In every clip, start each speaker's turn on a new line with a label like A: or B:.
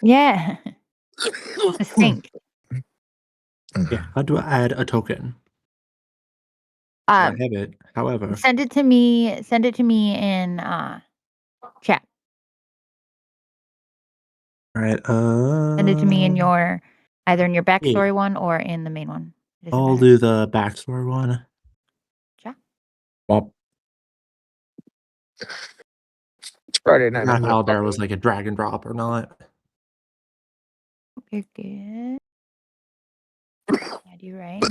A: Yeah. Distinct.
B: Yeah, how do I add a token? I have it, however.
A: Send it to me in chat.
B: Alright,
A: Send it to me in your either in your
B: yeah.
A: backstory one or in the main one. It doesn't
B: I'll
A: matter.
B: do the backstory one.
A: Chat.
C: Well, it's Friday
B: I
C: night.
B: forgot
C: I'm
B: how
C: gonna
B: there was like a drag and drop or not.
A: Hope you're good. Yeah, do right.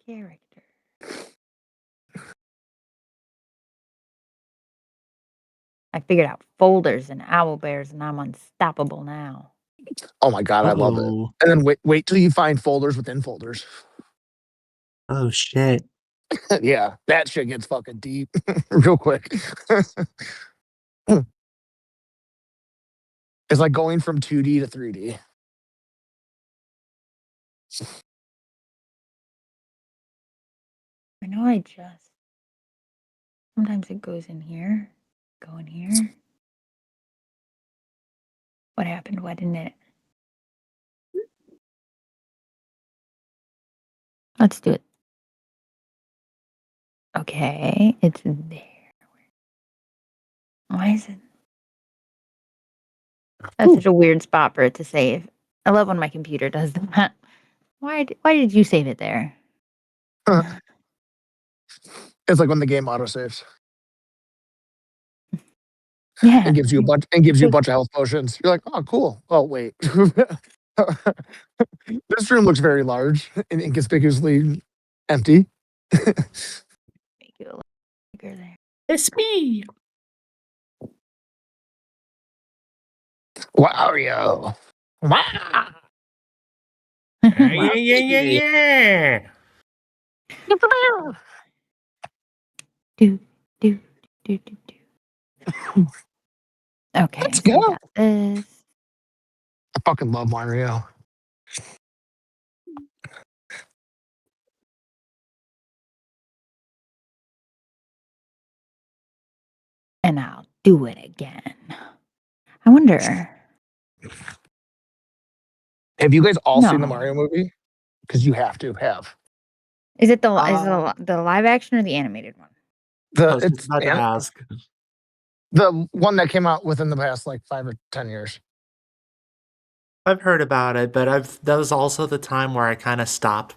A: Character. I figured out folders and owl bears, and I'm unstoppable now.
C: Oh my god, I love it.
B: Uh-oh.
C: And then wait till you find folders within folders.
B: Oh, shit.
C: Yeah, that shit gets fucking deep real quick. It's like going from 2D to 3D.
A: I know I just sometimes it goes in here. Go in here. What happened? Why didn't it? Let's do it. Okay, it's there. Why is it? That's such a weird spot for it to save. I love when my computer does that. Why did you save it there?
C: It's like when the game autosaves.
A: Yeah.
C: And gives you a bunch of health potions. You're like, oh cool. Oh wait. This room looks very large and inconspicuously empty.
A: Make it a little bigger there.
B: It's me.
C: Wario. Wow.
B: Yeah.
A: Do. Okay,
C: Let's
A: so we
C: go.
A: got this.
C: I fucking love Mario.
A: And I'll do it again. I wonder.
C: Have you guys all seen the
A: No.
C: Mario movie? Because you have to have.
A: Is it the live action or the animated one?
B: I was just about to ask.
C: The one that came out within the past like 5 or 10 years.
B: I've heard about it, but that was also the time where I kind of stopped.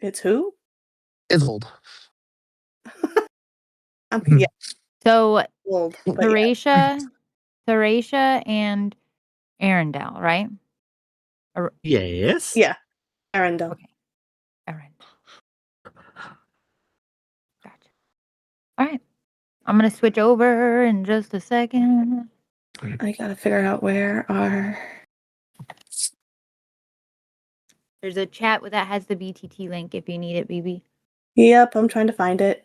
D: It's who?
C: It's old.
D: Yeah.
A: So
D: old. But
A: Theracia and Arendelle, right?
B: Yes.
D: yeah, Arendelle.
A: Okay. Arendelle. Gotcha. All right. I'm gonna switch over in just a second.
D: I gotta figure out where our.
A: There's a chat that has the BTT link if you need it, BB.
D: Yep, I'm trying to find it.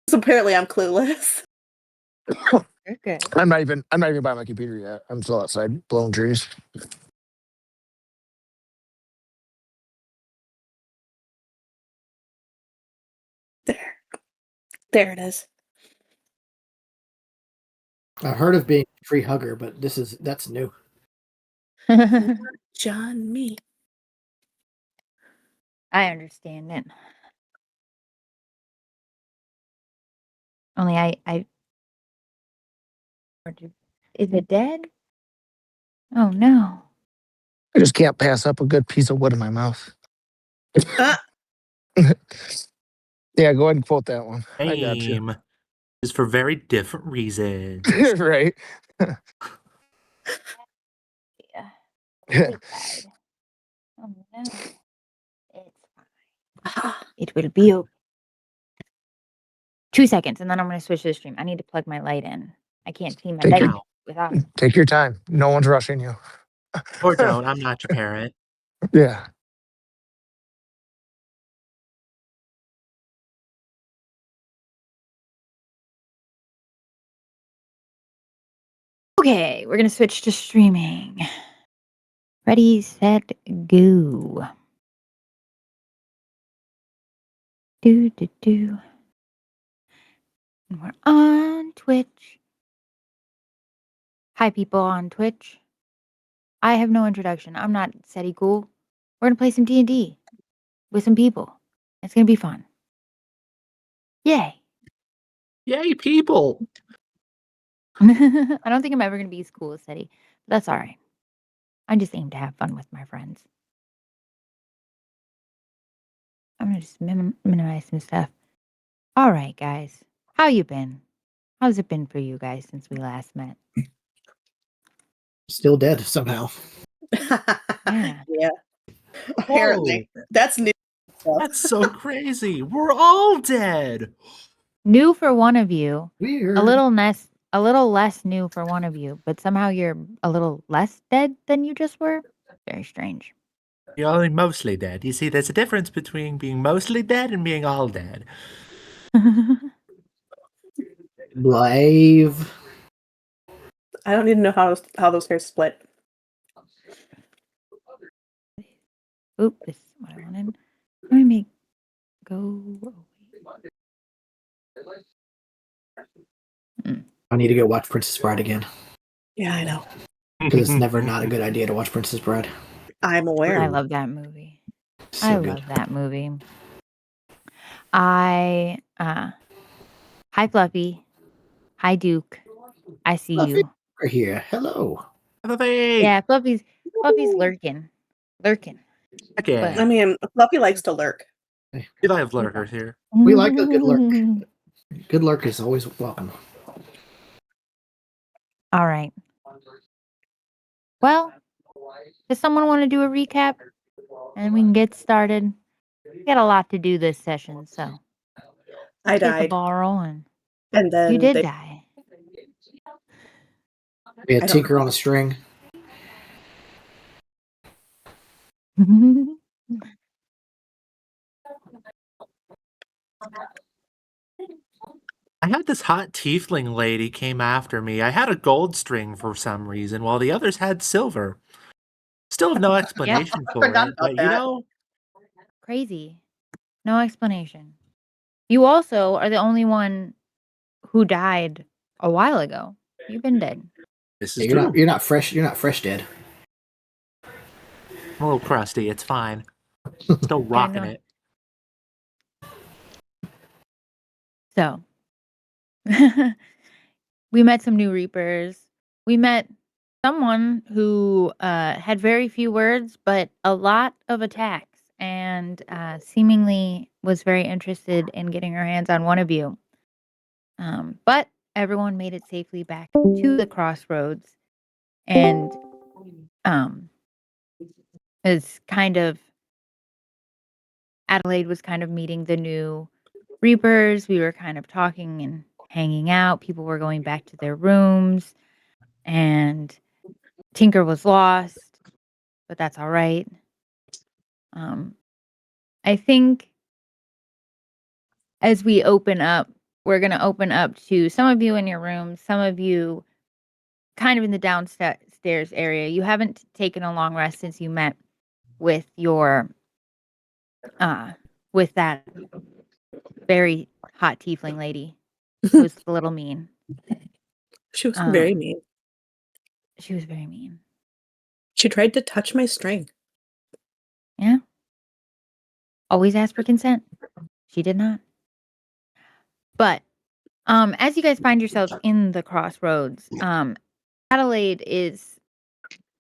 D: So apparently I'm clueless.
A: You're good.
C: I'm not even by my computer yet. I'm still outside blowing trees.
D: There it is.
E: I've heard of being a free hugger, but that's new.
D: John me.
A: I understand it. Only I is it dead? Oh no.
C: I just can't pass up a good piece of wood in my mouth. Yeah, go ahead and quote that one. I got you.
B: Same. Is for very different reasons.
C: Right.
A: Yeah. It died. Oh no. It's fine. It will be okay. 2 seconds, and then I'm gonna switch to the stream. I need to plug my light in. I can't see my
C: Take
A: light
C: your-
A: without.
C: Take your time. No one's rushing you.
B: Or don't. I'm not your parent.
C: Yeah.
A: Okay, we're gonna switch to streaming. Ready, set, go. Do. And we're on Twitch. Hi, people on Twitch. I have no introduction. I'm not SETI cool. We're gonna play some D&D with some people. It's gonna be fun. Yay!
B: Yay, people!
A: I don't think I'm ever gonna be as cool as SETI, but that's all right. I just aim to have fun with my friends. I'm gonna just minimize some stuff. All right, guys. How you been? How's it been for you guys since we last met?
E: Still dead somehow.
A: Yeah.
D: Yeah. Apparently. That's new.
B: That's so crazy. We're all dead.
A: New for one of you.
E: Weird.
A: A little less new for one of you, but somehow you're a little less dead than you just were. Very strange.
B: You're only mostly dead. You see, there's a difference between being mostly dead and being all dead.
E: Live.
D: I don't need to know how those hairs split.
A: Oop, this is what I wanted. Let me make go.
E: I need to go watch Princess Bride again
D: Yeah, I know.
E: because it's never not a good idea to watch Princess Bride.
D: I'm aware.
A: I love that movie.
E: So
A: I
E: good.
A: love that movie. Hi Fluffy. Hi Duke. I see
E: Fluffy.
A: you.
E: Right here. Hello.
B: Fluffy!
A: Yeah, Fluffy's lurking.
B: Okay.
D: I mean, Fluffy likes to lurk.
B: We have lurkers here.
E: We like a good lurk. Good lurk is always welcome.
A: All right. Well, does someone want to do a recap? And we can get started. We got a lot to do this session, so
D: I
A: get the
D: died.
A: ball rolling.
D: And then
A: You did die.
E: We
D: I
E: had
D: don't-
E: Tinker on a string.
B: I had this hot tiefling lady came after me. I had a gold string for some reason, while the others had silver. Still have no explanation for
D: forgot
B: it,
D: about
B: but
D: that.
B: you know,
A: Crazy. No explanation. You also are the only one who died a while ago. You've been dead.
B: this is
E: Yeah,
B: true.
E: you're not fresh. You're not fresh dead.
B: I'm a little crusty. It's fine. Still rocking
A: no.
B: it.
A: So, we met some new Reapers. We met someone who had very few words, but a lot of attacks, and seemingly was very interested in getting her hands on one of you. But everyone made it safely back to the crossroads, and it's kind of Adelaide was kind of meeting the new Reapers. We were kind of talking and hanging out. People were going back to their rooms, and Tinker was lost, but that's all right. I think as we open up, we're going to open up to some of you in your rooms, some of you kind of in the downstairs area. You haven't taken a long rest since you met with your with that very hot tiefling lady who was a little mean.
D: She was very mean.
A: She was very mean.
D: She tried to touch my string.
A: Yeah. Always ask for consent. She did not. But as you guys find yourselves in the crossroads, Adelaide is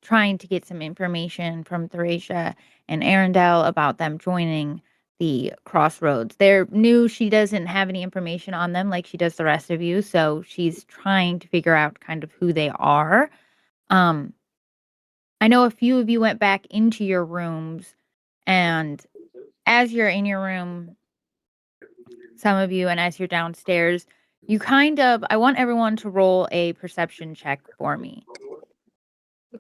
A: trying to get some information from Thracia and Arendelle about them joining the crossroads. They're new. She doesn't have any information on them like she does the rest of you, so she's trying to figure out kind of who they are. I know a few of you went back into your rooms, and as you're in your room, some of you, and as you're downstairs, you I want everyone to roll a perception check for me.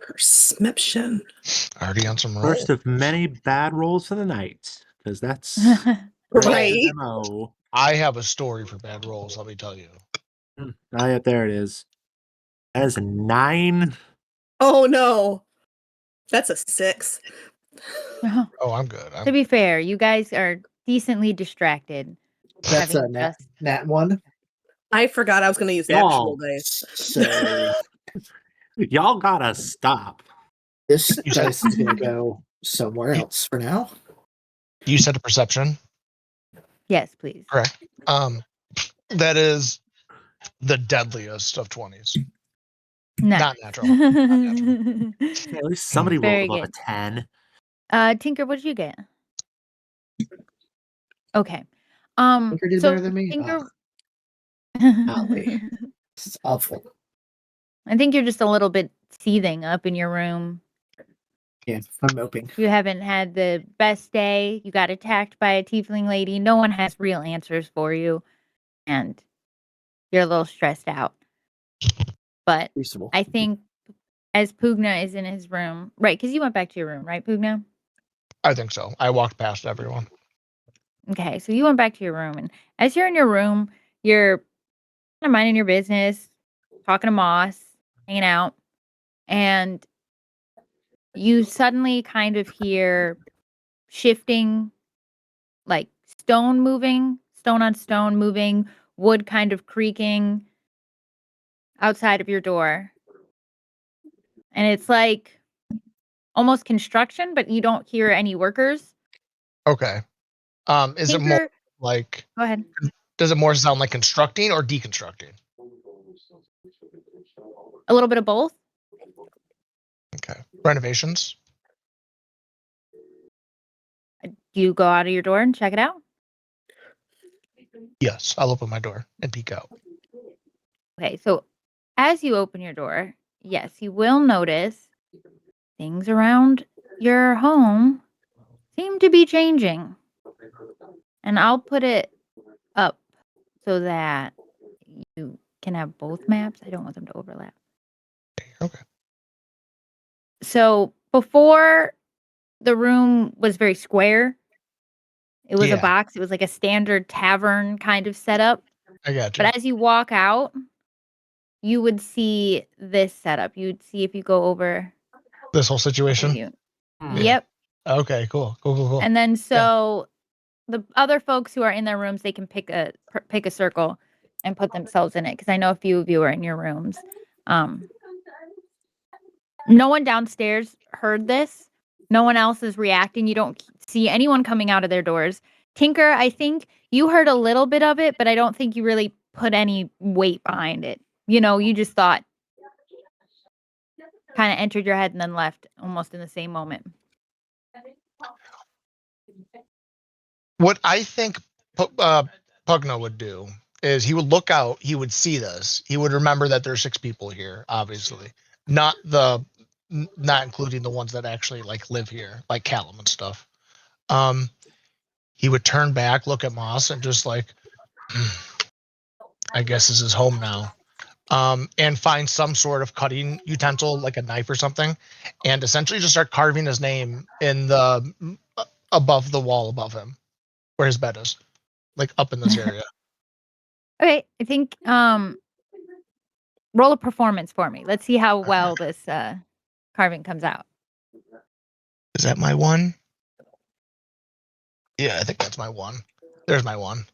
D: Perception.
C: Already on some
B: First
C: roll.
B: of many bad rolls for the night, because that's
D: Right.
B: MO.
C: I have a story for bad rolls, let me tell you.
B: Oh, yeah, there it is. That is a 9.
D: Oh no. That's a 6.
C: Oh, I'm good.
A: To be fair, you guys are decently distracted.
E: That's a nat 1.
D: I forgot I was going to use actual dice.
E: So
B: Y'all gotta stop.
E: this dice is going to go somewhere else for now.
C: You said a perception?
A: Yes, please.
C: Correct. That is the deadliest of 20s.
A: Nice.
C: Not natural. Not natural.
B: At least somebody rolled
A: Very
B: above
A: good.
B: a 10.
A: Tinker, what did you get? Okay.
E: Tinker did better than me?
A: Tinker.
E: Golly. This is awful.
A: I think you're just a little bit seething up in your room.
E: Yeah, I'm moping.
A: You haven't had the best day. You got attacked by a tiefling lady. No one has real answers for you. And you're a little stressed out. But
E: Reasonable.
A: I think as Pugna is in his room, right? Because you went back to your room, right, Pugna?
C: I think so. I walked past everyone.
A: Okay, so you went back to your room. And as you're in your room, you're kind of minding your business, talking to Moss, hanging out. And you suddenly kind of hear shifting, like stone moving, stone on stone moving, wood kind of creaking outside of your door. And it's like almost construction, but you don't hear any workers.
C: Okay. Is it more
A: Tinker,
C: like,
A: go ahead.
C: does it more sound like constructing or deconstructing?
A: A little bit of both.
C: Okay. Renovations?
A: Do you go out of your door and check it out?
C: Yes. I'll open my door and peek out.
A: Okay, so as you open your door, yes, you will notice things around your home seem to be changing. And I'll put it up so that you can have both maps. I don't want them to overlap.
C: Okay.
A: So before, the room was very square. It was a
C: Yeah.
A: box. It was like a standard tavern kind of setup.
C: I got you.
A: But as you walk out, you would see this setup. You'd see if you go over.
C: This whole situation?
A: You.
B: Hmm.
A: Yep.
C: Okay, cool. Cool.
A: And then the other folks who are in their rooms, they can pick a circle and put themselves in it, because I know a few of you are in your rooms. No one downstairs heard this. No one else is reacting. You don't see anyone coming out of their doors. Tinker, I think you heard a little bit of it, but I don't think you really put any weight behind it. You just thought, kind of entered your head and then left almost in the same moment.
C: What I think Pugna would do is he would look out, he would see this, he would remember that there's 6 people here, obviously, not including the ones that actually like live here, like Callum and stuff. He would turn back, look at Moss, and just like, I guess this is home now. And find some sort of cutting utensil, like a knife or something, and essentially just start carving his name in the above the wall above him, where his bed is, like up in this area.
A: Okay, I think roll a performance for me. Let's see how well this carving comes out.
C: Is that my one? Yeah, I think that's my one. There's my one.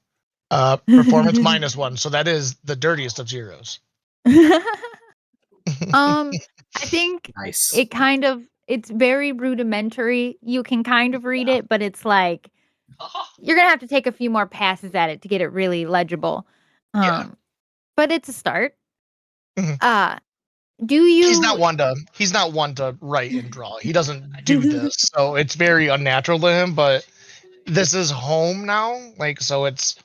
C: Performance -1, so that is the dirtiest of zeros.
A: I think
E: Nice.
A: it's very rudimentary. You can kind of read it, but it's like you're gonna have to take a few more passes at it to get it really legible.
C: Yeah.
A: But it's a start.
C: Mhm.
A: Do you?
C: He's not one to write and draw. He doesn't do this, so it's very unnatural to him. But this is home now, like, so it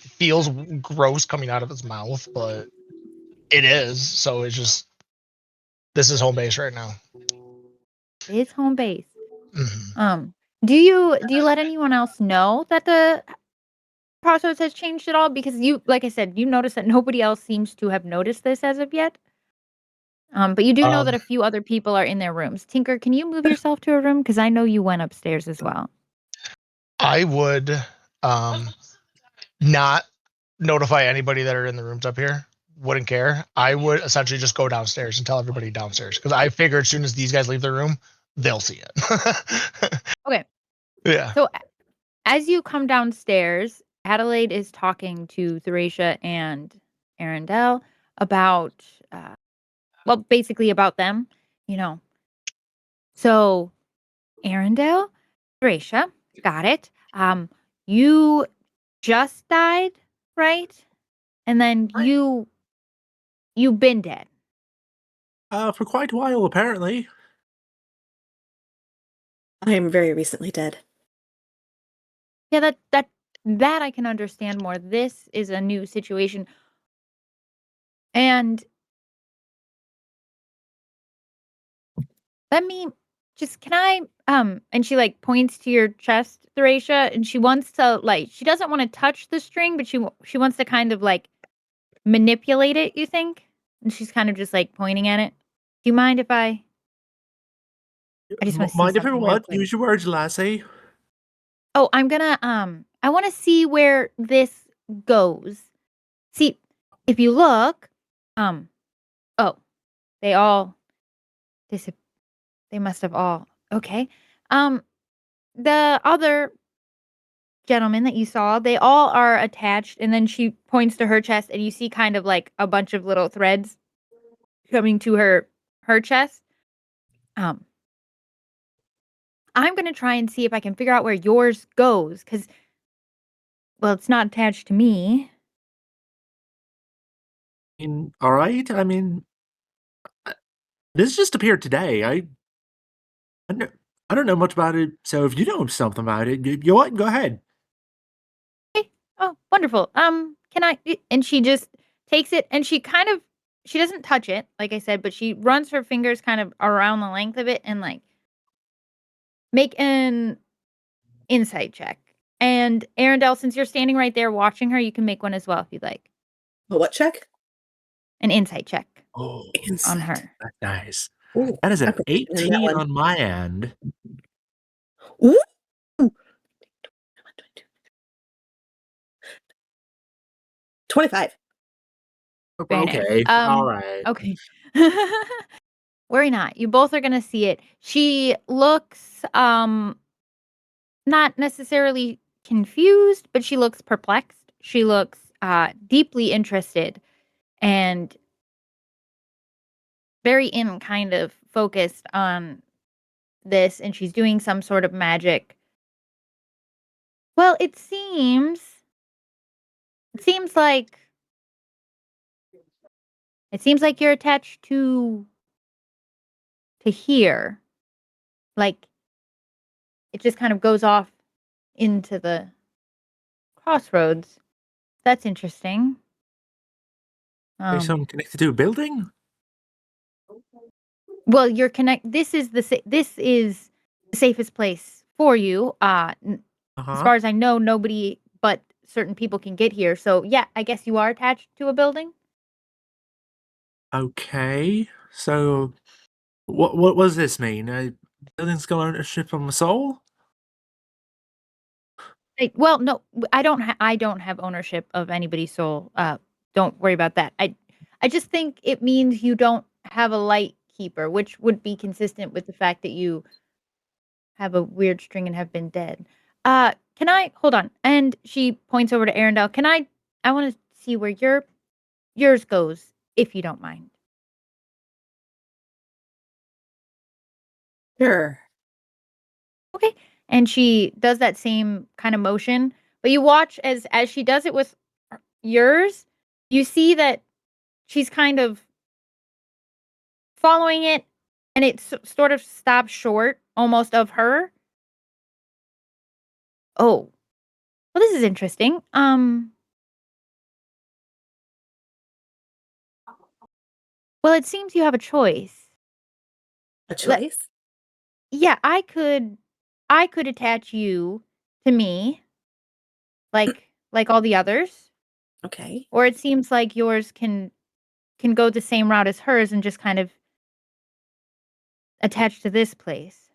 C: feels gross coming out of his mouth, but it is. So it's just, this is home base right now.
A: It's home base.
C: Mhm.
A: Do you let anyone else know that the crossroads has changed at all? Because like I said, you notice that nobody else seems to have noticed this as of yet. But you do know that a few other people are in their rooms. Tinker, can you move yourself to a room? Because I know you went upstairs as well.
C: I would not notify anybody that are in the rooms up here. Wouldn't care. I would essentially just go downstairs and tell everybody downstairs, because I figure as soon as these guys leave their room, they'll see it.
A: Okay.
C: Yeah.
A: So as you come downstairs, Adelaide is talking to Theracia and Arundel about, well, basically about them, you know. So Arundel, Theracia, got it. You just died, right? And then you've been dead.
B: For quite a while, apparently.
D: I am very recently dead.
A: Yeah, that I can understand more. This is a new situation. And let me can I and she like points to your chest, Theracia, and she wants to like she doesn't want to touch the string, but she wants to kind of like manipulate it, you think? And she's kind of just like pointing at it. Do you mind if I just want to see
B: Mind if
A: something real
B: what?
A: quick.
B: Use your words, lassie.
A: Oh, I'm gonna I want to see where this goes. See, if you look, oh, they all they must have all okay. The other gentlemen that you saw, they all are attached, and then she points to her chest, and you see kind of like a bunch of little threads coming to her chest. Um, I'm gonna try and see if I can figure out where yours goes, because well, it's not attached to me.
B: All right. I mean, this just appeared today. I, kn- I don't know much about it, so if you know something about it, you what? Go ahead.
A: Hey, oh, wonderful. Can and she just takes it and she doesn't touch it, like I said, but she runs her fingers kind of around the length of it and like make an insight check. And Arundel, since you're standing right there watching her, you can make one as well if you'd like.
D: A what check?
A: An insight check
B: Oh,
A: on
D: Insight.
A: her.
B: that's nice.
D: Ooh,
B: That is
D: I'm
B: an
D: proficient in that
B: 18
D: one.
B: on my end.
D: Ooh. 25.
A: Very nice.
B: Okay. All right.
A: Okay. Worry not. You both are gonna see it. She looks not necessarily confused, but she looks perplexed. She looks deeply interested and very in kind of focused on this, and she's doing some sort of magic. Well, it seems like you're attached to here. Like it just kind of goes off into the crossroads. That's interesting.
B: Okay, so I'm connected to a building?
A: Well, you're this is this is the safest place for you. As
B: Uh-huh.
A: far as I know, nobody but certain people can get here. So, yeah, I guess you are attached to a building?
B: Okay. So what does this mean? Building's got ownership of my soul?
A: Well, no, I don't have ownership of anybody's soul. Don't worry about that. I just think it means you don't have a light keeper, which would be consistent with the fact that you have a weird string and have been dead. Can I hold on? And she points over to Arendelle. I want to see where yours goes, if you don't mind.
D: Sure.
A: Okay. And she does that same kind of motion, but you watch as she does it with yours, you see that she's kind of following it, and it sort of stops short almost of her. Oh, well, this is interesting. Well, it seems you have a choice.
D: A
A: Let
D: choice?
A: Yeah, I could attach you to me like all the others,
D: Okay.
A: or it seems like yours can go the same route as hers and just kind of attach to this place.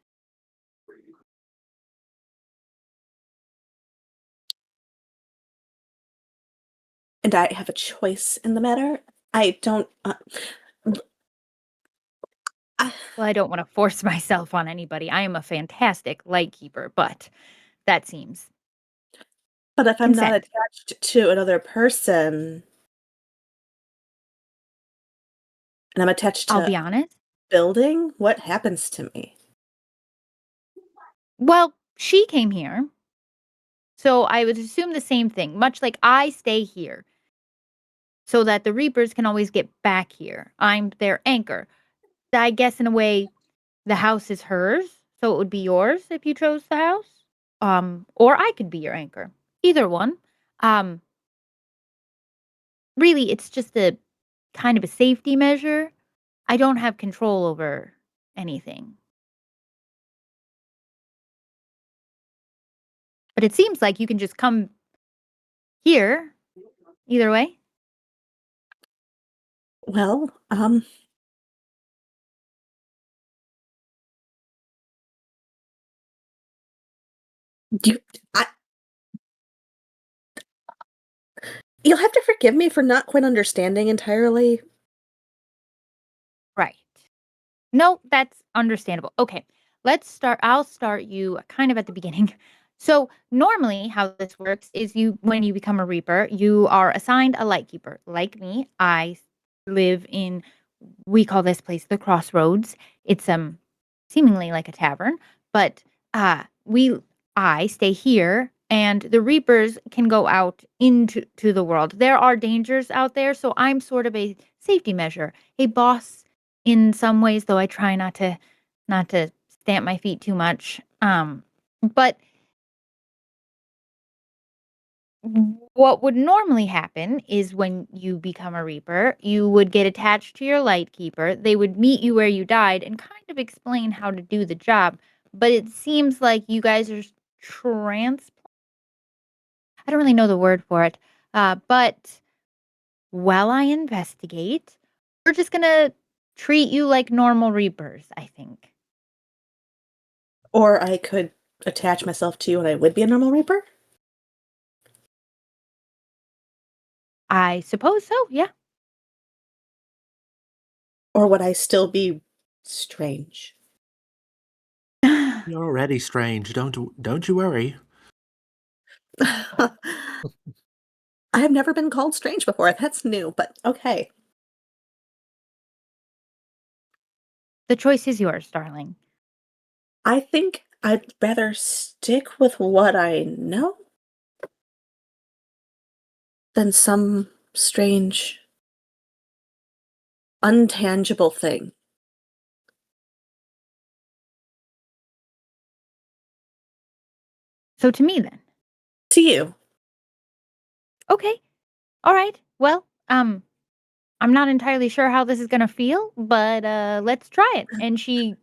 D: And I have a choice in the matter? I don't. I,
A: Well, I don't want to force myself on anybody. I am a fantastic light keeper, but that seems
D: but if I'm not
A: consent.
D: attached to another person and I'm attached
A: I'll
D: to
A: be honest.
D: building, what happens to me?
A: Well, she came here, so I would assume the same thing, much like I stay here so that the Reapers can always get back here. I'm their anchor. I guess in a way, the house is hers, so it would be yours if you chose the house. Or I could be your anchor. Either one. Um, Really, it's just a kind of a safety measure. I don't have control over anything. But it seems like you can just come here either way.
D: Well, you, I, you'll have to forgive me for not quite understanding entirely.
A: Right. No, that's understandable. Okay, let's start. I'll start you kind of at the beginning. So, normally, how this works is when you become a Reaper, you are assigned a Lightkeeper. Like me, live in, we call this place the Crossroads. It's seemingly like a tavern, but we, I stay here, and the Reapers can go out into the world. There are dangers out there, so I'm sort of a safety measure, a boss in some ways, though I try not to stamp my feet too much. But what would normally happen is when you become a Reaper, you would get attached to your Lightkeeper. They would meet you where you died and kind of explain how to do the job. But it seems like you guys are trans. I don't really know the word for it. But while I investigate, we're just gonna treat you like normal Reapers, I think.
D: Or I could attach myself to you and I would be a normal Reaper?
A: I suppose so, yeah.
D: Or would I still be strange?
B: You're already strange. Don't you worry.
D: I have never been called strange before. That's new, but okay.
A: The choice is yours, darling.
D: I think I'd rather stick with what I know than some strange, untangible thing.
A: So to me then.
D: To you.
A: Okay. All right. Well, I'm not entirely sure how this is gonna feel, but let's try it. And she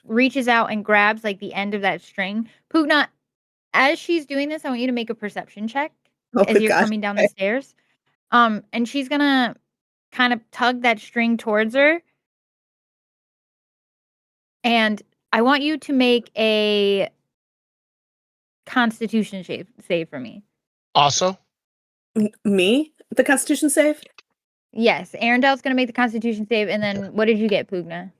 A: reaches out and grabs like the end of that string. Pugna, as she's doing this, I want you to make a perception check
D: Oh,
A: as
D: good
A: you're
D: gosh.
A: coming down the
D: Okay.
A: stairs. And she's gonna kind of tug that string towards her. And I want you to make a constitution save for me.
C: Also,
D: Me? The Constitution save?
A: Yes, Arundel's gonna make the constitution save, and then what did you get, Pugna?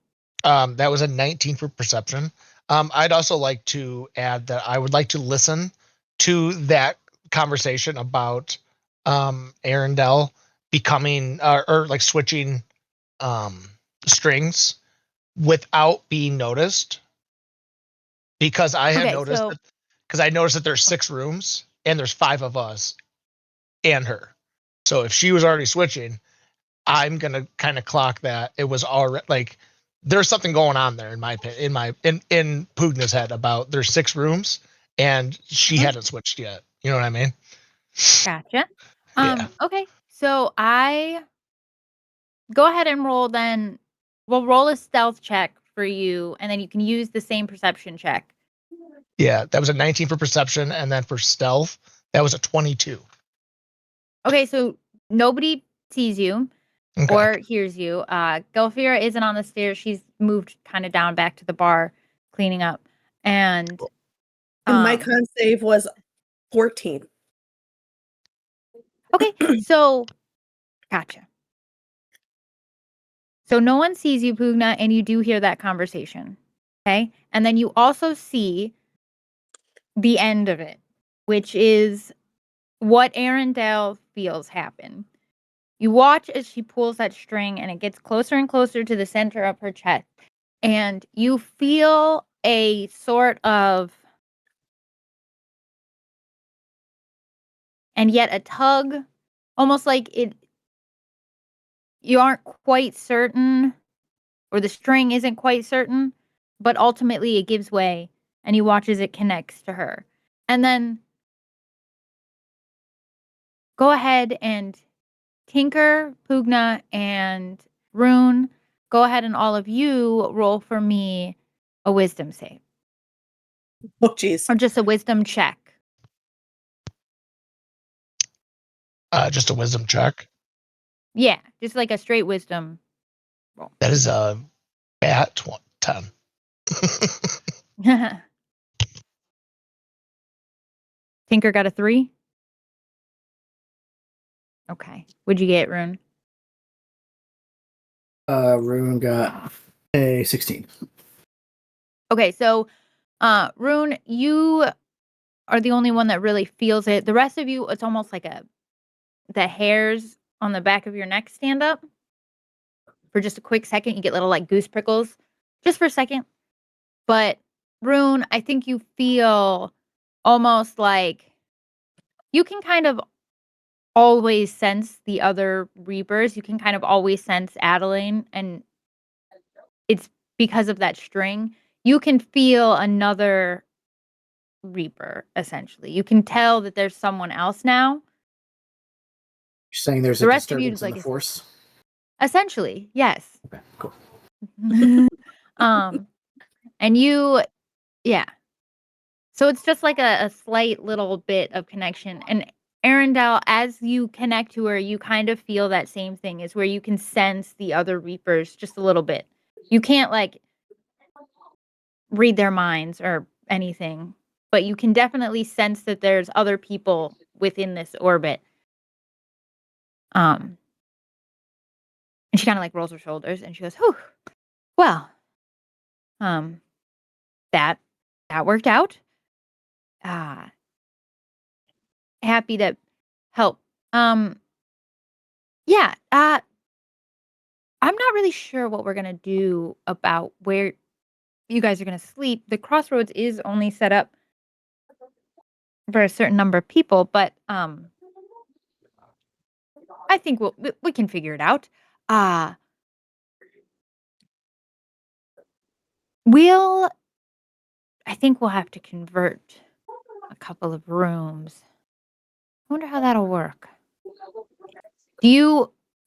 C: that was a 19 for perception. I'd also like to add that I would like to listen to that conversation about Arundel becoming or like switching strings without being noticed, because I had
A: Okay,
C: noticed
A: so
C: that because I noticed that there's 6 rooms and there's 5 of us and her. So if she was already switching, I'm gonna kind of clock that it was already like there's something going on there in my in Pugna's head about there's 6 rooms and she
A: mhm,
C: hadn't switched yet. You know what I mean?
A: gotcha.
C: Yeah.
A: Okay, so I go ahead and roll then. We'll roll a stealth check for you, and then you can use the same perception check.
C: Yeah. That was a 19 for perception, and then for stealth, that was a 22.
A: Okay, so nobody sees you
C: Okay.
A: or hears you. Gelfira isn't on the stairs. She's moved kind of down back to the bar, cleaning up. And
D: And my
A: um,
D: con save was 14.
A: okay, so gotcha. So no one sees you, Pugna, and you do hear that conversation. Okay. And then you also see the end of it, which is what Arundel feels happen. You watch as she pulls that string and it gets closer and closer to the center of her chest. And you feel a sort of, and yet a tug, almost like you aren't quite certain, or the string isn't quite certain, but ultimately it gives way and you watch as it connects to her. And then go ahead and Tinker, Pugna, and Rune, go ahead and all of you roll for me a wisdom save.
D: Oh, geez.
A: Or just a wisdom check.
C: Just a wisdom check.
A: Yeah, just like a straight wisdom roll.
C: That is a bad 10.
A: Tinker got a 3? Okay. What'd you get, Rune?
E: Rune got a 16.
A: Okay, so Rune, you are the only one that really feels it. The rest of you, it's almost like the hairs on the back of your neck stand up for just a quick second. You get little like goose prickles just for a second. But Rune, I think you feel almost like you can kind of always sense the other Reapers. You can kind of always sense Adeline, and it's because of that string. You can feel another Reaper, essentially. You can tell that there's someone else now.
E: You're saying there's
A: The
E: a
A: rest of you,
E: disturbance in
A: like,
E: the force?
A: essentially, yes.
E: Okay, cool.
A: um, and you, yeah. So it's just like a slight little bit of connection. And Arundel, as you connect to her, you kind of feel that same thing is where you can sense the other Reapers just a little bit. You can't like read their minds or anything, but you can definitely sense that there's other people within this orbit. And she kind of like rolls her shoulders and she goes, "Whew, well, um, that worked out. Ah, happy to help. Um, yeah, I'm not really sure what we're gonna do about where you guys are gonna sleep. The crossroads is only set up for a certain number of people, but I think we can figure it out. Uh we'll I think we'll have to convert a couple of rooms. I wonder how that'll work.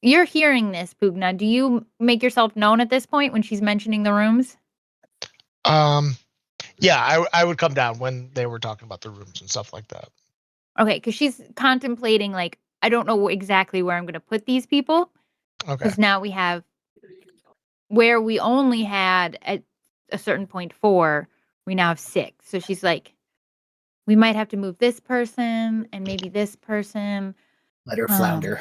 A: You're hearing this, Pugna. Do you make yourself known at this point when she's mentioning the rooms?
C: Yeah, I would come down when they were talking about the rooms and stuff like that.
A: Okay, because she's contemplating, like, I don't know exactly where I'm going to put these people.
C: Okay.
A: Because now we have where we only had at a certain point 4, we now have 6. So she's like, we might have to move this person and maybe this person.
E: Let her flounder.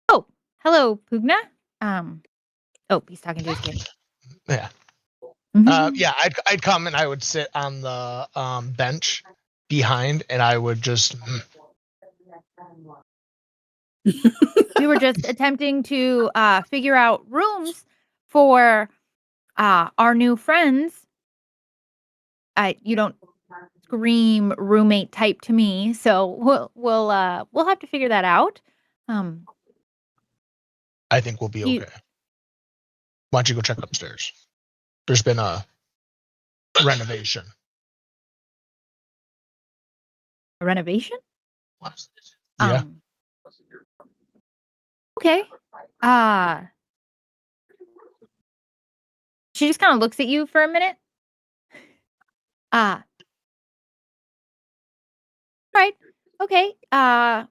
A: Oh, hello, Pugna. Oh, he's talking to his kid.
C: Yeah. Yeah, I'd come and I would sit on the bench behind, and I would just.
A: We were just attempting to figure out rooms for our new friends. You don't scream roommate type to me, so we'll have to figure that out.
C: I think we'll be okay. Why don't you go check upstairs? There's been a renovation.
A: A renovation?
C: Yeah.
A: Okay. She just kind of looks at you for a minute. Right. Okay. And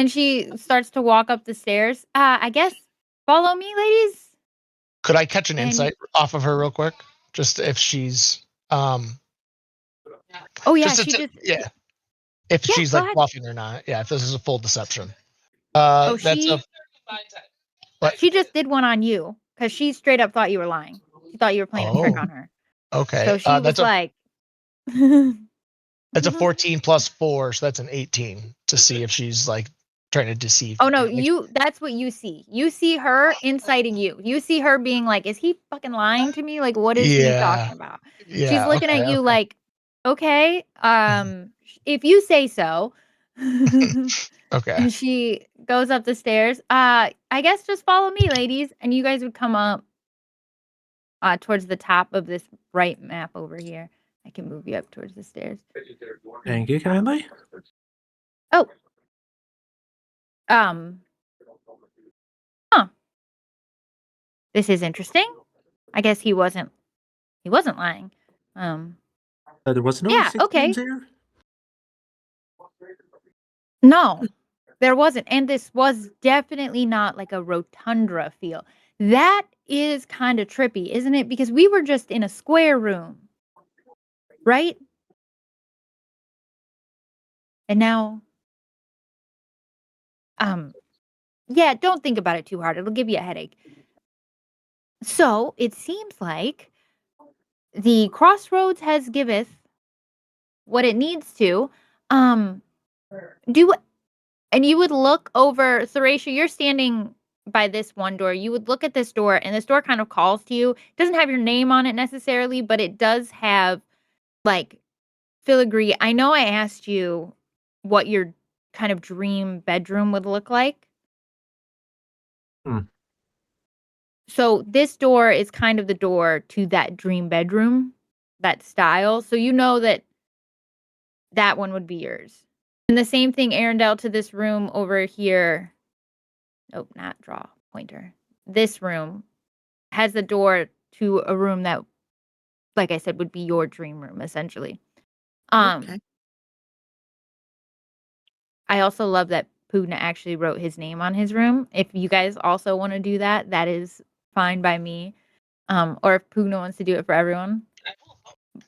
A: she starts to walk up the stairs. I guess follow me, ladies.
C: Could I catch an insight off of her real quick? Just if she's
A: Oh yeah,
C: if she's like
A: ahead.
C: bluffing or not. Yeah, if this is a full deception.
A: She just did one on you because she straight up thought you were lying. She thought you were playing a trick on her.
C: Okay.
A: So she was like,
C: that's a 14 plus 4, so that's an 18 to see if she's like trying to deceive.
A: Oh no, that's what you see. You see her inciting you. You see her being like, is he fucking lying to me? Like, what is he talking about?
C: Yeah,
A: she's looking at you like, okay, if you say so.
C: Okay.
A: And she goes up the stairs. I guess just follow me, ladies, and you guys would come up towards the top of this bright map over here. I can move you up towards the stairs.
B: Thank you kindly.
A: Oh. This is interesting. I guess he wasn't lying.
B: There was no
A: Yeah,
B: 6
A: okay.
B: rooms here?
A: No, there wasn't. And this was definitely not like a rotundra feel. That is kind of trippy, isn't it? Because we were just in a square room. Right? And now yeah, don't think about it too hard. It'll give you a headache. So, it seems like the crossroads has giveth what it needs to. And you would look over, Theracia, you're standing by this one door. You would look at this door, and this door kind of calls to you. It doesn't have your name on it necessarily, but it does have, like, filigree. I know I asked you what your kind of dream bedroom would look like. So this door is kind of the door to that dream bedroom, that style. So you know that one would be yours. And the same thing, Arendelle, to this room over here. Nope, not draw pointer. This room has the door to a room that, like I said, would be your dream room, essentially.
D: Okay.
A: I also love that Pugna actually wrote his name on his room. If you guys also want to do that, that is fine by me. Or if Pugna wants to do it for everyone.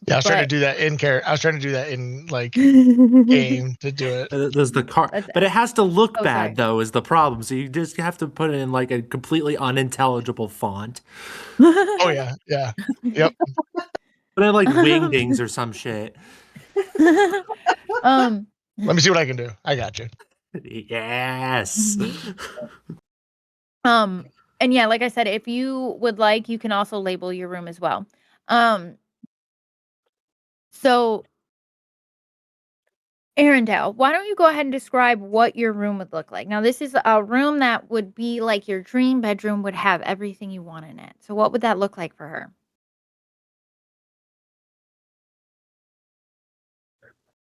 C: Yeah, I was trying to do that in character. I was trying to do that in like game to do it.
B: There's the car, but it has to look bad
A: sorry.
B: though is the problem. So you just have to put it in like a completely unintelligible font.
C: Oh yeah, yeah, yep.
B: Put in like wingdings or some shit.
C: Let me see what I can do. I got you.
B: Yes.
A: And yeah, like I said, if you would like, you can also label your room as well. So Arendelle, why don't you go ahead and describe what your room would look like? Now, this is a room that would be like your dream bedroom, would have everything you want in it. So what would that look like for her?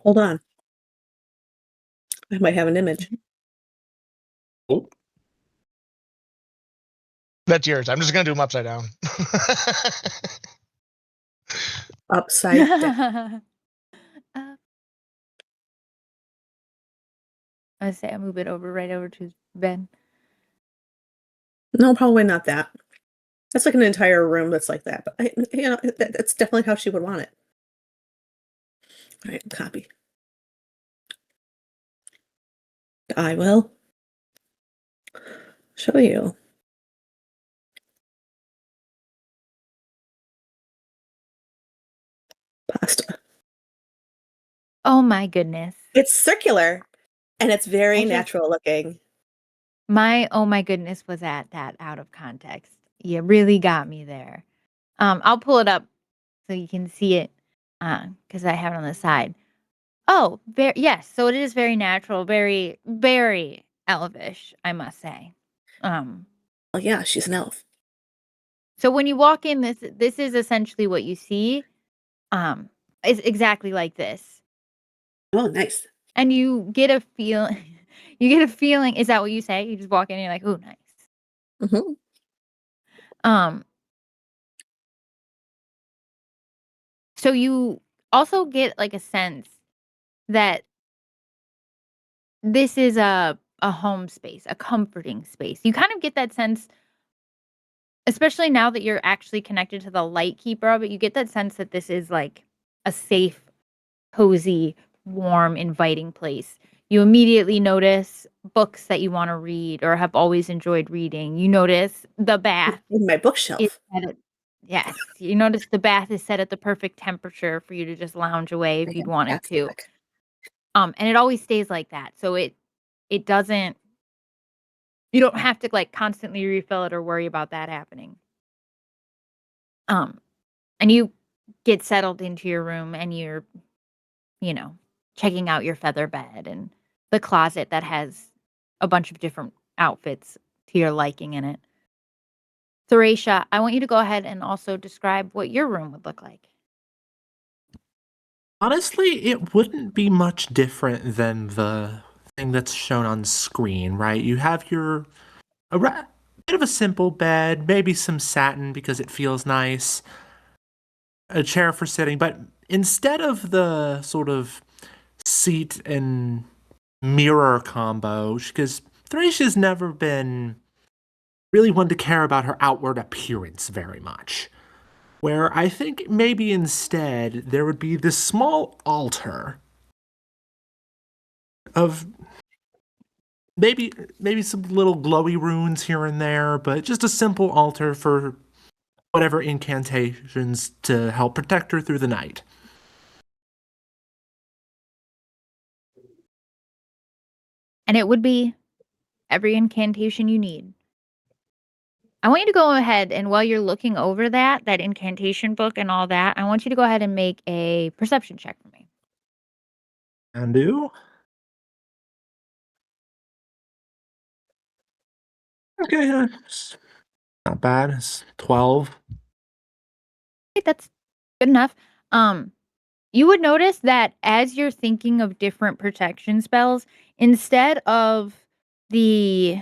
D: Hold on. I might have an image.
B: Oh,
C: That's yours. I'm just gonna do them upside down.
D: Upside down.
A: I say I move it over right over to Ben.
D: No, probably not that. That's like an entire room that's like that. But that's definitely how she would want it. All right, copy. I will show you. Pasta.
A: Oh my goodness.
D: It's circular and it's very
A: I just
D: natural looking.
A: My oh my goodness was at that out of context. You really got me there. I'll pull it up so you can see it, because I have it on the side. Oh, yes, so it is very natural, very, very elvish, I must say. Um,
D: Well, yeah, she's an elf.
A: so when you walk in, this is essentially what you see. It's exactly like this,
D: Oh, nice.
A: and you get a feel you get a feeling. Is that what you say? You just walk in and you're like, "Ooh, nice."
D: Hmm.
A: Um, so you also get, like, a sense that this is a home space, a comforting space. You kind of get that sense, especially now that you're actually connected to the light keeper of it, you get that sense that this is like a safe, cozy, warm, inviting place. You immediately notice books that you want to read or have always enjoyed reading. You notice the bath
D: In my
A: is
D: bookshelf.
A: set at yes, you notice the bath is set at the perfect temperature for you to just lounge away if you'd wanted to.
D: Fantastic.
A: And it always stays like that. So it doesn't you don't have to, like, constantly refill it or worry about that happening. Um, and you get settled into your room and you're, you know, checking out your feather bed and the closet that has a bunch of different outfits to your liking in it. Theracia, I want you to go ahead and also describe what your room would look like.
B: honestly, it wouldn't be much different than the thing that's shown on screen, right? You have your bit of a simple bed, maybe some satin because it feels nice, a chair for sitting, but instead of the sort of seat and mirror combo, because Thrasia's never been really one to care about her outward appearance very much. Where I think maybe instead there would be this small altar of maybe some little glowy runes here and there, but just a simple altar for whatever incantations to help protect her through the night.
A: And it would be every incantation you need. I want you to go ahead and while you're looking over that incantation book and all that, I want you to go ahead and make a perception check for me.
B: And do? Okay, it's not bad. It's 12.
A: Okay, that's good enough. Um, you would notice that as you're thinking of different protection spells, instead of the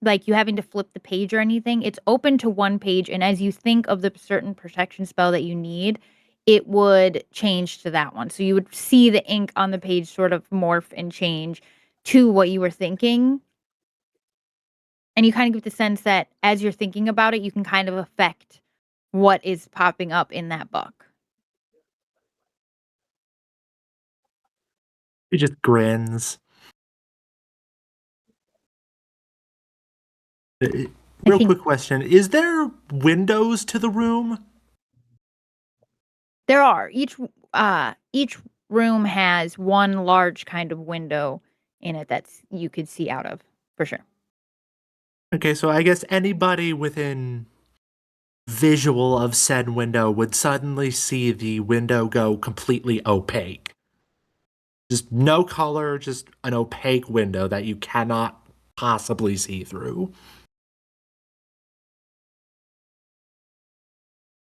A: like you having to flip the page or anything, it's open to one page. And as you think of the certain protection spell that you need, it would change to that one. So you would see the ink on the page sort of morph and change to what you were thinking. And you kind of get the sense that as you're thinking about it, you can kind of affect what is popping up in that book.
B: He just grins.
A: I
B: Real
A: think
B: quick question. Is there windows to the room?
A: there are each room has one large kind of window in it that's you could see out of for sure.
B: Okay, so I guess anybody within visual of said window would suddenly see the window go completely opaque. Just no color, just an opaque window that you cannot possibly see through.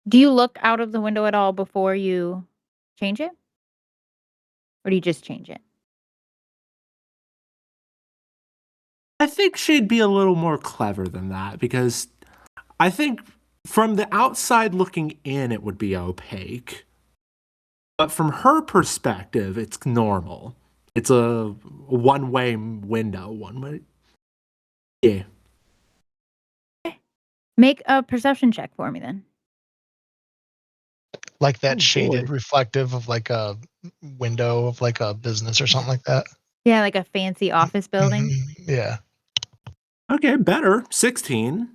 A: Do you look out of the window at all before you change it? Or do you just change it?
B: I think she'd be a little more clever than that because I think from the outside looking in, it would be opaque. But from her perspective, it's normal. It's a one-way window. One way. Yeah.
A: Make a perception check for me then.
C: Like that
B: Oh,
C: shaded
B: boy.
C: reflective of like a window of like a business or something like that.
A: Yeah, like a fancy office building.
C: Yeah.
B: Okay, better. 16.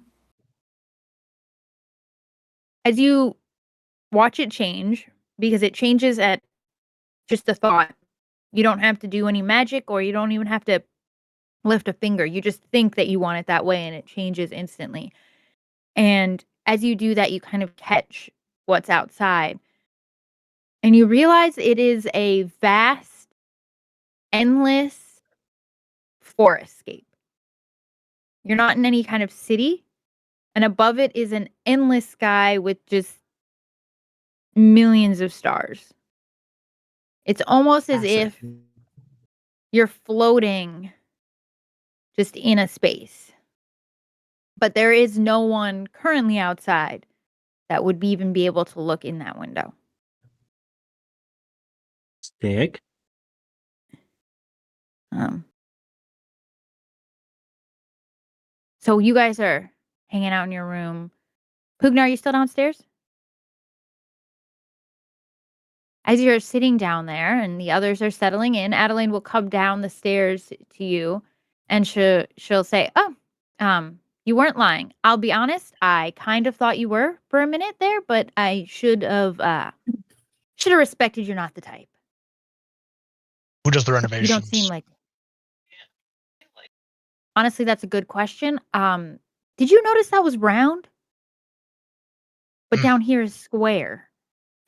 A: As you watch it change, because it changes at just the thought. You don't have to do any magic or you don't even have to lift a finger. You just think that you want it that way and it changes instantly. And as you do that, you kind of catch what's outside and you realize it is a vast, endless forestscape. You're not in any kind of city, and above it is an endless sky with just millions of stars. It's almost as if you're floating just in a space. But there is no one currently outside that would even be able to look in that window.
B: Stick.
A: Um, so you guys are hanging out in your room. Pugna, are you still downstairs? As you're sitting down there and the others are settling in, Adeline will come down the stairs to you and she'll say, "Oh, you weren't lying. I'll be honest, I kind of thought you were for a minute there, but I should have respected you're not the type.
C: Who does the
A: You
C: renovations?
A: don't seem like." Honestly, that's a good question. Did you notice that was round? But down here is square.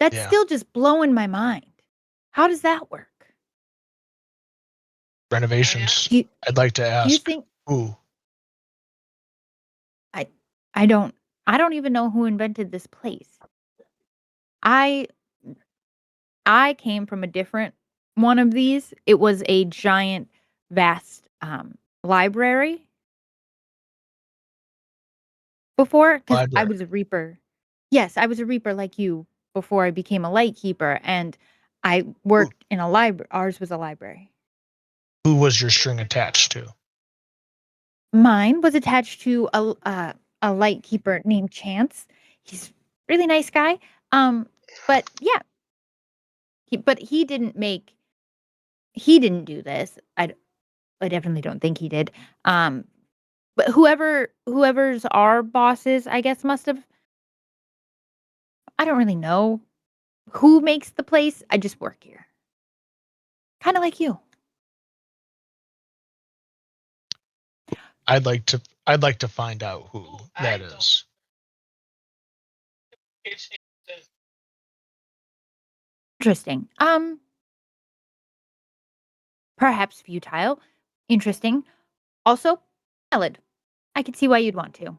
A: That's
C: Yeah.
A: still just blowing my mind. How does that work?
C: Renovations.
A: Do you,
C: I'd like to
A: do you
C: ask
A: think
C: who.
A: I don't even know who invented this place. I I came from a different one of these. It was a giant, vast library before because I
C: Library.
A: was a reaper. Yes, I was a reaper like you before I became a lightkeeper, and I worked in a library. Ours was a library.
C: Who was your string attached to?
A: Mine was attached to a lightkeeper named Chance. He's a really nice guy. But yeah, he didn't do this. I definitely don't think he did. Um, but whoever's our bosses, I guess, must have. I don't really know who makes the place. I just work here, kind of like you.
C: I'd like to find out who that is.
A: Interesting. Perhaps futile. Interesting. Also, valid. I could see why you'd want to.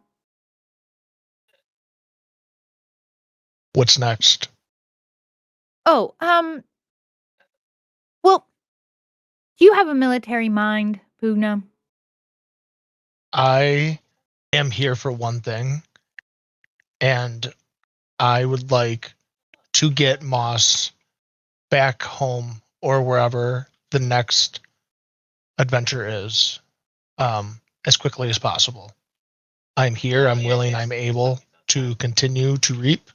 C: What's next?
A: Oh, well, do you have a military mind, Pugna?
C: I am here for one thing, and I would like to get Moss back home or wherever the next adventure is, as quickly as possible. I'm here, I'm willing, I'm able to continue to reap.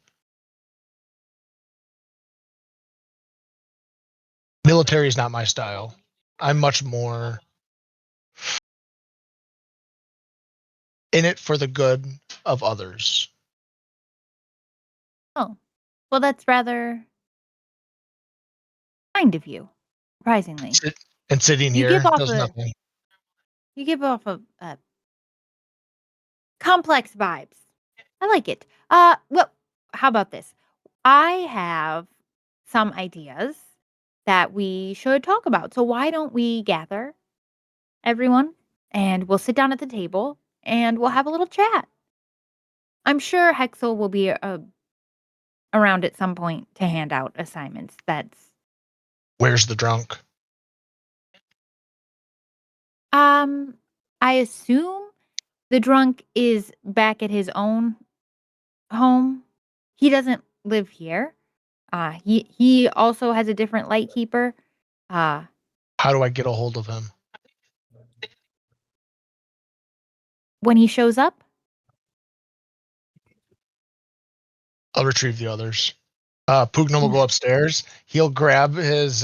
C: Military is not my style. I'm much more in it for the good of others.
A: Oh, well, that's rather kind of you, surprisingly.
C: And sitting
A: You
C: here
A: give off
C: does
A: a
C: nothing.
A: complex vibes. I like it. Well, how about this? I have some ideas that we should talk about. So why don't we gather everyone and we'll sit down at the table and we'll have a little chat. I'm sure Hexel will be around at some point to hand out assignments.
C: Where's the drunk?
A: I assume the drunk is back at his own home. He doesn't live here. He also has a different light keeper. Uh,
C: How do I get a hold of him?
A: when he shows up,
C: I'll retrieve the others. Pugno will go upstairs. He'll grab his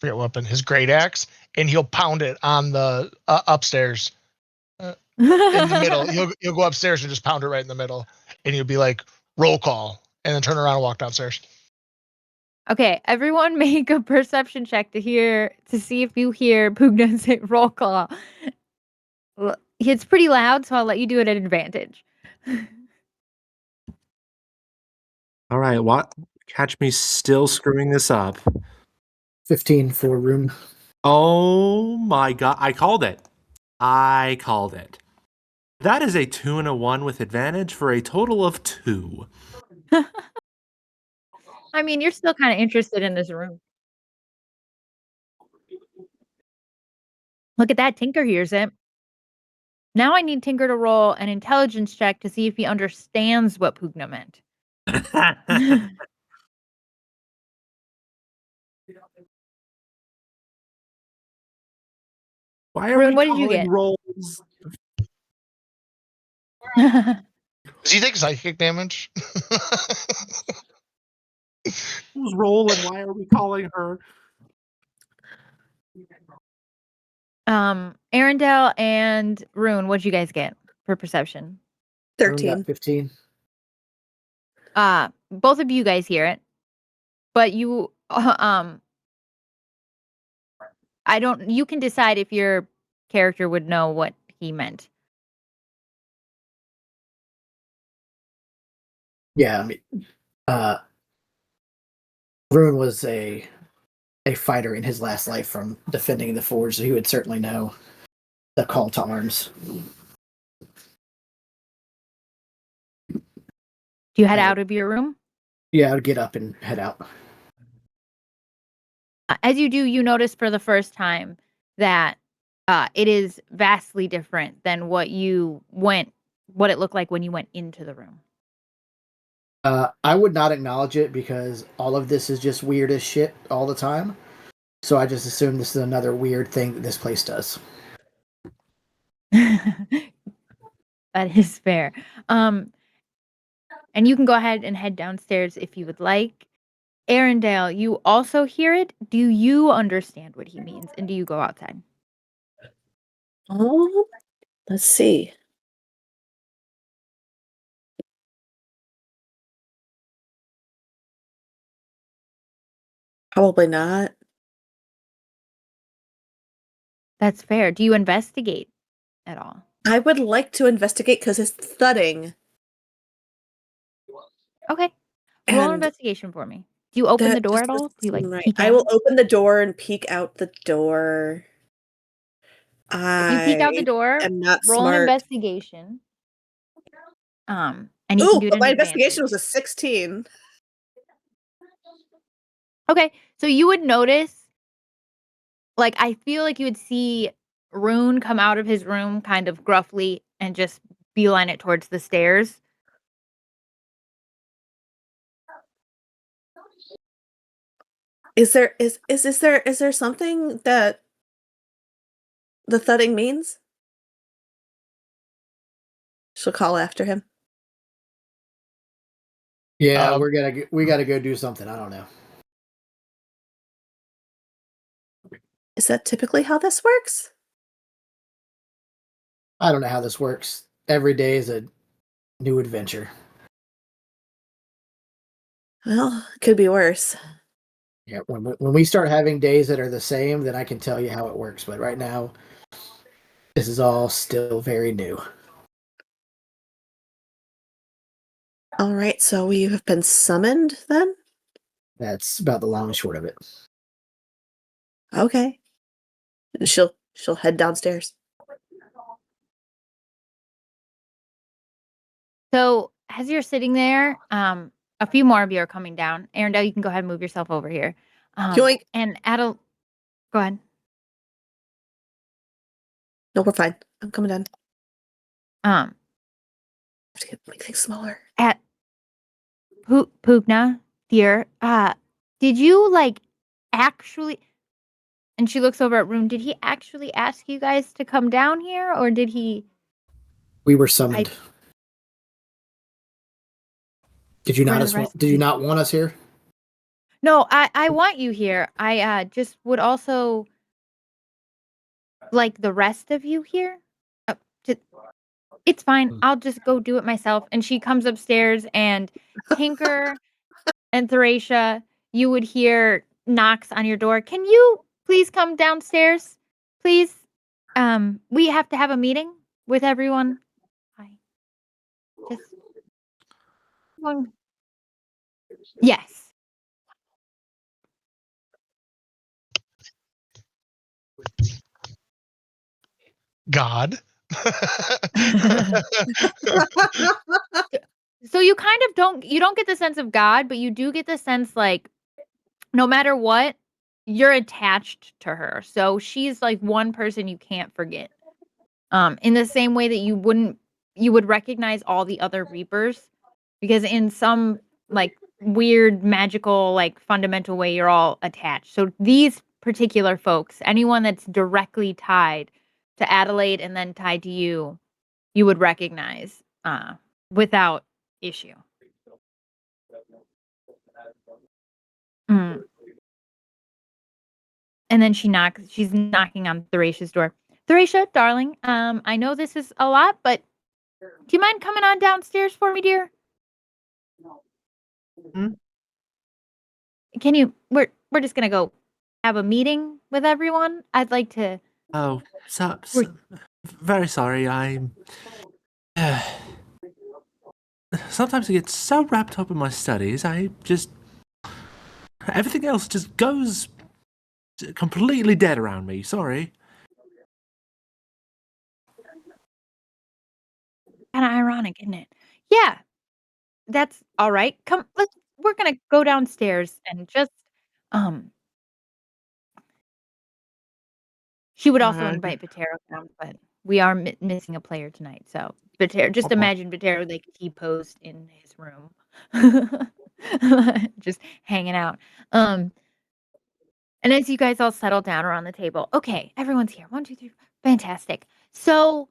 C: forget weapon, his great axe, and he'll pound it on the upstairs in the middle. He'll go upstairs and just pound it right in the middle, and he'll be like, "Roll call," and then turn around and walk downstairs.
A: Okay, everyone make a perception check to see if you hear Pugna say roll call. It's pretty loud, so I'll let you do it at advantage.
B: All right, what? Catch me still screwing this up.
E: 15 for room.
B: Oh my god, I called it. I called it. That is a 2 and a 1 with advantage for a total of 2.
A: I mean, you're still kind of interested in this room. Look at that, Tinker hears it. Now I need Tinker to roll an intelligence check to see if he understands what Pugna meant.
B: Why are
A: Rune,
B: we
A: what did you
B: calling
A: get?
B: rolls?
C: Does he take psychic damage?
B: Who's rolling? Why are we calling her?
A: Arendelle and Rune, what'd you guys get for perception?
E: Room got
D: 13.
E: 15.
A: Both of you guys hear it, but you you can decide if your character would know what he meant.
E: Yeah, I mean, Rune was a fighter in his last life from defending the forge, so he would certainly know the call to arms.
A: Do you head out of your room?
E: Yeah, I would get up and head out.
A: As you do, you notice for the first time that it is vastly different than what it looked like when you went into the room.
E: I would not acknowledge it because all of this is just weird as shit all the time. So I just assume this is another weird thing that this place does.
A: That is fair. And you can go ahead and head downstairs if you would like. Arendelle, you also hear it. Do you understand what he means? And do you go outside?
D: Let's see. Probably not.
A: That's fair. Do you investigate at all?
D: I would like to investigate because it's thudding.
A: Okay. Roll an
D: And
A: investigation for me. Do you open the
D: that
A: door
D: just
A: at all?
D: doesn't
A: Do you
D: seem right.
A: peek
D: I
A: out?
D: will open the door and peek out the door.
A: If you peek out the
D: I
A: door,
D: am not
A: roll an
D: smart.
A: investigation. And you can
D: Ooh,
A: do it
D: but
A: in
D: my
A: advantage.
D: investigation was a 16.
A: Okay, so you would notice, like, I feel like you would see Rune come out of his room kind of gruffly and just beeline it towards the stairs.
D: Is there something that the thudding means? She'll call after him.
E: Yeah, we gotta go do something. I don't know.
D: Is that typically how this works?
E: I don't know how this works. Every day is a new adventure.
D: Well, it could be worse.
E: Yeah, when we start having days that are the same, then I can tell you how it works. But right now, this is all still very new.
D: All right, so you have been summoned then?
E: That's about the long and short of it.
D: Okay. And she'll head downstairs.
A: So as you're sitting there, a few more of you are coming down. Arendelle, you can go ahead and move yourself over here.
D: Yoink.
A: And go ahead.
D: No, we're fine. I'm coming in.
A: Um,
D: Have to make things smaller.
A: at Pugna, dear, did you like actually? And she looks over at Rune. Did he actually ask you guys to come down here, or did he?
E: We were summoned. Did you
A: Where
E: not
A: are the rest
E: Did
A: of
E: you
A: you?
E: not want us here?
A: No, I want you here. I just would also like the rest of you here. Uh, just, it's fine. I'll just go do it myself. And she comes upstairs, and Tinker and Thracia, you would hear knocks on your door. Can you please come downstairs? Please. We have to have a meeting with everyone. Hi. Just one. Yes.
C: God.
A: So you kind of don't get the sense of God, but you do get the sense like no matter what, you're attached to her. So she's like one person you can't forget. In the same way that you would recognize all the other Reapers because in some like weird magical like fundamental way you're all attached. So these particular folks, anyone that's directly tied to Adelaide and then tied to you, you would recognize without issue. Mm. And then she's knocking on Thracia's door. Thracia, darling, I know this is a lot, but do you mind coming on downstairs for me, dear?
B: Hmm?
A: Can you we're just gonna go have a meeting with everyone. I'd like to
B: Oh, very sorry. Sometimes I get so wrapped up in my studies, everything else just goes completely dead around me. Sorry.
A: kinda ironic, isn't it? Yeah, that's all right. We're gonna go downstairs and just um she would also
B: Alright.
A: invite Vatero down, but we are missing a player tonight, so Vatero just
B: Okay.
A: imagine Vatero like T-posed in his room. Just hanging out. Um, and as you guys all settle down around the table, okay, everyone's here. 1, 2, 3, fantastic. So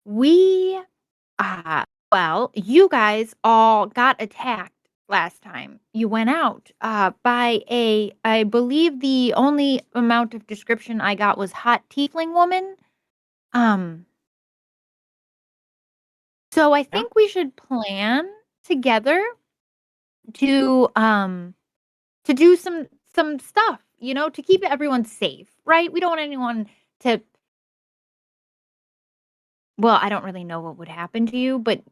A: we, well, you guys all got attacked last time. You went out by I believe the only amount of description I got was hot tiefling woman. Um, so I
B: Yeah.
A: think we should plan together to do some stuff, to keep everyone safe, right? We don't want anyone to well, I don't really know what would happen to you, but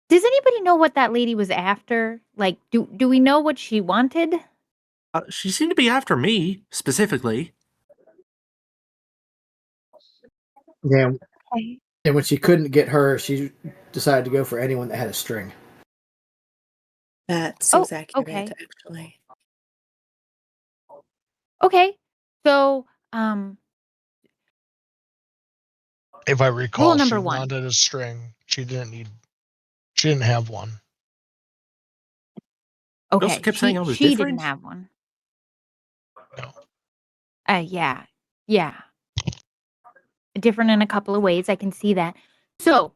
A: does anybody know what that lady was after? Like, do we know what she wanted?
B: She seemed to be after me, specifically.
E: Yeah.
A: Okay.
E: And when she couldn't get her, she decided to go for anyone that had a string.
D: That
A: Oh,
D: seems accurate,
A: okay.
D: actually.
A: Okay. So,
C: If I
A: rule
C: recall, she
A: number 1.
C: wanted a string. She didn't have one.
B: She also
A: Okay,
B: kept saying I was
A: she didn't
B: different.
A: have one.
C: No.
A: Yeah. Yeah. Different in a couple of ways, I can see that. So,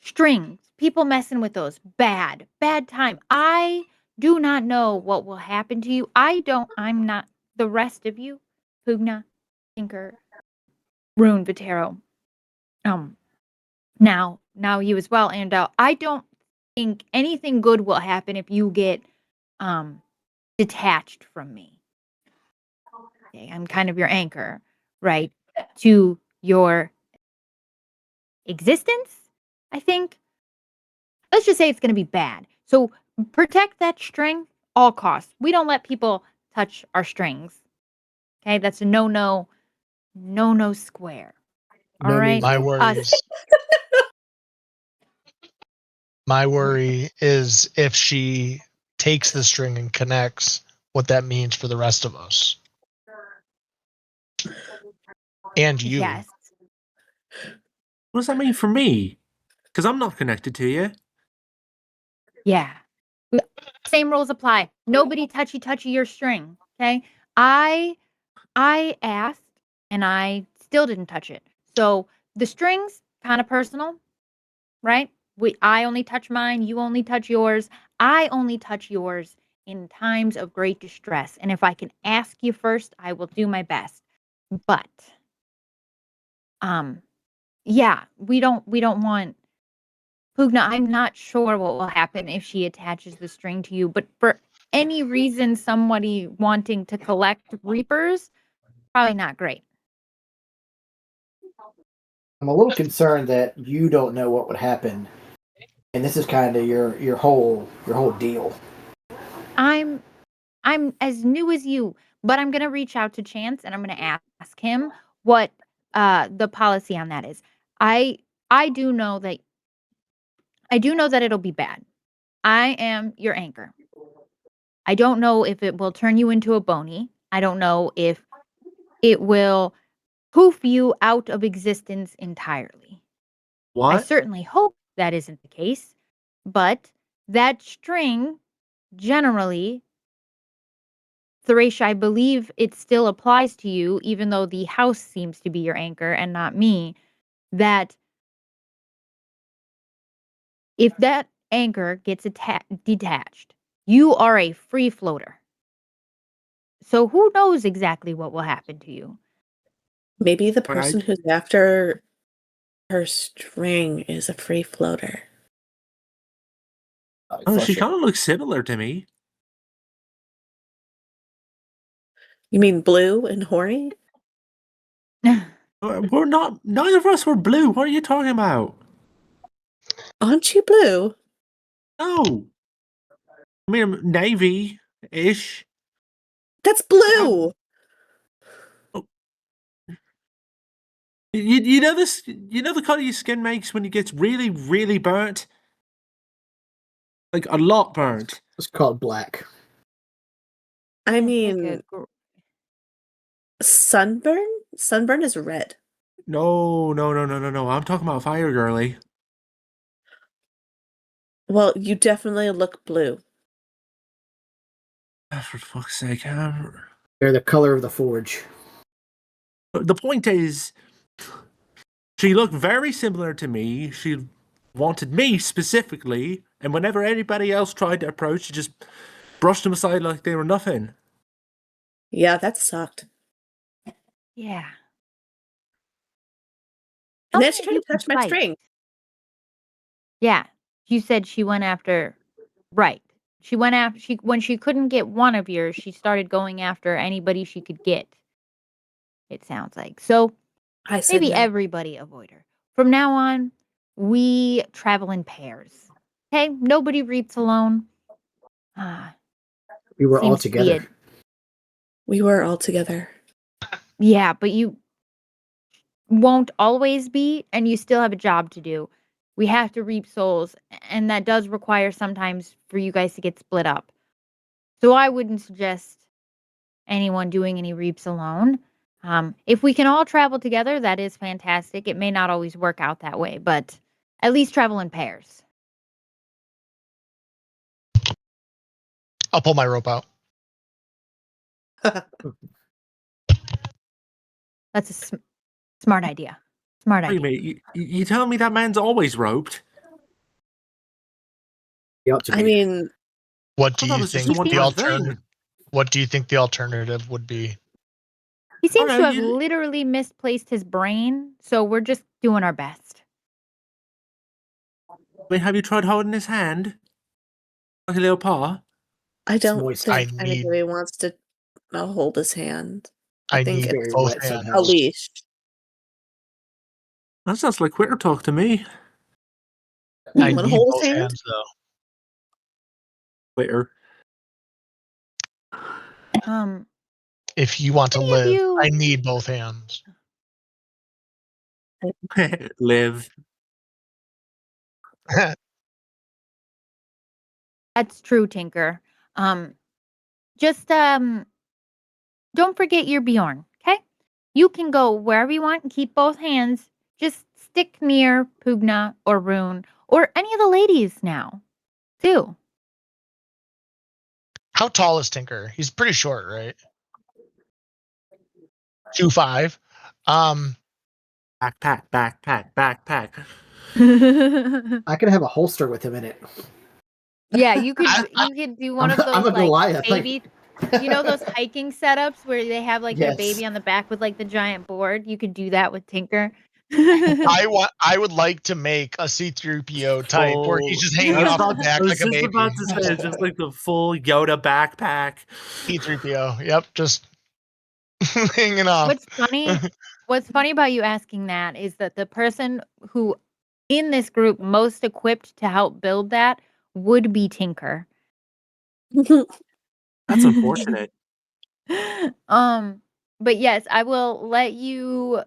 A: strings, people messing with those, bad time. I do not know what will happen to you. I'm not the rest of you, Pugna, Tinker, Rune, Vatero. Um, now you as well, and I don't think anything good will happen if you get detached from me. Okay, I'm kind of your anchor, right, to your existence, I think. Let's just say it's gonna be bad. So protect that string, all costs. We don't let people touch our strings. Okay, that's a no square. All
E: No
A: right,
E: means
C: My
E: no.
C: worries. My worry is if she takes the string and connects, what that means for the rest of us. And you.
A: Yes.
B: What does that mean for me? Because I'm not connected to you.
A: Yeah. Same rules apply. Nobody touchy your string. Okay. I asked and I still didn't touch it. So the strings kind of personal, right? I only touch mine, you only touch yours. I only touch yours in times of great distress. And if I can ask you first, I will do my best. But yeah, we don't want Pugna. I'm not sure what will happen if she attaches the string to you, but for any reason somebody wanting to collect reapers, probably not great.
E: I'm a little concerned that you don't know what would happen, and this is kind of your whole deal.
A: I'm as new as you, but I'm gonna reach out to Chance and I'm gonna ask him what the policy on that is. I I do know that it'll be bad. I am your anchor. I don't know if it will turn you into a bony. I don't know if it will poof you out of existence entirely. I
B: What?
A: certainly hope that isn't the case, but that string generally, Thresh, I believe it still applies to you, even though the house seems to be your anchor and not me, that if that anchor gets detached, you are a free floater. So who knows exactly what will happen to you?
D: Maybe the
B: But I,
D: person who's after her string is a free floater.
B: oh, she
E: Flush it.
B: kind of looks similar to me.
D: You mean blue and horny?
B: We're not. Neither of us were blue. What are you talking about?
D: Aren't you blue?
B: No. I mean, I'm navy-ish.
D: That's blue.
B: You know this. You know the color your skin makes when it gets really, really burnt. Like a lot burnt.
E: It's called black.
D: I
A: It's like
D: mean, sunburn? Sunburn is red.
B: No, no, no, no, no, no. I'm talking about fire girly.
D: Well, you definitely look blue.
B: For fuck's sake.
E: They're the color of the forge.
B: The point is, she looked very similar to me. She wanted me specifically, and whenever anybody else tried to approach, she just brushed them aside like they were nothing.
D: Yeah, that sucked.
A: Yeah.
D: And
A: Tell
D: then
A: me
D: she
A: if
D: tried
A: you
D: to
A: can
D: touch my
A: fight.
D: string.
A: Yeah. You said she went after right. She went after when she couldn't get one of yours, she started going after anybody she could get. It sounds like. So
D: I said
A: maybe
D: no.
A: everybody avoid her. From now on, we travel in pairs. Okay? Nobody reaps alone. Ah,
E: We were all
A: seems to be
E: together.
A: it.
D: We were all together.
A: Yeah, but you won't always be, and you still have a job to do. We have to reap souls, and that does require sometimes for you guys to get split up. So I wouldn't suggest anyone doing any reaps alone. If we can all travel together, that is fantastic. It may not always work out that way, but at least travel in pairs.
C: I'll pull my rope out.
A: That's a smart idea. Smart
B: Wait a
A: idea.
B: minute, you telling me that man's always roped?
E: He ought to
D: I
E: be.
D: mean,
C: What
B: I
C: do
B: thought that
C: you
B: was just
C: think
B: a
A: He
C: the
A: seems
B: one-time
C: alternative?
B: thing.
C: What do you think the alternative would be?
A: he
B: Oh
A: seems
B: no,
A: to have literally misplaced his brain, so we're just doing our best.
B: I mean, have you tried holding his hand? Like a little paw?
D: I
E: It's
D: don't
E: moist.
C: I
D: think
C: need
D: anybody wants to hold his hand. I
C: I
D: think
C: need
E: Very
D: it's
C: both
E: wet
C: hands.
E: somehow.
D: a leash.
B: That sounds like quitter talk to me.
D: You
C: I
D: want to
C: need
D: hold his
C: both
D: hand?
C: hands though.
B: Quitter.
A: Um,
C: If you want to
A: any of
C: live, I
A: you
C: need both hands.
B: Live.
A: That's true, Tinker. Um, just don't forget your Bjorn, okay? You can go wherever you want and keep both hands. Just stick near Pugna or Rune or any of the ladies now, too.
C: How tall is Tinker? He's pretty short, right? 2'5".
B: Backpack.
E: I could have a holster with him in it.
A: Yeah, you could
C: I-
A: you could do one
E: I'm,
A: of
E: I'm
A: those
E: a Goliath.
A: baby, you know those hiking setups where they have their
E: Yes.
A: baby on the back with the giant board? You could do that with Tinker.
C: I would like to make a C-3PO type where he's just hanging off the back
B: I
C: like
B: was
C: a
B: just
C: baby.
B: about to say, it's just like the full Yoda backpack.
C: C-3PO. Yep, just hanging off.
A: What's funny about you asking that is that the person who in this group most equipped to help build that would be Tinker.
B: That's unfortunate.
A: But yes, I will let you,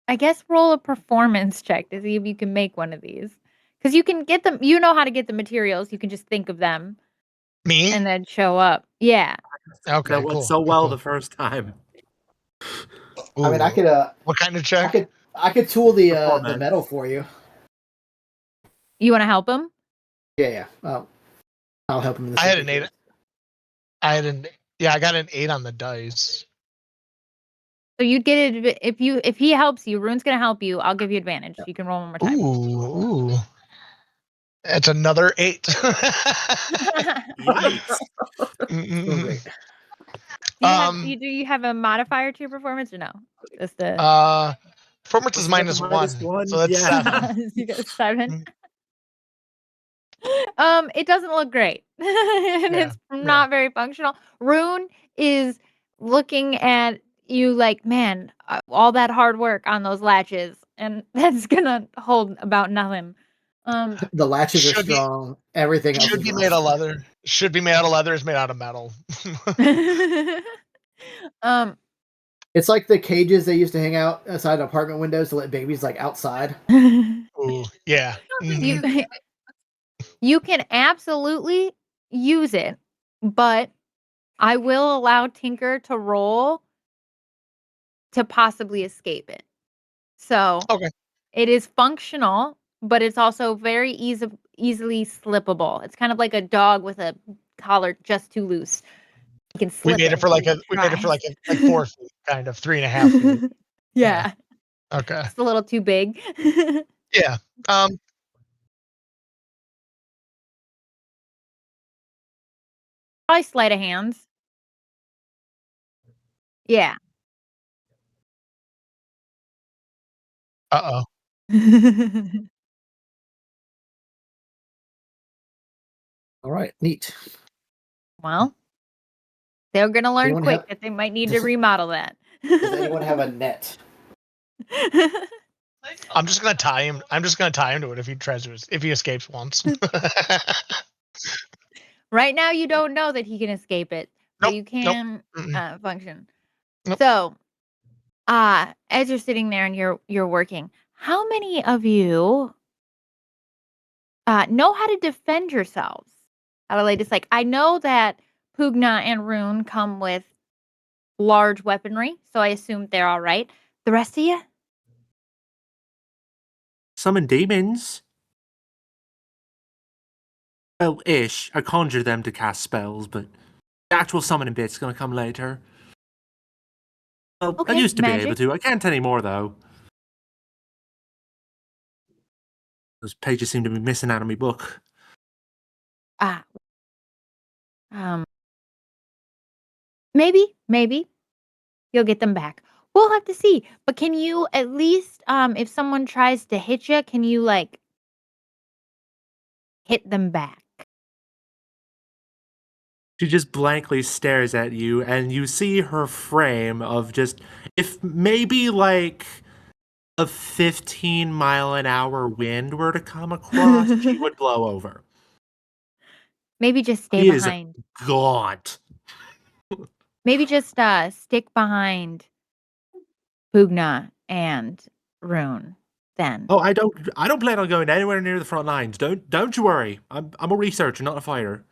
A: I guess, roll a performance check to see if you can make one of these. Because you can get them, you know how to get the materials. You can just think of them
C: Me?
A: and then show up. Yeah.
C: Okay,
B: That went
C: cool.
B: so well
C: cool.
B: the first time.
E: I mean, I
C: Ooh,
E: could
C: what kind of check?
E: I could tool the
B: Performance.
E: metal for you.
A: You want to help him?
E: Yeah. I'll help him in this.
C: I had an 8. I got an 8 on the dice.
A: So you'd get it if he helps you. Rune's gonna help you. I'll give you advantage. You can roll one more time.
C: Ooh. It's another 8.
B: Yikes.
E: Oh, great.
A: Do you have a modifier to your performance or no? Just a
C: Performance is
B: Wasn't that the
C: -1, so that's
B: Yeah.
C: 7.
A: you got a 7. It doesn't look great. And
C: Yeah,
A: it's not very functional. Rune is looking at you like, "Man, all that hard work on those latches, and that's gonna hold about nothing." Um
E: The latches are
C: Should be
E: strong. Everything else
C: should
E: is
C: be
E: rough.
C: made of leather. Should be made out of leather. Is made out of metal.
A: um
E: It's like the cages they used to hang out outside apartment windows to let babies outside.
C: Ooh, yeah.
A: you
C: Mhm.
A: you can absolutely use it, but I will allow Tinker to roll to possibly escape it. So,
C: Okay.
A: it is functional, but it's also very easily slippable. It's kind of like a dog with a collar just too loose. You can
C: We
A: slip
C: made
A: it
C: it for
A: if he
C: we made it for
A: tries.
C: 4 feet, kind of 3.5 feet.
A: Yeah,
C: Okay.
A: just a little too big.
C: Yeah. Um.
A: Probably sleight of hands. Yeah.
C: Uh-oh.
E: All right, neat.
A: Well, they're gonna learn
E: Anyone
A: quick
E: have?
A: that they might need to
E: Does,
A: remodel that.
E: does anyone have a net?
C: I'm just gonna tie him. I'm just gonna tie him to it if he escapes once.
A: Right now, you don't know that he can escape it, but
C: Nope.
A: you
C: Nope.
A: can,
C: Mm-mm.
A: function.
C: Nope.
A: So, as you're sitting there and you're working, how many of you, know how to defend yourselves? Out of latest, I know that Pugna and Rune come with large weaponry, so I assume they're alright. The rest of you?
B: Summon demons. Well, ish. I conjure them to cast spells, but the actual summoning bit's gonna come later. Well, I
A: Okay,
B: used to be able
A: magic.
B: to. I can't anymore, though. Those pages seem to be missing out of my book.
A: Ah, um, maybe you'll get them back. We'll have to see, but can you at least, if someone tries to hit you, can you, hit them back?
B: She just blankly stares at you, and you see her frame of just, if maybe a 15-mile-an-hour wind were to come across, she would blow over.
A: Maybe just stay
B: He is
A: behind.
B: gaunt.
A: Maybe just, stick behind Pugna and Rune then.
B: Oh, I don't plan on going anywhere near the front lines. Don't you worry. I'm a researcher, not a fighter.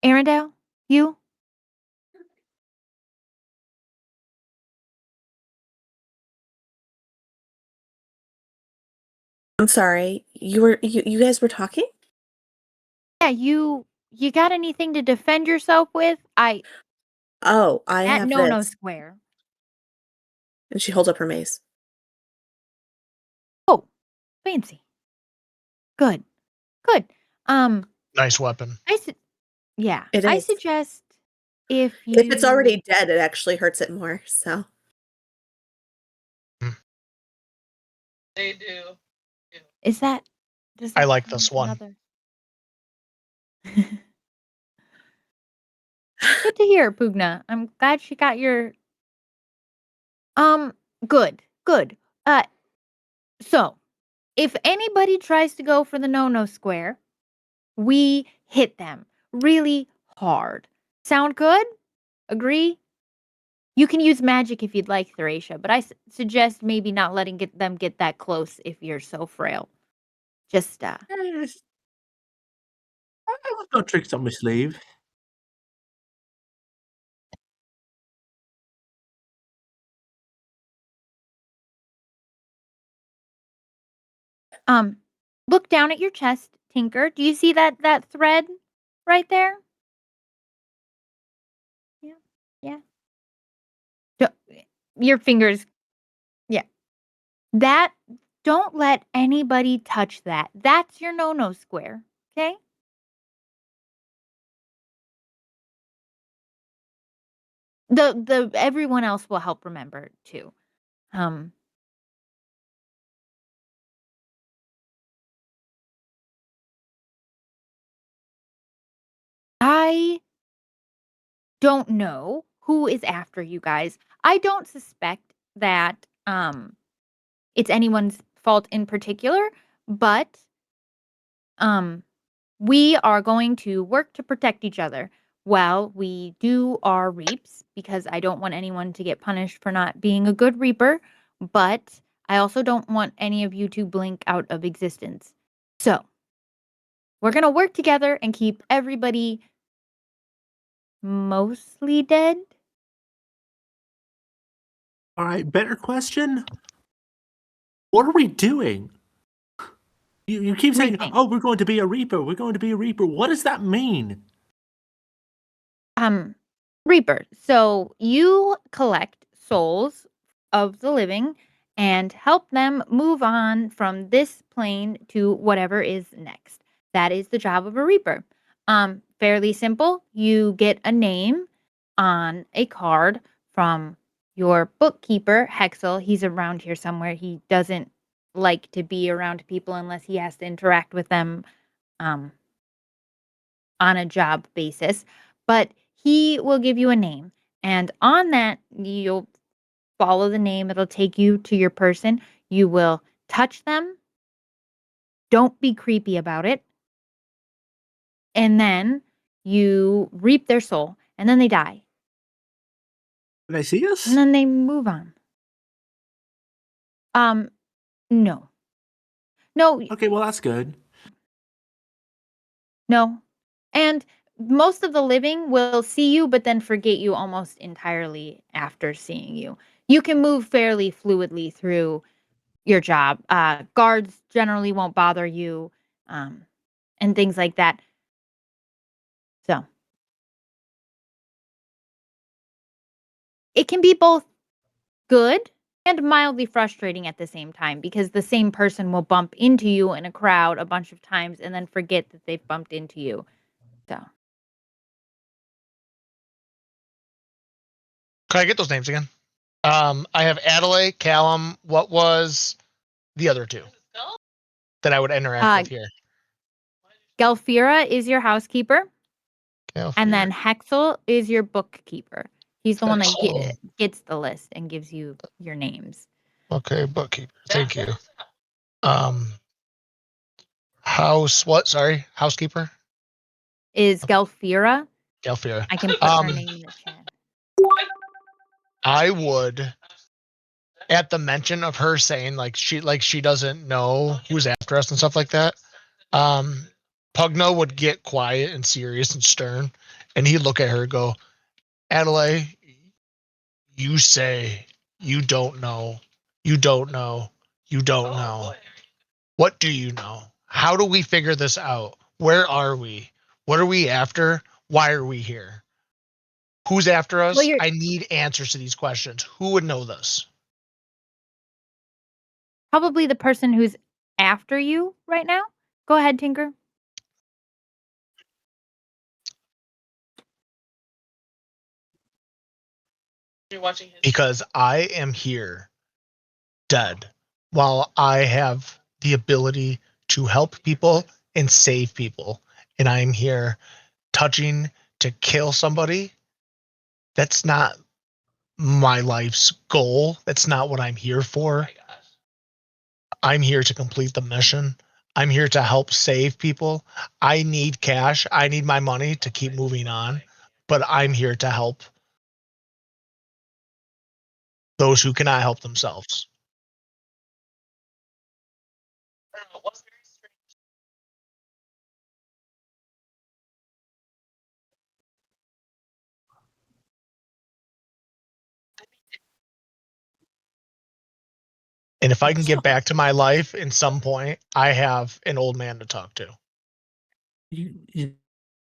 A: Arendelle, you?
D: I'm sorry. You guys were talking?
A: Yeah, you got anything to defend yourself with?
D: Oh, I
A: At
D: have
A: No
D: this.
A: Square.
D: And she holds up her mace.
A: Oh, fancy. Good. Good. Um,
C: Nice weapon.
A: yeah,
D: It
A: I
D: is.
A: suggest if
D: If it's
A: you
D: already dead, it actually hurts it more. So
F: They do.
A: is that does
C: I
A: that
C: like
A: come
C: this
A: with
C: one.
A: another? Good to hear, Pugna. I'm glad she got your um good. Good. Uh so if anybody tries to go for the no square, we hit them really hard. Sound good? Agree? You can use magic if you'd like, Theracia, but I suggest maybe not letting them get that close if you're so frail. Just
B: Yes. I've got tricks on my sleeve.
A: look down at your chest, Tinker. Do you see that thread right there? Yeah. Yeah. Do- Your fingers. Yeah. That don't let anybody touch that. That's your no square. Okay? The everyone else will help remember too. Um I don't know who is after you guys. I don't suspect that it's anyone's fault in particular, but um we are going to work to protect each other while we do our reaps because I don't want anyone to get punished for not being a good reaper, but I also don't want any of you to blink out of existence. So, we're going to work together and keep everybody mostly dead.
B: All right, better question. What are we doing? You keep saying,
A: Reaping.
B: "Oh, we're going to be a reaper. We're going to be a reaper." What does that mean?
A: Um Reaper. So, you collect souls of the living and help them move on from this plane to whatever is next. That is the job of a reaper. Fairly simple. You get a name on a card from your bookkeeper, Hexel. He's around here somewhere. He doesn't like to be around people unless he has to interact with them um, on a job basis. But he will give you a name. And on that, you'll follow the name. It'll take you to your person. You will touch them. Don't be creepy about it. And then you reap their soul. And then they die.
B: Can I see us?
A: And then they move on. No. No,
B: Okay, well that's good.
A: no. And most of the living will see you, but then forget you almost entirely after seeing you. You can move fairly fluidly through your job. Guards generally won't bother you, and things like that. So it can be both good and mildly frustrating at the same time because the same person will bump into you in a crowd a bunch of times and then forget that they've bumped into you. So
C: Can I get those names again? I have Adelaide, Callum. What was the other two that I would interact
A: uh,
C: with here?
A: Galfira is your housekeeper. And
C: Alfred.
A: then Hexel is your bookkeeper. He's the one that
C: Hexel.
A: gets the list and gives you your names.
C: Okay, bookkeeper. Thank you. House. What? Sorry, housekeeper.
A: Is Galfira?
C: Alfira.
A: I can put her name in the chat.
C: I would, at the mention of her saying like she doesn't know who's after us and stuff like that. Pugno would get quiet and serious and stern, and he'd look at her and go, Adelaide, you say you don't know. You don't know. You don't know. What do you know? How do we figure this out? Where are we? What are we after? Why are we here? Who's after
A: Well,
C: us?
A: you're
C: I need answers to these questions. Who would know this?
A: probably the person who's after you right now. Go ahead, Tinker.
F: You're watching his.
C: Because I am here dead while I have the ability to help people and save people. And I'm here touching to kill somebody. That's not my life's goal. That's not what I'm here
F: Oh
C: for.
F: my gosh.
C: I'm here to complete the mission. I'm here to help save people. I need cash. I need my money to keep moving on. But I'm here to help those who cannot help themselves.
F: I don't know. It was very strange.
C: And if I can get back to my life in some point, I have an old man to talk to.
B: You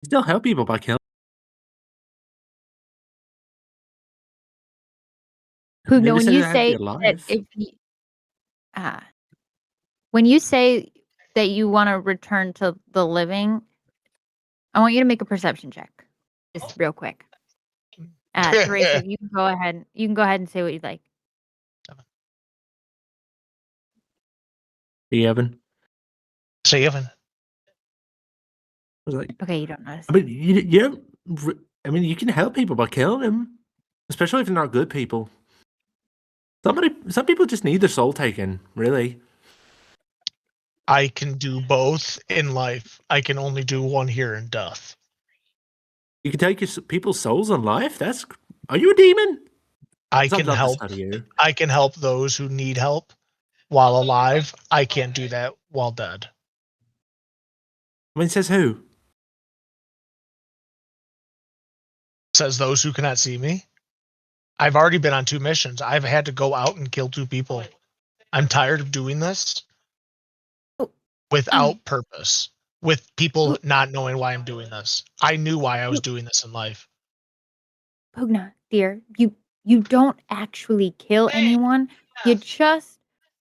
B: still help people by killing.
A: Pugno,
B: Never
A: when
B: said
A: you
B: they had to be
A: say that
B: alive.
A: if you, when you say that you want to return to the living, I want you to make a perception check, just real quick. Teresa, you can go ahead. You can go ahead and say what you'd like.
B: Hey, Evan.
C: Say, Evan.
B: I was like,
A: Okay, you don't notice.
B: I mean, you don't. I mean, you can help people by killing them, especially if they're not good people. Some people just need their soul taken. Really,
C: I can do both in life. I can only do one here in death.
B: you can take people's souls in life. Are you a demon?
C: I
B: Something's
C: can
B: up to
C: help.
B: study you.
C: I can help those who need help while alive. I can't do that while dead.
B: I mean, says who?
C: Says those who cannot see me. I've already been on 2 missions. I've had to go out and kill 2 people. I'm tired of doing this
A: Oh,
C: without purpose, with people
A: Pu-
C: not knowing why I'm doing this. I knew why I was doing this in life.
A: Pugna, dear, you don't actually kill anyone. You just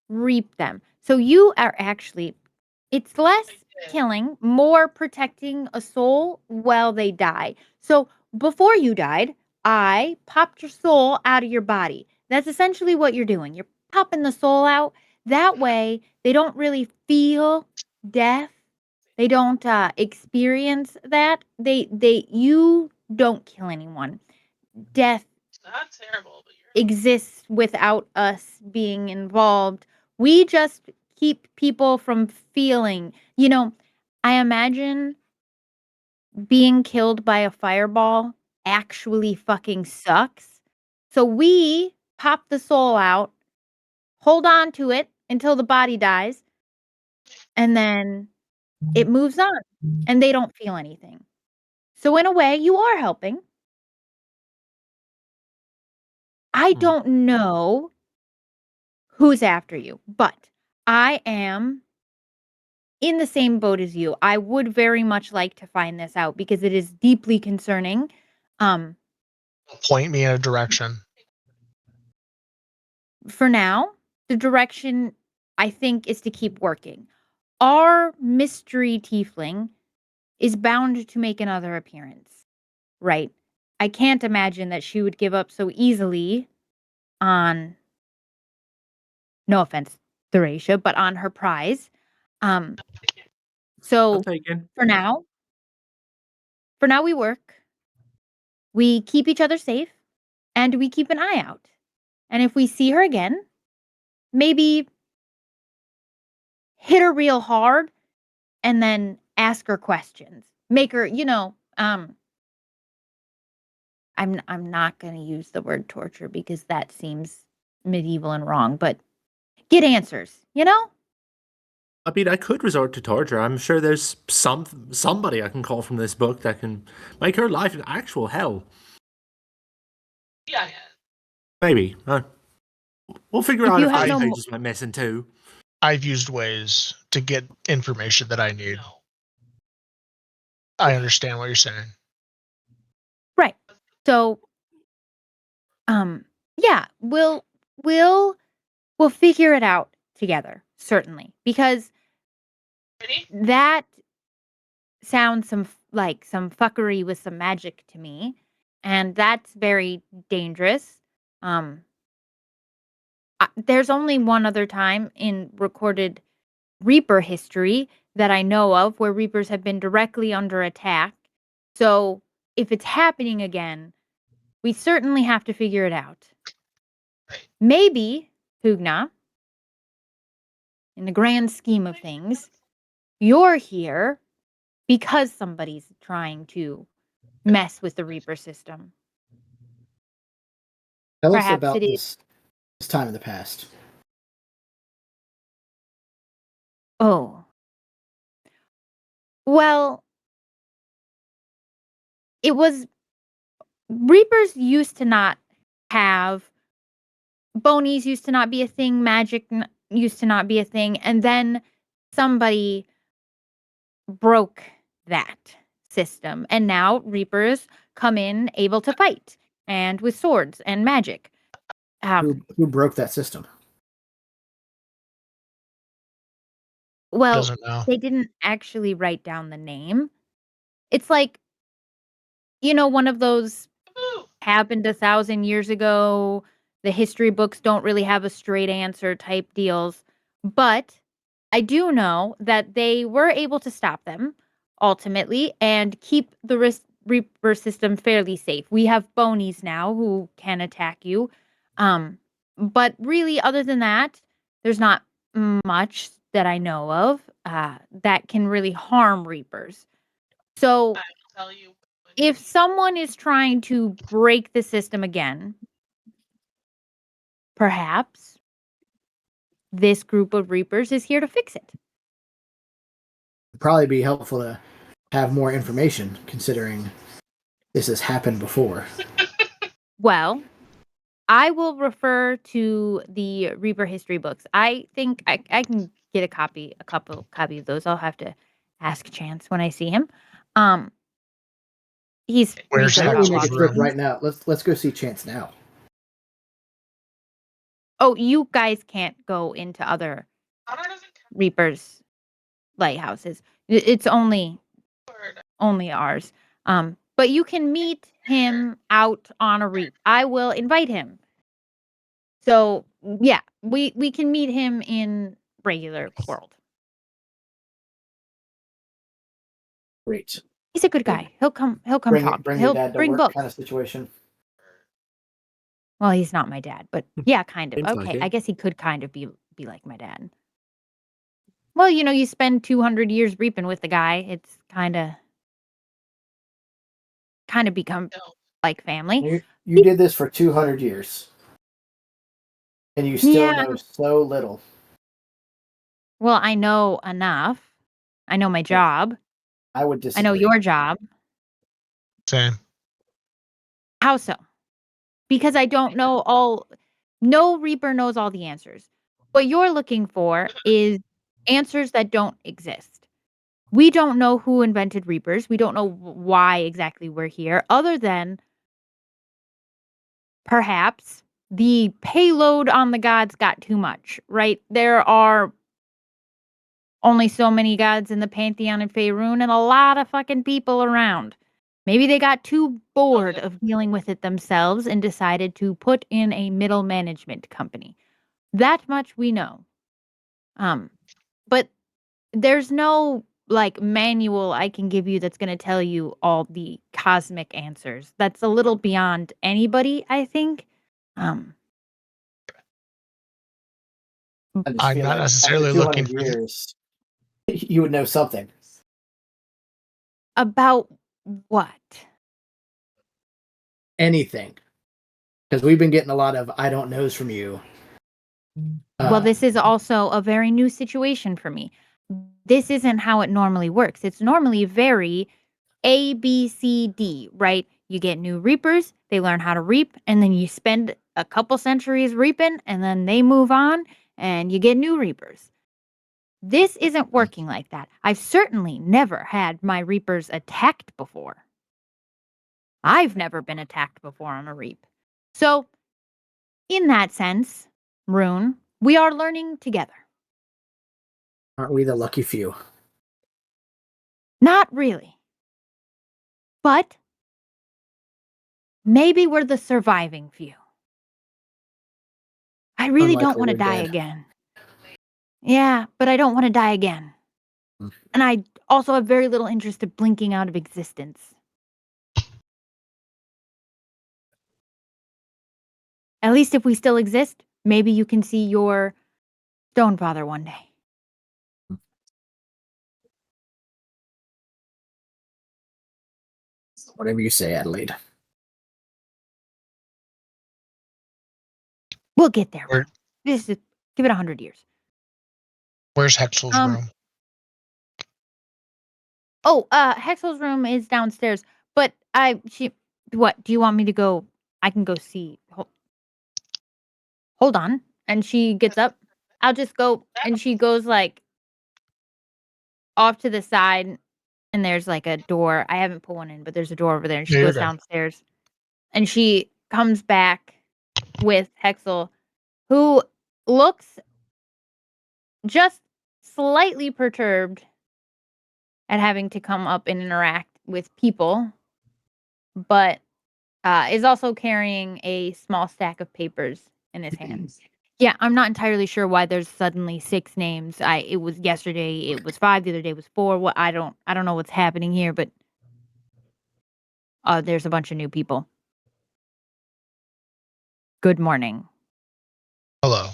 A: reap them. So you are actually, it's less killing, more protecting a soul while they die. So before you died, I popped your soul out of your body. That's essentially what you're doing. You're popping the soul out. That way, they don't really feel death. They don't experience that. You don't kill anyone. Death
F: It's not terrible, but you're
A: exists without us being involved. We just keep people from feeling. I imagine being killed by a fireball actually fucking sucks. So we pop the soul out, hold on to it until the body dies, and then it moves on and they don't feel anything. So in a way, you are helping. I
B: Hmm.
A: don't know who's after you, but I am in the same boat as you. I would very much like to find this out because it is deeply concerning. Um,
C: Point me in a direction.
A: for now, the direction I think is to keep working. Our mystery tiefling is bound to make another appearance, right? I can't imagine that she would give up so easily on, no offense, Theracia, but on her prize. Um,
B: I'll
A: so
B: take it.
A: for now, we work, we keep each other safe, and we keep an eye out. And if we see her again, maybe hit her real hard and then ask her questions. Make her, I'm not going to use the word torture because that seems medieval and wrong, but get answers,
B: I mean, I could resort to torture. I'm sure there's somebody I can call from this book that can make her life an actual hell.
F: Yeah.
B: Maybe. We'll figure
A: If
B: out
A: you
B: if
A: have
B: those
A: no
B: pages went missing too.
C: I've used ways to get information that I need. I understand what you're saying.
A: right. So, yeah, we'll figure it out together, certainly, because
F: Ready?
A: that sounds like some fuckery with some magic to me, and that's very dangerous. Um, there's only one other time in recorded Reaper history that I know of where Reapers have been directly under attack. So if it's happening again, we certainly have to figure it out. Maybe, Pugna, in the grand scheme of things, you're here because somebody's trying to mess with the Reaper system.
E: Tell us
A: Perhaps
E: about
A: it is.
E: this time in the past.
A: Oh. Well, it was Reapers used to not have Bonies used to not be a thing, magic used to not be a thing, and then somebody broke that system, and now Reapers come in able to fight and with swords and magic.
E: Who broke that system?
A: Well,
C: Doesn't know.
A: they didn't actually write down the name. It's like, one of those
F: Woo!
A: happened 1,000 years ago. The history books don't really have a straight answer type deals. But I do know that they were able to stop them ultimately and keep the Reaper system fairly safe. We have Bonies now who can attack you. But really, other than that, there's not much that I know of that can really harm Reapers. So
F: I will tell you.
A: if someone is trying to break the system again, perhaps this group of Reapers is here to fix it.
E: It'd probably be helpful to have more information, considering this has happened before.
A: Well, I will refer to the Reaper history books. I think I can get a couple copy of those. I'll have to ask Chance when I see him. Um, he's pretty
C: Where's
A: good
E: Why don't we
A: about
E: make a
C: Axel's
A: walking
E: trip
C: room?
A: things.
E: right now? Let's go see Chance now.
A: Oh, you guys can't go into other
F: Honor doesn't
A: Reapers lighthouses. It's only
F: count.
A: ours. But you can meet him out on a reap. I will invite him. So yeah, we can meet him in regular world.
E: Great.
A: He's a good guy. He'll come talk.
E: Bring your
A: He'll
E: dad to
A: bring
E: work
A: books.
E: kind of situation.
A: Well, he's not my dad, but yeah, kind of.
B: Seems like
A: Okay,
B: it.
A: I guess he could kind of be like my dad. Well, you spend 200 years reaping with the guy. It's kind of become
F: No.
A: like family.
E: You did this for 200 years, and you still
A: Yeah.
E: know so little.
A: Well, I know enough. I know my job.
E: I would
A: I know
E: disagree.
A: your job.
C: Same.
A: How so? Because I don't know all. No Reaper knows all the answers. What you're looking for is answers that don't exist. We don't know who invented Reapers. We don't know why exactly we're here, other than perhaps the payload on the gods got too much, right? There are only so many gods in the Pantheon in Faerun and a lot of fucking people around. Maybe they got too bored of dealing with it themselves and decided to put in a middle management company. That much we know. But there's no like manual I can give you that's going to tell you all the cosmic answers. That's a little beyond anybody, I think. Um
E: I just
C: I'm
E: feel
C: not
E: like after
C: necessarily looking
E: 200
C: for.
E: years, you would know something.
A: about what?
E: Anything. Because we've been getting a lot of I don't knows from you.
A: Well, this is also a very new situation for me. this isn't how it normally works. It's normally very A, B, C, D, right? You get new reapers, they learn how to reap, and then you spend a couple centuries reaping, and then they move on, and you get new reapers. This isn't working like that. I've certainly never had my reapers attacked before. I've never been attacked before on a reap. So, in that sense, Rune, we are learning together.
E: Aren't we the lucky few?
A: Not really. But maybe we're the surviving few. I really
E: Unlikely
A: don't want to
E: we're
A: die
E: dead.
A: again. Yeah, but I don't want to die again.
E: Hmm.
A: And I also have very little interest in blinking out of existence. At least if we still exist, maybe you can see your stone father one day.
E: Whatever you say, Adelaide.
A: We'll get there.
C: Where-
A: Give it 100 years.
C: Where's Hexel's room?
A: Oh, Hexel's room is downstairs, but what, do you want me to go? I can go see. Hold on. And she gets up. I'll just go, and she goes like off to the side, and there's like a door. I haven't put one in, but there's a door over there, and she
C: Yeah, you're
A: goes
C: good.
A: downstairs, and she comes back with Hexel, who looks just slightly perturbed at having to come up and interact with people, but is also carrying a small stack of papers in his hands. Yeah, I'm not entirely sure why there's suddenly 6 names. It was yesterday, it was 5, the other day was 4. What I don't know what's happening here, but there's a bunch of new people. Good morning.
C: Hello.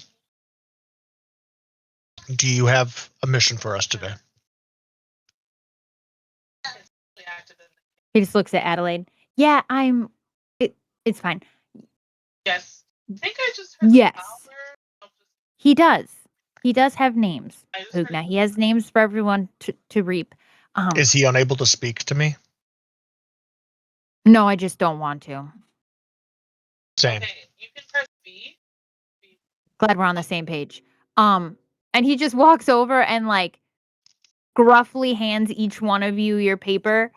C: Do you have a mission for us today?
A: He just looks at Adelaide. Yeah, it's fine.
F: Yes. I think I just heard
A: Yes.
F: Fowler.
A: He does. He does have names.
F: I just heard-
A: Now he has names for everyone to reap.
C: Is he unable to speak to me?
A: No, I just don't want to.
C: Same.
F: Okay, you can press B.
A: Glad we're on the same page. And he just walks over and like gruffly hands each one of you your paper.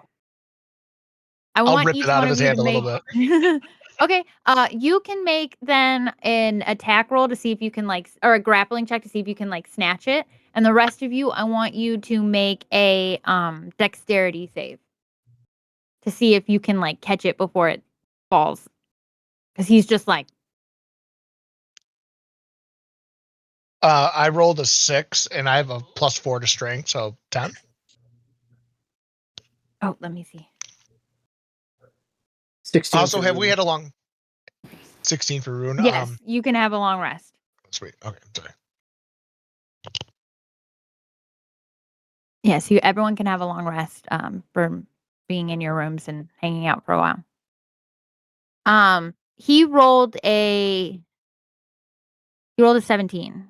C: I'll
A: want
C: rip
A: each
C: it out
A: one
C: of his
A: you
C: hand
A: to
C: a little
A: make-
C: bit.
A: Okay. You can make then an attack roll to see if you can or a grappling check to see if you can snatch it. And the rest of you, I want you to make a dexterity save to see if you can catch it before it falls. Because he's just
C: I rolled a 6 and I have a +4 to strength, so 10.
A: oh, let me see.
E: 16.
C: Also,
E: for
C: have we
E: me.
C: had a long 16 for Rune?
A: Yes, you can have a long rest.
C: Sweet. Okay, sorry.
A: Yes, everyone can have a long rest for being in your rooms and hanging out for a while. He rolled a 17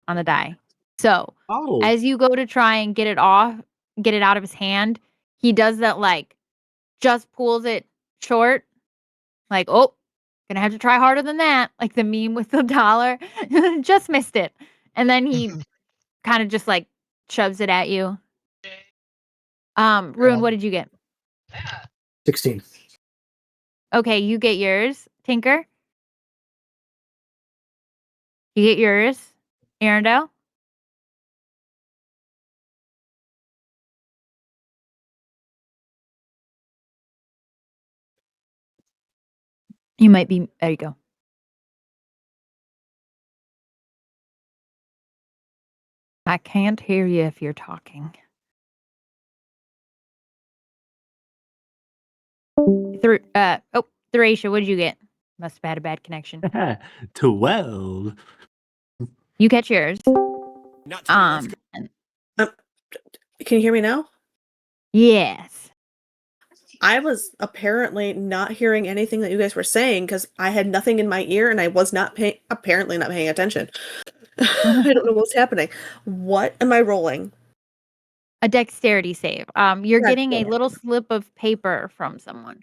A: on the die. So
B: Oh,
A: as you go to try and get it out of his hand, he does that just pulls it short. Oh, gonna have to try harder than that. Like the meme with the dollar. Just missed it. And then he kind of just shoves it at you. Rune, what did you get?
E: 16.
A: Okay, you get yours. Tinker? You get yours. Arendelle? You might be. There you go. I can't hear you if you're talking. Thracia, what did you get? Must have had a bad connection.
B: 12.
A: You catch yours.
D: Can you hear me now?
A: Yes.
D: I was apparently not hearing anything that you guys were saying because I had nothing in my ear and I was apparently not paying attention. I don't know what's happening. What am I rolling?
A: A dexterity save. You're getting a
D: Dexterity.
A: little slip of paper from someone.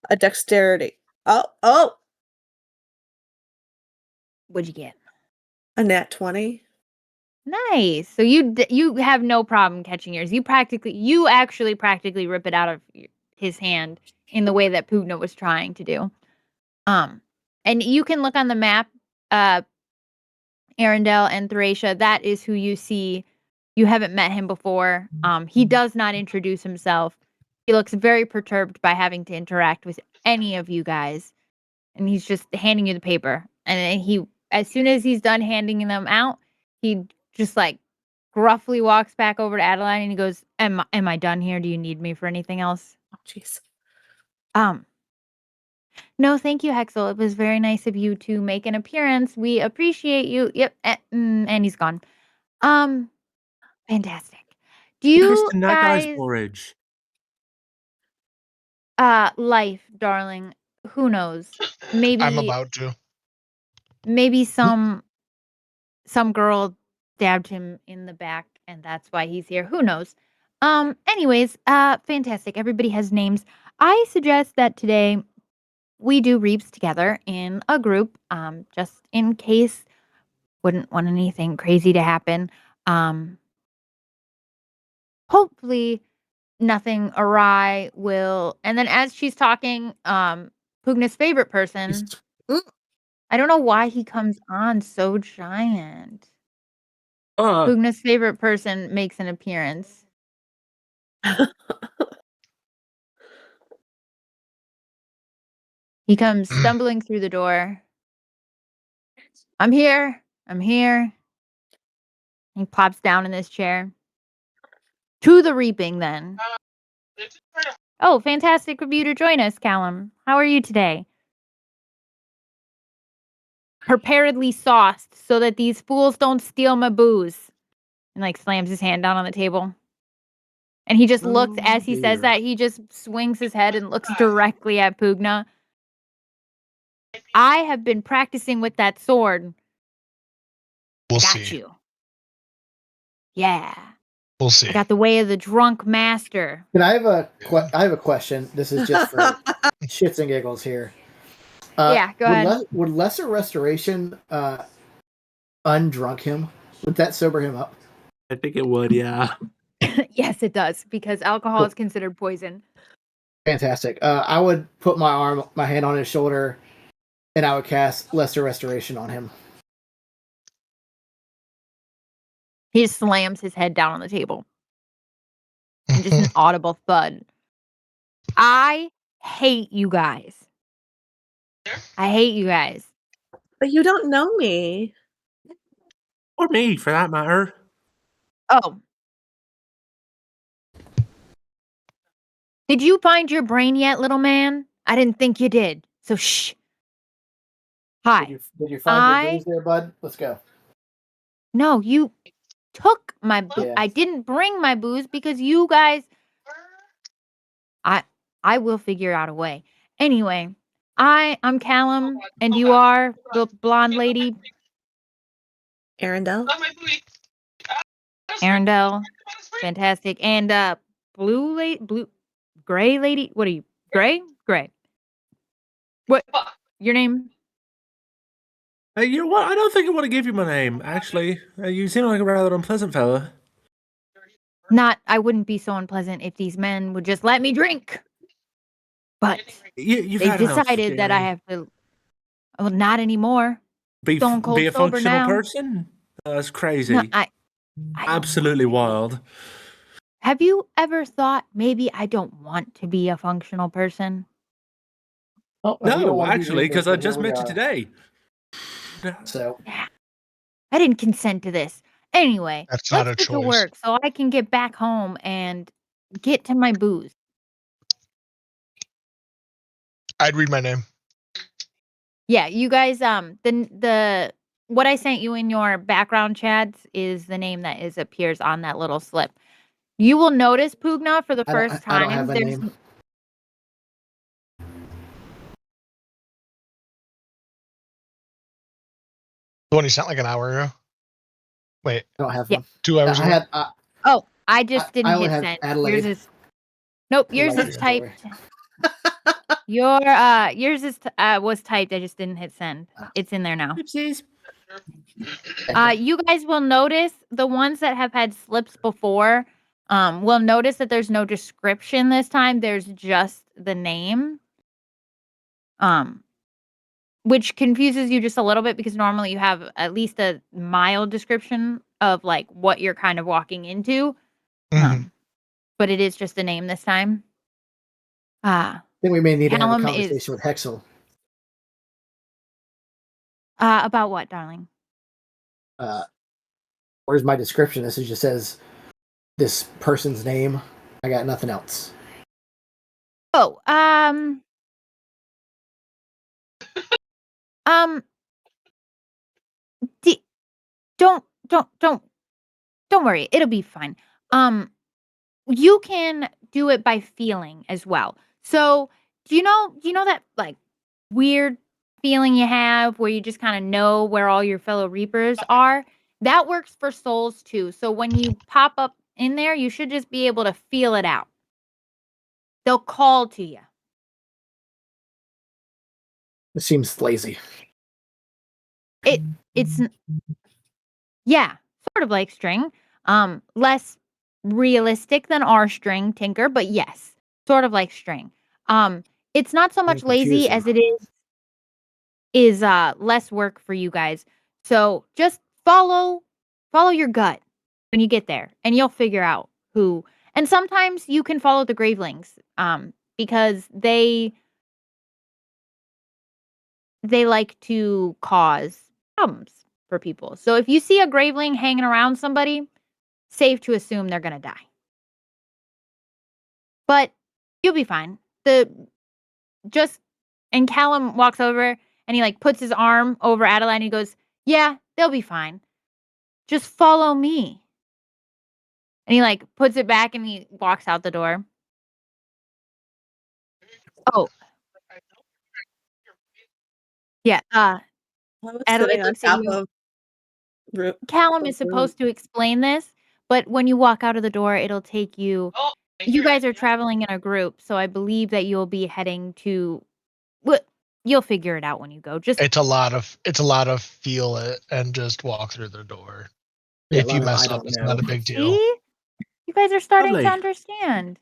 D: A dexterity. Oh,
A: What'd you get?
D: a nat 20.
A: Nice. So you have no problem catching yours. You actually practically rip it out of his hand in the way that Pugna was trying to do. And you can look on the map, Arendelle and Thracia. That is who you see. You haven't met him before. He does not introduce himself. He looks very perturbed by having to interact with any of you guys, and he's just handing you the paper. And then as soon as he's done handing them out, he just like gruffly walks back over to Adeline and he goes, "Am I done here? Do you need me for anything else?"
D: Oh, jeez.
A: No, thank you, Hexel. It was very nice of you to make an appearance. We appreciate you. Yep, and he's gone. Fantastic. Do
B: Here's
A: you
B: to Night Eyes
A: guys
B: porridge.
A: life, darling? Who knows?
C: I'm
A: Maybe
C: about to.
A: some girl stabbed him in the back and that's why he's here. Who knows? Anyways, fantastic. Everybody has names. I suggest that today we do reaps together in a group, just in case. Wouldn't want anything crazy to happen. Hopefully nothing awry will. And then as she's talking, Pugna's favorite person, I don't know why he comes on so giant. Pugna's favorite person makes an appearance. He comes stumbling through the door. I'm here. I'm here. He plops down in this chair. To the reaping, then. Oh, fantastic of you to join us, Callum. How are you today? Preparedly sauced so that these fools don't steal my booze. And like slams his hand down on the table. And he just looks, as he says that, he just swings his head and looks directly at Pugna. I have been practicing with that sword.
C: We'll
A: Got
C: see.
A: you. Yeah.
C: We'll see.
A: I got the way of the drunk master.
E: Can I have a question? This is just for shits and giggles here.
A: Yeah, go ahead.
E: Would lesser restoration undrunk him? Would that sober him up?
B: I think it would, yeah.
A: Yes, it does, because alcohol is considered poison.
E: Fantastic. I would put my hand on his shoulder, and I would cast lesser restoration on him.
A: He just slams his head down on the table. And just an audible thud. I hate you guys. I hate you guys.
D: But you don't know me.
B: Or me, for that matter.
A: Oh. Did you find your brain yet, little man? I didn't think you did. So shh. Hi.
E: Did you find your booze there, bud? Let's go.
A: No, you took my booze.
E: Yeah.
A: I didn't bring my booze because you guys. I will figure out a way. Anyway, I'm Callum, and you are the blonde lady.
D: Arendelle?
A: Arendelle. Fantastic. And gray lady. What are you? Gray? Gray. What? Your name?
B: You know what? I don't think I want to give you my name, actually. You seem like a rather unpleasant fella.
A: I wouldn't be so unpleasant if these men would just let me drink. But
B: You've
A: they've
B: had enough,
A: decided that I
B: Jerry.
A: have to. Well, not anymore. Stone cold
B: Be a
A: sober
B: functional
A: now.
B: person? That's crazy.
A: No, I
B: Absolutely wild.
A: Have you ever thought maybe I don't want to be a functional person?
E: Oh, you don't
B: No,
E: want to be
B: actually,
E: me,
B: because I
E: here
B: just
E: we
B: met you
E: are.
B: today.
E: So
A: I didn't consent to this. Anyway,
C: That's not
A: let's
C: a
A: get to
C: choice.
A: work so I can get back home and get to my booze.
C: I'd read my name.
A: Yeah, you guys, the what I sent you in your background chats is the name that appears on that little slip. You will notice Pugna for the first time.
E: I don't have a name.
C: The one you sent like an hour ago. Wait,
E: I don't have
A: Yeah.
E: one.
C: 2 hours ago.
A: Oh, I just didn't
E: only
A: hit
E: have
A: send.
E: Adelaide.
A: Yours is nope.
E: The
A: Yours
E: light
A: is
E: in the door.
A: typed. Yours is was typed. I just didn't hit send. It's in there now.
B: Oopsies.
A: You guys will notice the ones that have had slips before. Will notice that there's no description this time. There's just the name. Which confuses you just a little bit because normally you have at least a mild description of like what you're kind of walking into.
C: Mhm.
A: But it is just a name this time.
E: I think we may need to have a
A: Callum
E: conversation
A: is
E: with Hexel.
A: about what, darling?
E: Where's my description? This just says this person's name. I got nothing else.
A: Oh, d- don't worry. It'll be fine. You can do it by feeling as well. So, do you know that like weird feeling you have where you just kind of know where all your fellow reapers are? That works for souls too. So when you pop up in there, you should just be able to feel it out. They'll call to you.
E: It seems lazy.
A: It's yeah, sort of like string. Less realistic than our string, Tinker, but yes, sort of like string. It's not so much
E: And
A: lazy
E: confusing.
A: as it is less work for you guys. So just follow your gut when you get there and you'll figure out who. And sometimes you can follow the gravelings because they like to cause problems for people. So if you see a graveling hanging around somebody, safe to assume they're going to die. But you'll be fine. Just and Callum walks over and he like puts his arm over Adeline and he goes, "Yeah, they'll be fine. Just follow me." And he like puts it back and he walks out the door. Oh, yeah.
D: I was
A: Adelaide
D: sitting on
A: looks at
D: top
A: you.
D: of
A: Callum
D: the
A: is
D: room.
A: supposed to explain this, but when you walk out of the door, it'll take you.
F: Oh,
A: You guys are traveling in a group, so I believe that you'll be heading to. What you'll figure it out when you go. Just
C: It's a lot of feel it and just walk through the door.
E: Yeah, a
C: If you
E: lot of I
C: mess up,
E: don't
C: it's
E: know.
C: not a big deal.
A: see, you guys are starting to
B: Lovely.
A: understand.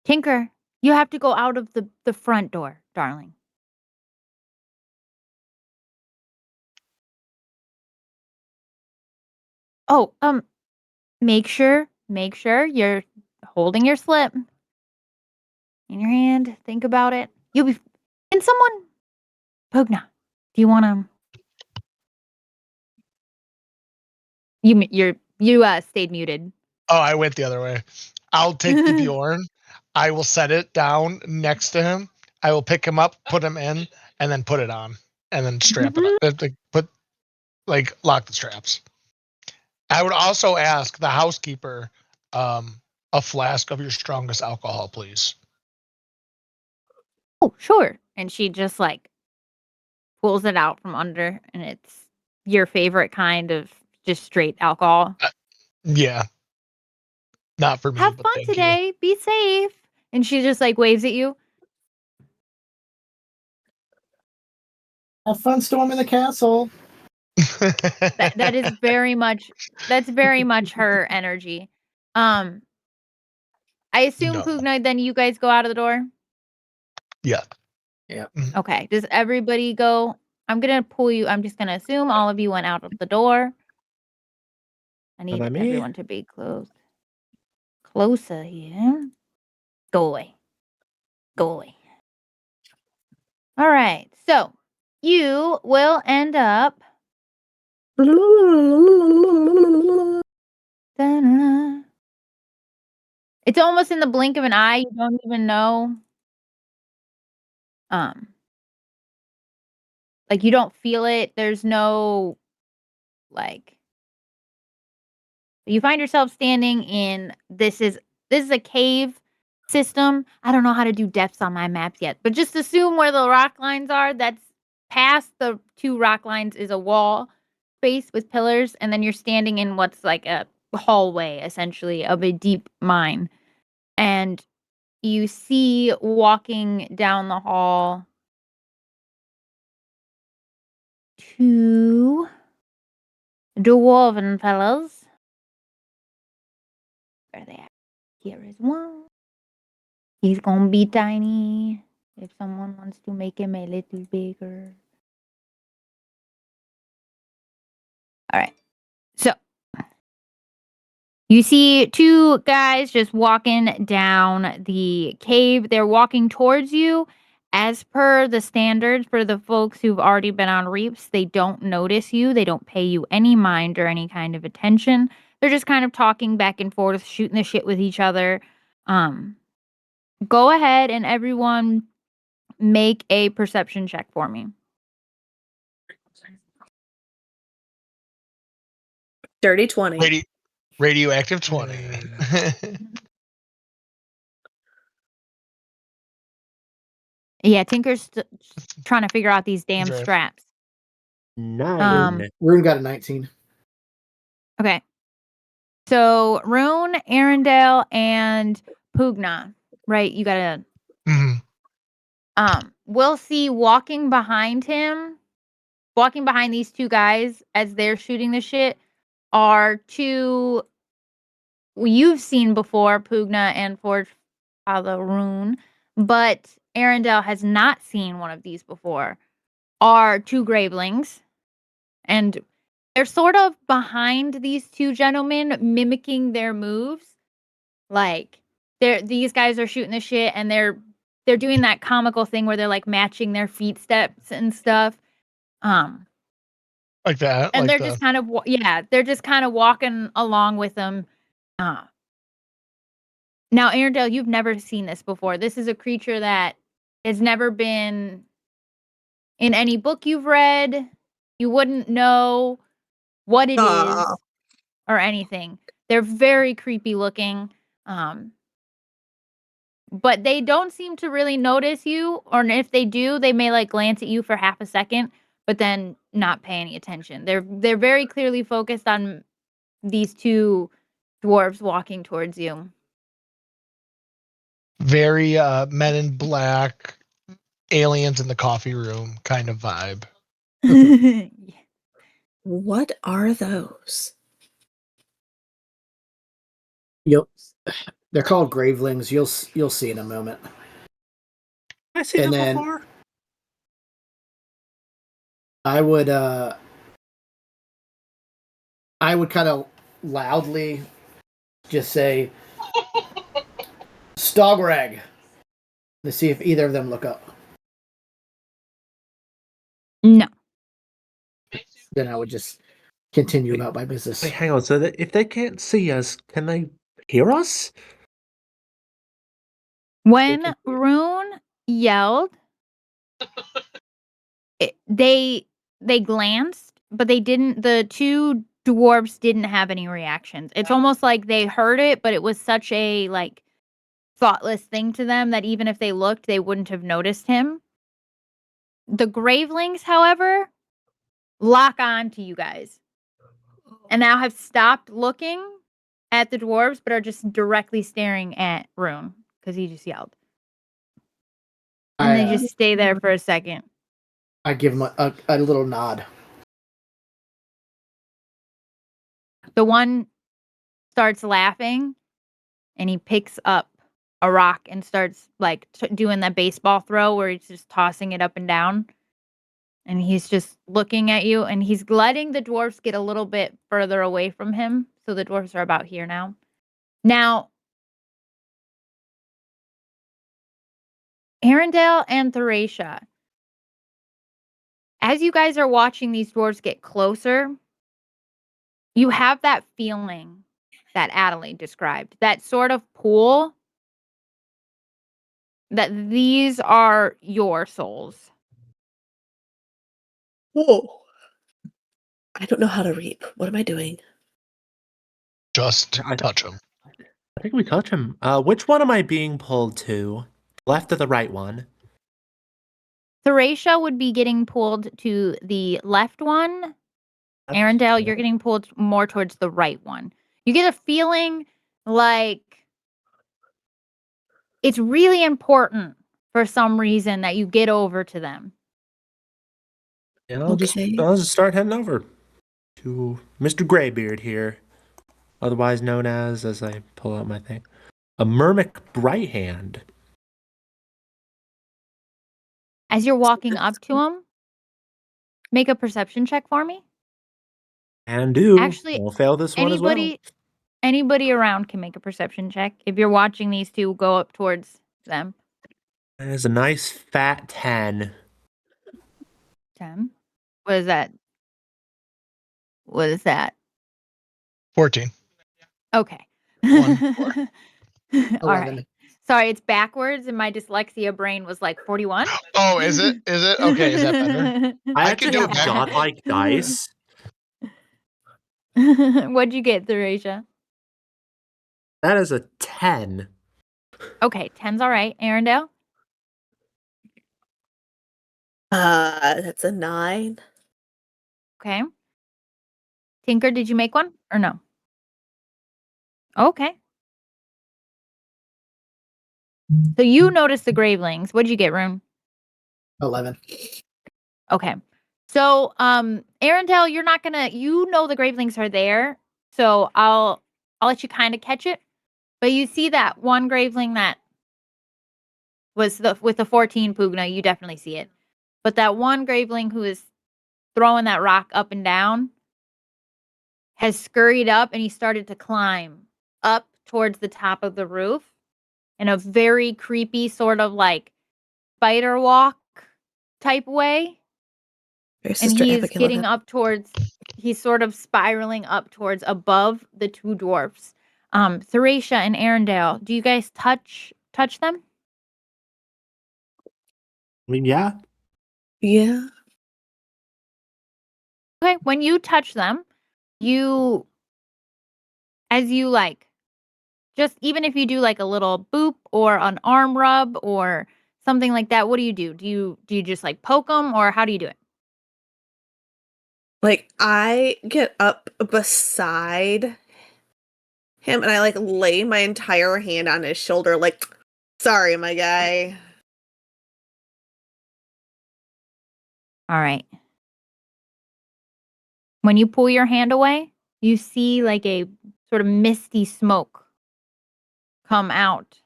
A: Tinker, you have to go out of the front door, darling. Oh, make sure you're holding your slip in your hand. Think about it. You'll be. Can someone, Pugna? Do you want to? You stayed muted.
C: Oh, I went the other way. I'll take the Bjorn. I will set it down next to him. I will pick him up, put him in, and then put it on, and then strap it up. Lock the straps. I would also ask the housekeeper, a flask of your strongest alcohol, please.
A: Oh, sure. And she just like pulls it out from under, and it's your favorite kind of just straight alcohol.
C: Yeah, not for me,
A: Have
C: but
A: fun
C: thank you.
A: today. Be safe. And she just like waves at you.
E: Have fun storming the castle.
A: That is very much that's very much her energy. Um, I assume
C: No.
A: Pugna, then you guys go out of the door.
C: Yeah.
E: Yep.
A: Okay. Does everybody go? I'm gonna pull you. I'm just gonna assume all of you went out of the door. I
B: How
A: need
B: about me?
A: everyone to be closer here. Go away. Go away. All right. So you will end up. Da-na. It's almost in the blink of an eye. You don't even know. Um, like you don't feel it. There's no like You find yourself standing in this is a cave system. I don't know how to do depths on my maps yet, but just assume where the rock lines are. That's past the 2 rock lines is a wall space with pillars, and then you're standing in what's like a hallway essentially of a deep mine. And you see walking down the hall 2 dwarven fellows. Where are they at? Here is one. He's gonna be tiny if someone wants to make him a little bigger. All right. So you see 2 guys just walking down the cave. They're walking towards you. As per the standards for the folks who've already been on reaps, they don't notice you. They don't pay you any mind or any kind of attention. They're just kind of talking back and forth, shooting the shit with each other. Go ahead and everyone make a perception check for me.
D: Dirty 20.
C: Radioactive 20.
A: Yeah, Tinker's trying to figure out these damn
C: Drift.
A: straps.
B: 9.
E: Rune got a 19.
A: Okay. So Rune, Arendelle, and Pugna, right? You gotta
C: Mhm.
A: we'll see walking behind these 2 guys as they're shooting the shit are 2 you've seen before, Pugna and Forge Father Rune, but Arendelle has not seen one of these before. Are 2 gravelings, and they're sort of behind these 2 gentlemen, mimicking their moves. Like these guys are shooting the shit, and they're doing that comical thing where they're like matching their feet steps and stuff.
C: Like that.
A: And
C: like
A: they're
C: the,
A: just kind of they're just kind of walking along with them. Now, Arendelle, you've never seen this before. This is a creature that has never been in any book you've read. You wouldn't know what it is or anything. They're very creepy looking. But they don't seem to really notice you, or if they do, they may like glance at you for half a second, but then not pay any attention. They're very clearly focused on these 2 dwarves walking towards you.
C: very Men in Black, aliens in the coffee room kind of vibe.
D: What are those?
E: They're called gravelings. You'll see in a moment.
B: I seen
E: And
B: them
E: then-
B: before.
E: I would kind of loudly just say Stograg to see if either of them look up.
A: No.
E: Then I would just continue about my business.
B: Wait, hang on. So that if they can't see us, can they hear us?
A: When Rune yelled, they glanced, but they didn't. The 2 dwarves didn't have any reactions. It's almost like they heard it, but it was such a like thoughtless thing to them that even if they looked, they wouldn't have noticed him. The gravelings, however, lock on to you guys and now have stopped looking at the dwarves, but are just directly staring at Rune because he just yelled. And they just stay there for a second.
E: I give him a little nod.
A: The one starts laughing and he picks up a rock and starts like doing that baseball throw where he's just tossing it up and down. And he's just looking at you and he's letting the dwarfs get a little bit further away from him. So the dwarfs are about here now. Now, Arendelle and Theracia, as you guys are watching these dwarves get closer, you have that feeling that Adelaide described, that sort of pull that these are your souls.
D: Whoa. I don't know how to reap. What am I doing?
C: Just
B: I-
C: touch him.
B: I think we touch him. Which one am I being pulled to? Left or the right one?
A: Theracia would be getting pulled to the left one. Arendelle, you're getting pulled more towards the right one. You get a feeling like it's really important for some reason that you get over to them.
B: Yeah, I'll just start heading over to Mr. Graybeard here, otherwise known as I pull out my thing, a Myrmic Brighthand.
A: As you're walking up to him, make a perception check for me.
B: And do.
A: Actually,
B: I'll fail this one as well.
A: Anybody around can make a perception check. If you're watching these two go up towards them.
B: That is a nice fat 10.
A: 10. What is that? What is that?
C: 14.
A: Okay.
C: One,
A: All right. Sorry, it's backwards, and my dyslexia brain was like 41.
C: Oh, is it? Is it? Okay, is that better?
B: I
C: I could
B: actually
C: do
B: have
C: better.
B: godlike dice.
A: What'd you get, Theracia?
B: That is a 10.
A: Okay, 10's all right. Arendelle?
D: That's a 9.
A: Okay. Tinker, did you make one or no? Okay. So you noticed the gravelings. What'd you get, Rune?
E: 11.
A: Okay. So, Arendelle, you're not gonna. You know the gravelings are there, so I'll let you kind of catch it. But you see that one graveling that was with the 14 Pugna. You definitely see it. But that one graveling who is throwing that rock up and down has scurried up, and he started to climb up towards the top of the roof in a very creepy sort of like spider walk type way. And he's getting up towards, he's sort of spiraling up towards above the two dwarfs. Theracia and Arendelle, do you guys touch them?
B: I mean, yeah.
D: Yeah.
A: Okay, when you touch them, as you like, just even if you do like a little boop or an arm rub or something like that, what do? Do you just like poke them, or how do you do it?
D: Like, I get up beside him and I like lay my entire hand on his shoulder, like, sorry, my guy.
A: All right. When you pull your hand away, you see like a sort of misty smoke come out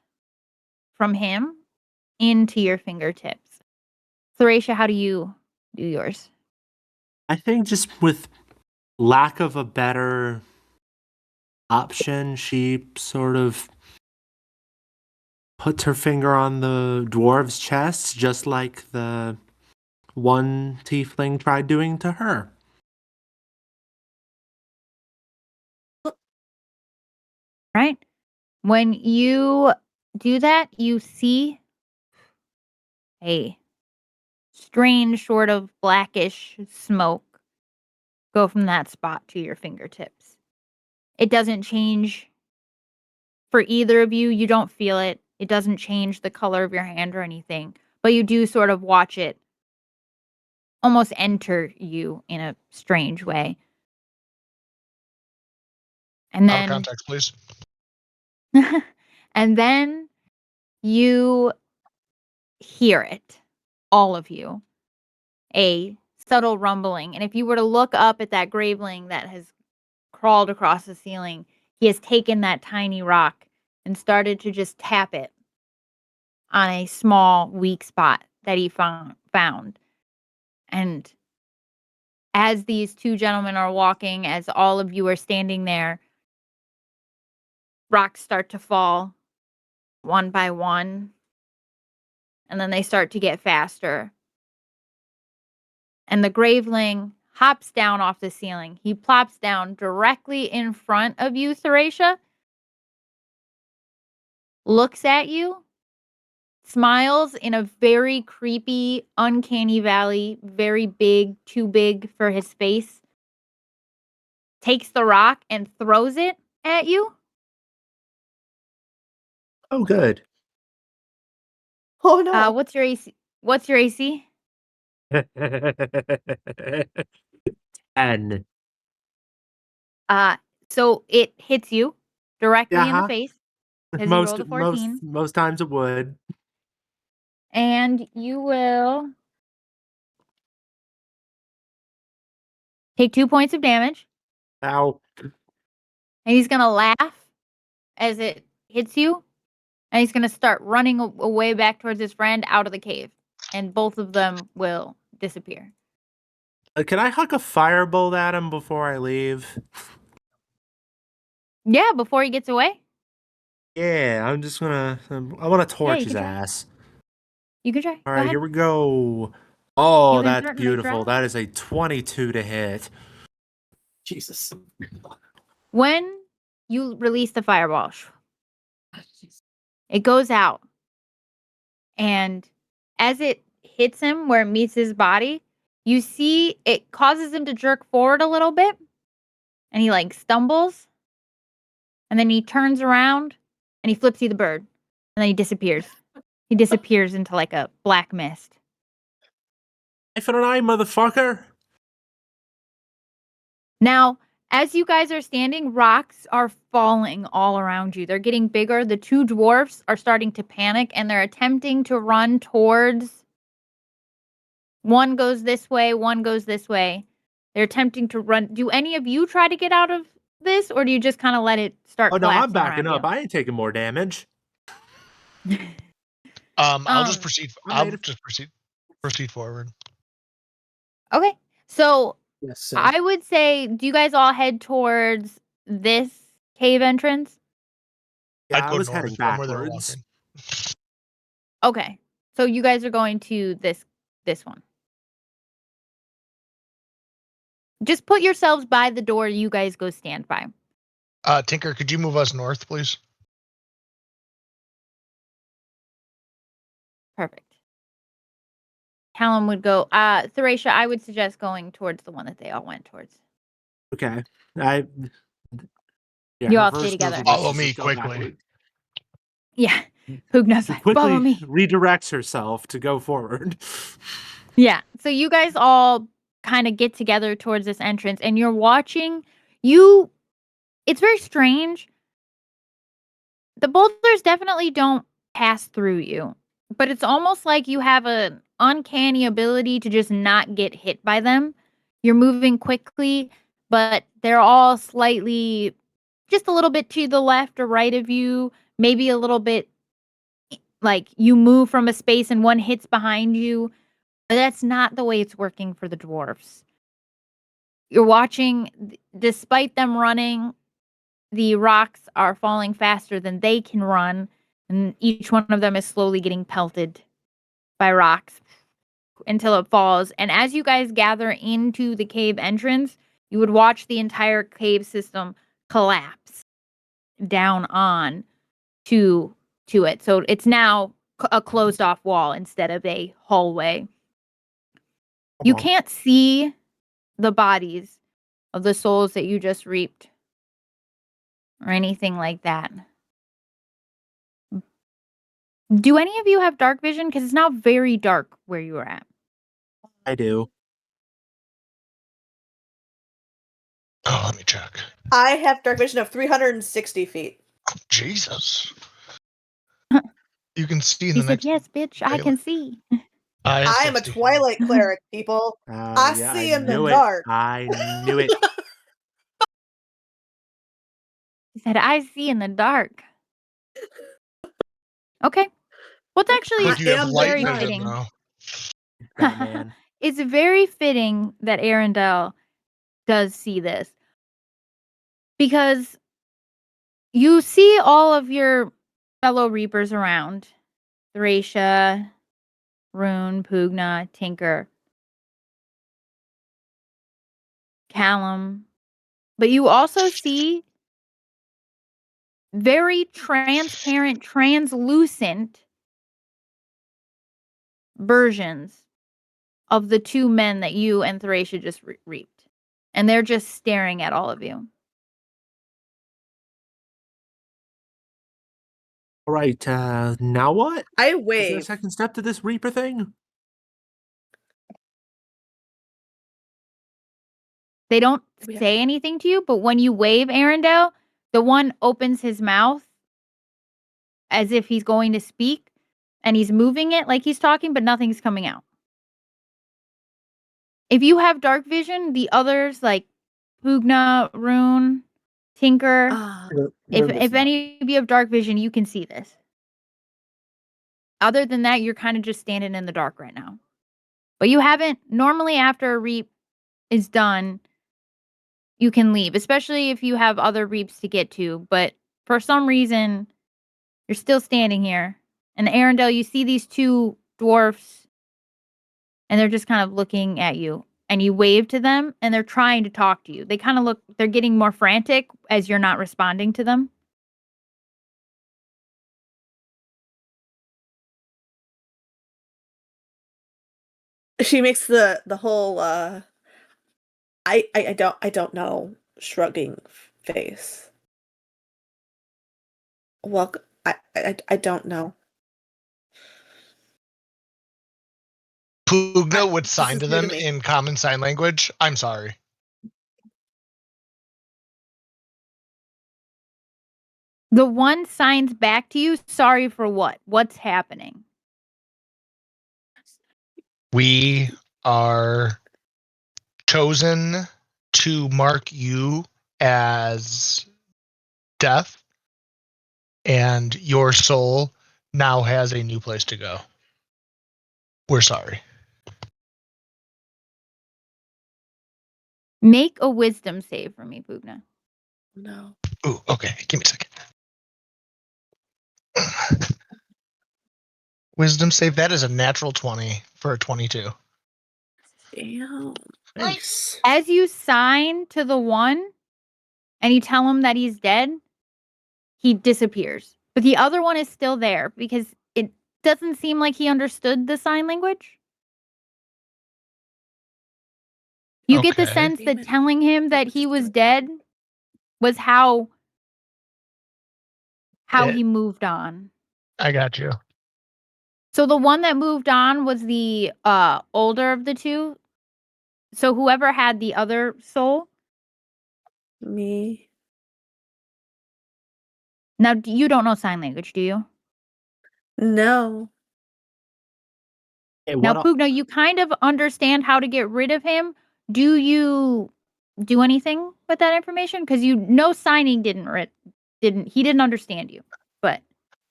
A: from him into your fingertips. Theracia, how do you do yours?
B: I think just with lack of a better option, she sort of puts her finger on the dwarf's chest, just like the one tiefling tried doing to her.
A: Right? When you do that, you see a strange sort of blackish smoke go from that spot to your fingertips. It doesn't change for either of you. You don't feel it. It doesn't change the color of your hand or anything, but you do sort of watch it almost enter you in a strange way. And
C: Out of
A: then
C: context, please.
A: and then you hear it, all of you, a subtle rumbling. And if you were to look up at that graveling that has crawled across the ceiling, he has taken that tiny rock and started to just tap it on a small, weak spot that he found. And as these two gentlemen are walking, as all of you are standing there, rocks start to fall one by one, and then they start to get faster. And the graveling hops down off the ceiling. He plops down directly in front of you, Theracia, looks at you, smiles in a very creepy, uncanny valley, very big, too big for his face, takes the rock and throws it at you.
B: Oh, good.
D: Oh no.
A: What's your AC? What's your AC?
B: 10.
A: So it hits you directly in the
B: Yeah,
A: face because you
B: most
A: rolled a
B: most
A: 14,
B: most times it would.
A: and you will take 2 points of damage.
B: Ow.
A: And he's gonna laugh as it hits you, and he's gonna start running away back towards his friend out of the cave, and both of them will disappear.
B: Can I huck a firebolt at him before I leave?
A: Yeah, before he gets away.
B: Yeah, I'm just gonna. I want to
A: Yeah,
B: torch
A: you
B: his
A: can try.
B: ass.
A: You can try.
B: All
A: Go
B: right,
A: ahead.
B: here we go. Oh,
A: You can
B: that's
A: certainly
B: beautiful.
A: try.
B: That is a 22 to hit.
E: Jesus.
A: When you release the fireball, it goes out, and as it hits him where it meets his body, you see it causes him to jerk forward a little bit, and he like stumbles, and then he turns around and he flips you the bird, and then he disappears. He disappears into like a black mist.
B: Eye for an eye, motherfucker.
A: Now, as you guys are standing, rocks are falling all around you. They're getting bigger. The two dwarfs are starting to panic, and they're attempting to run towards. One goes this way, one goes this way. They're attempting to run. Do any of you try to get out of this, or do you just kind of let it start
B: Oh no, I'm
A: collapsing
B: backing
A: around
B: up.
A: you?
B: I ain't taking more damage.
C: I'll just proceed.
B: I
C: I'll
B: made it.
C: just proceed forward.
A: Okay. So
E: Yes, sir.
A: I would say, do you guys all head towards this cave entrance?
B: Yeah,
C: I'd
B: I
C: go
B: was
C: north
B: heading
C: from where they were
B: backwards.
C: walking.
A: Okay. So you guys are going to this one. Just put yourselves by the door. You guys go stand by.
C: Tinker, could you move us north, please?
A: Perfect. Callum would go. Theracia, I would suggest going towards the one that they all went towards.
B: Okay. I. Yeah,
A: You
B: her
A: all stay
B: first goes
A: together.
B: with us
C: Follow
B: to
C: me
B: just go
C: quickly.
B: backward.
A: Yeah. Pugna's
B: She
A: like, follow
B: quickly
A: me.
B: redirects herself to go forward.
A: Yeah. So you guys all kind of get together towards this entrance, and you're watching. It's very strange. The boulders definitely don't pass through you, but it's almost like you have an uncanny ability to just not get hit by them. You're moving quickly, but they're all slightly, just a little bit to the left or right of you, maybe a little bit like you move from a space and one hits behind you. But that's not the way it's working for the dwarfs. You're watching, despite them running, the rocks are falling faster than they can run, and each one of them is slowly getting pelted by rocks until it falls. And as you guys gather into the cave entrance, you would watch the entire cave system collapse down on to it. So it's now a closed off wall instead of a hallway. You can't see the bodies of the souls that you just reaped or anything like that. Do any of you have dark vision? Because it's now very dark where you are at.
B: I do.
C: Oh, let me check.
D: I have dark vision of 360 feet.
C: Jesus. You can see in
A: He
C: the
A: said,
C: next.
A: yes, bitch, I can see.
C: I have
D: I am a
C: 60.
D: Twilight cleric, people. I
B: Yeah,
D: see
B: I
D: in the
B: knew it.
D: dark.
B: I knew it.
A: He said, I see in the dark. Okay. What's actually
C: But
A: is
C: you have
D: am
C: light
A: very
D: midnight.
C: vision
A: fitting.
C: now.
B: Batman.
A: It's very fitting that Arendelle does see this. Because you see all of your fellow Reapers around. Thracia, Rune, Pugna, Tinker, Callum. But you also see very transparent, translucent versions of the two men that you and Thracia just reaped. And they're just staring at all of you.
B: All right, now what?
D: I
B: Is there a
D: wave.
B: second step to this Reaper thing?
A: They don't
D: Yeah.
A: say anything to you, but when you wave Arendelle, the one opens his mouth as if he's going to speak, and he's moving it like he's talking, but nothing's coming out. If you have dark vision, the others like Pugna, Rune, Tinker, if any of you have dark vision, you can see this. Other than that, you're kind of just standing in the dark right now. But you haven't, normally after a reap is done, you can leave, especially if you have other reaps to get to. But for some reason, you're still standing here. And Arendelle, you see these two dwarfs, and they're just kind of looking at you. And you wave to them, and they're trying to talk to you. They kind of look, they're getting more frantic as you're not responding to them.
D: She makes the whole I don't know shrugging face. Well, I don't know.
C: Pugna would
D: This
C: sign
D: is
C: to
D: new to
C: them
D: me.
C: in common sign language. I'm sorry.
A: The one signs back to you, sorry for what? What's happening?
C: We are chosen to mark you as death, and your soul now has a new place to go. We're sorry.
A: Make a wisdom save for me, Pugna.
D: No.
C: Ooh, okay. Give me a second. Wisdom save. That is a natural 20 for a 22.
D: Damn. Nice.
A: As you sign to the one and you tell him that he's dead, he disappears. But the other one is still there because it doesn't seem like he understood the sign language. You get the
C: Okay.
A: sense that telling him that he was dead was how he moved on.
C: I got you.
A: So the one that moved on was the older of the two. So whoever had the other soul.
D: Me.
A: Now you don't know sign language, do you?
D: No.
B: Hey,
A: Now,
B: what?
A: Pugna, you kind of understand how to get rid of him. Do you do anything with that information? Because you know signing didn't understand you. But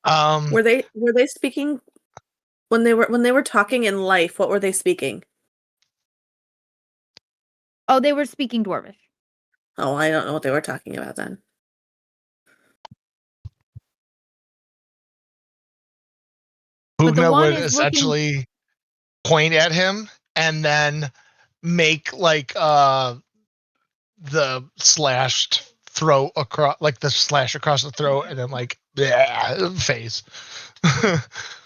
D: Were they speaking when they were talking in life? What were they speaking?
A: oh, they were speaking Dwarvish.
D: Oh, I don't know what they were talking about then.
A: But the
C: Pugna
A: one
C: would
A: is looking.
C: essentially point at him and then make like the slashed throat across, like the slash across the throat, and then like face.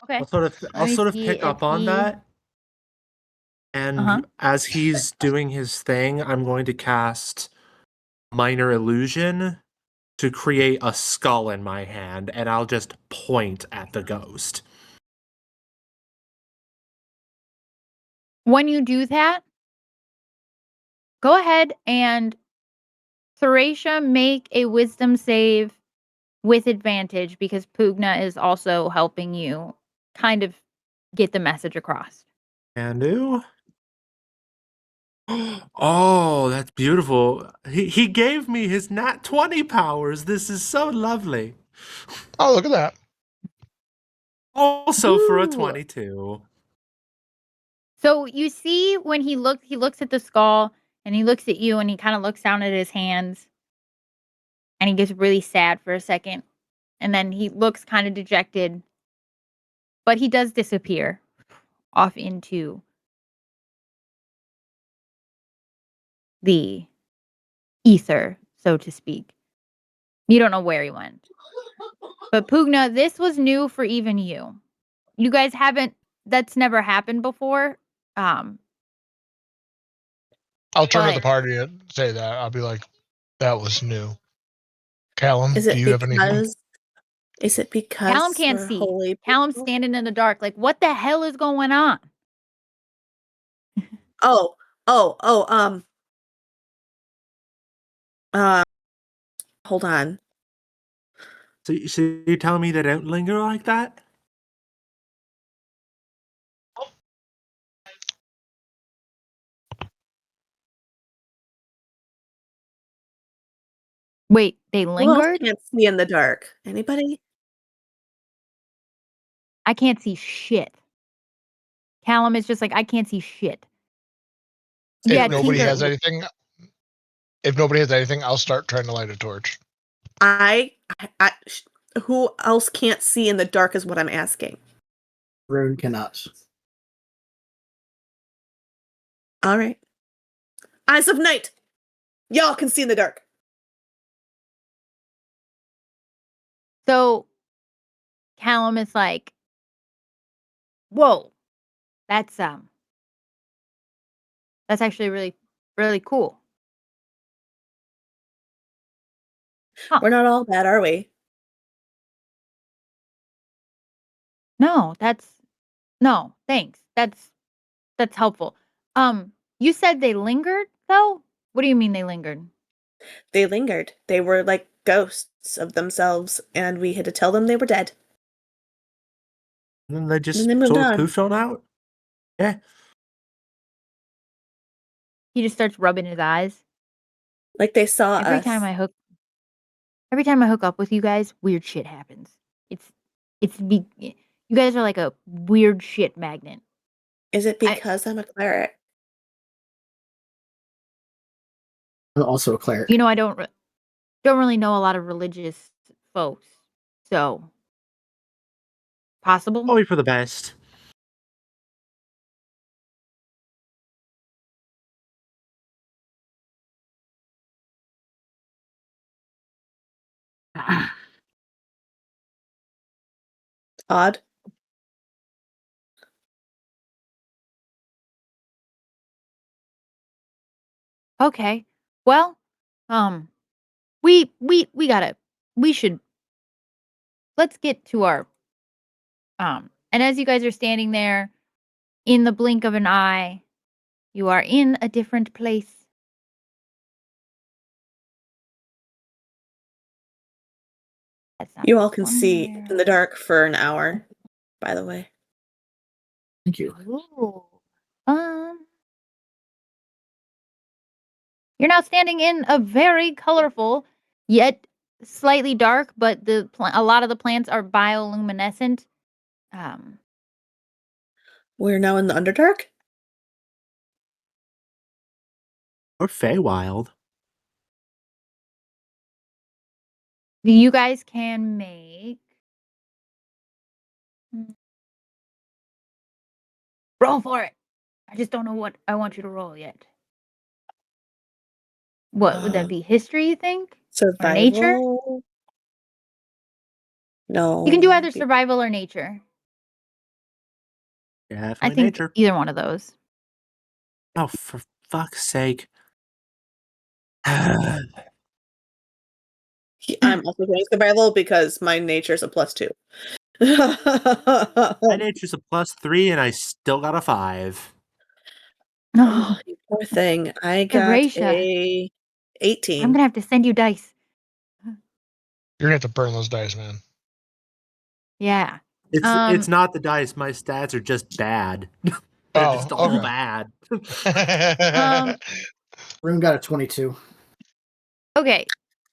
A: Okay,
B: I'll sort of
A: let me see
B: pick
A: if
B: up on
A: he.
B: that. And as he's doing his thing, I'm going to cast Minor Illusion to create a skull in my hand, and I'll just point at the ghost.
A: When you do that, go ahead and Thracia make a wisdom save with advantage because Pugna is also helping you kind of get the message across.
B: And do. Oh, that's beautiful. He gave me his nat 20 powers. This is so lovely.
C: Oh, look at that.
B: Also for a
A: Woo!
B: 22.
A: So you see when he looks at the skull and he looks at you and he kind of looks down at his hands and he gets really sad for a second. And then he looks kind of dejected. But he does disappear off into the ether, so to speak. You don't know where he went. But Pugna, this was new for even you. You guys haven't, that's never happened before.
C: I'll turn to the
A: But
C: party and say that. I'll be like, that was new. Callum,
D: Is
C: do
D: it
C: you have anything?
D: Is it because
A: Callum can't
D: we're
A: see.
D: holy
A: Callum's
D: people?
A: standing in the dark. Like, what the hell is going on?
D: Oh, oh, oh, uh, hold on.
B: So you're telling me they don't linger like that?
A: Wait, they
D: Who else
A: lingered?
D: can't see in the dark? Anybody?
A: I can't see shit. Callum is just like, I can't see shit. Yeah,
C: If nobody
A: Tinker.
C: has anything, I'll start trying to light a torch.
D: Who else can't see in the dark is what I'm asking.
E: Rune cannot.
D: All right. Eyes of night. Y'all can see in the dark.
A: So Callum is like, whoa, that's actually really, really cool. Huh.
D: We're not all bad, are we?
A: No, thanks. That's helpful. You said they lingered though? What do you mean they lingered?
D: They lingered. They were like ghosts of themselves, and we had to tell them they were dead.
B: And then they
D: And
B: just
D: then they moved
B: sort of
D: on.
B: poofed on out? Yeah.
A: He just starts rubbing his eyes.
D: Like they saw
A: Every
D: us.
A: time I hook up with you guys, weird shit happens. You guys are like a weird shit magnet.
D: Is it because I'm a cleric?
E: I'm also a cleric.
A: You know, I don't really know a lot of religious folks, so possible.
B: Probably for the best.
D: Odd.
A: Okay, well, we gotta, let's get to our and as you guys are standing there, in the blink of an eye, you are in a different place. That's not
D: You
A: the
D: all can
A: one
D: see
A: where...
D: in the dark for an hour, by the way.
E: Thank you.
A: Ooh, you're now standing in a very colorful, yet slightly dark, but a lot of the plants are bioluminescent.
D: We're now in the Underdark?
B: Or Feywild.
A: You guys can make... Roll for it. I just don't know what I want you to roll yet. What would that be? History, you think? Or nature?
D: Survival? No.
A: You can do either survival or nature.
B: Definitely
A: I think
B: nature.
A: either one of those.
B: Oh, for fuck's sake.
D: I'm also doing survival because my nature's a +2.
B: My nature's a +3 and I still got a 5.
D: Oh, you poor thing. I got
A: Erasure.
D: a
A: I'm
D: 18.
A: gonna have to send you dice.
C: You're gonna have to burn those dice, man.
A: Yeah.
B: It's not the dice. My stats are just bad. They're just all bad.
E: Rune got a 22.
A: Okay.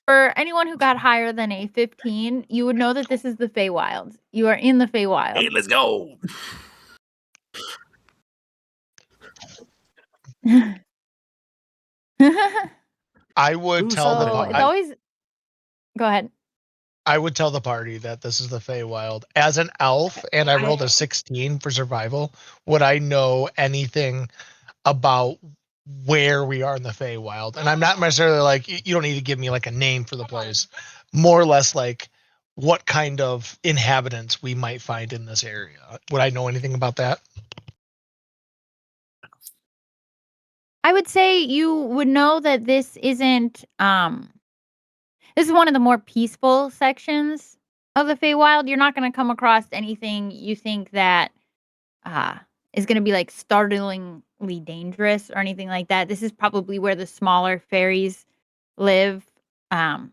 A: For anyone who got higher than a 15, you would know that this is the Feywild. You are in the Feywild.
B: Hey, let's go.
C: I would
B: Who's
C: tell the
A: Oh, it's
C: I,
A: always... Go ahead.
C: I would tell the party that this is the Feywild. As an elf, and I rolled a 16 for survival, would I know anything about where we are in the Feywild? And I'm not necessarily like, you don't need to give me like a name for the place. More or less like what kind of inhabitants we might find in this area. Would I know anything about that?
A: I would say you would know that this isn't this is one of the more peaceful sections of the Feywild, you're not going to come across anything you think that is going to be like startlingly dangerous or anything like that. This is probably where the smaller fairies live. Um,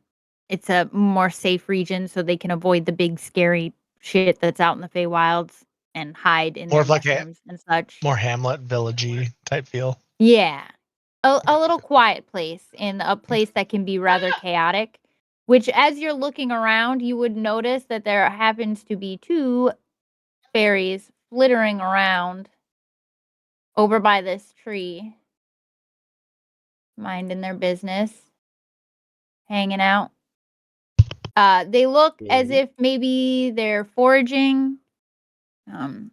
A: it's a more safe region, so they can avoid the big scary shit that's out in the Feywilds and hide in
C: More
A: their
C: of like
A: mushrooms and such.
C: more Hamlet villagey type feel.
A: Yeah. A little quiet place in a place that can be rather chaotic, which as you're looking around, you would notice that there happens to be 2 fairies flittering around over by this tree, minding their business, hanging out. They look as if maybe they're foraging, um,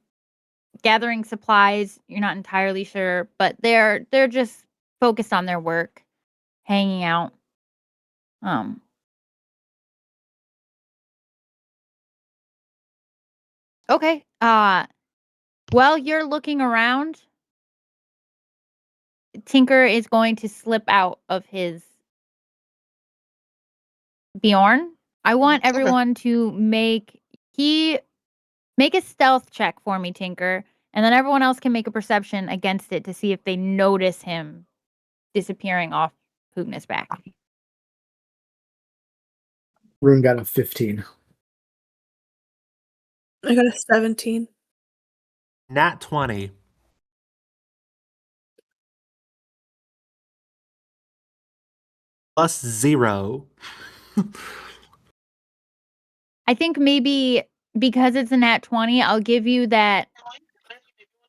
A: gathering supplies. You're not entirely sure, but they're just focused on their work, hanging out. Um, okay. While you're looking around, Tinker is going to slip out of his Bjorn. I want
C: Okay.
A: everyone to make a stealth check for me, Tinker, and then everyone else can make a perception against it to see if they notice him disappearing off Pugna's back.
E: Rune got a 15.
D: I got a 17.
B: Nat 20. Plus 0.
A: I think maybe because it's a nat 20, I'll give you that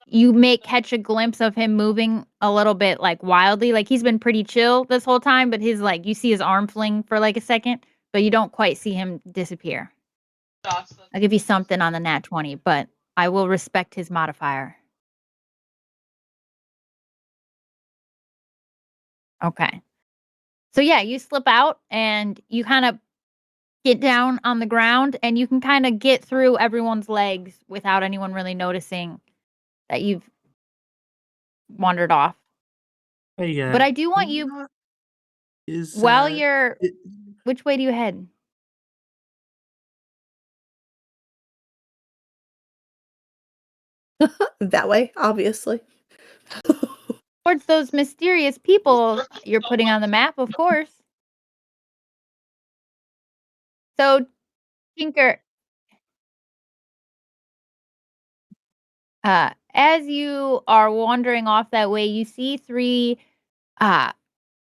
A: you may catch a glimpse of him moving a little bit like wildly. Like he's been pretty chill this whole time, but his like you see his arm fling for like a second, but you don't quite see him disappear. I'll give you something on the nat 20, but I will respect his modifier. Okay. So yeah, you slip out and you kind of get down on the ground and you can kind of get through everyone's legs without anyone really noticing that you've wandered off.
B: Hey,
A: But I do want you
B: is
A: while you're
B: it-
A: which way do you head?
D: That way, obviously.
A: Towards those mysterious people you're putting on the map, of course. So, Tinker, as you are wandering off that way, you see 3 uh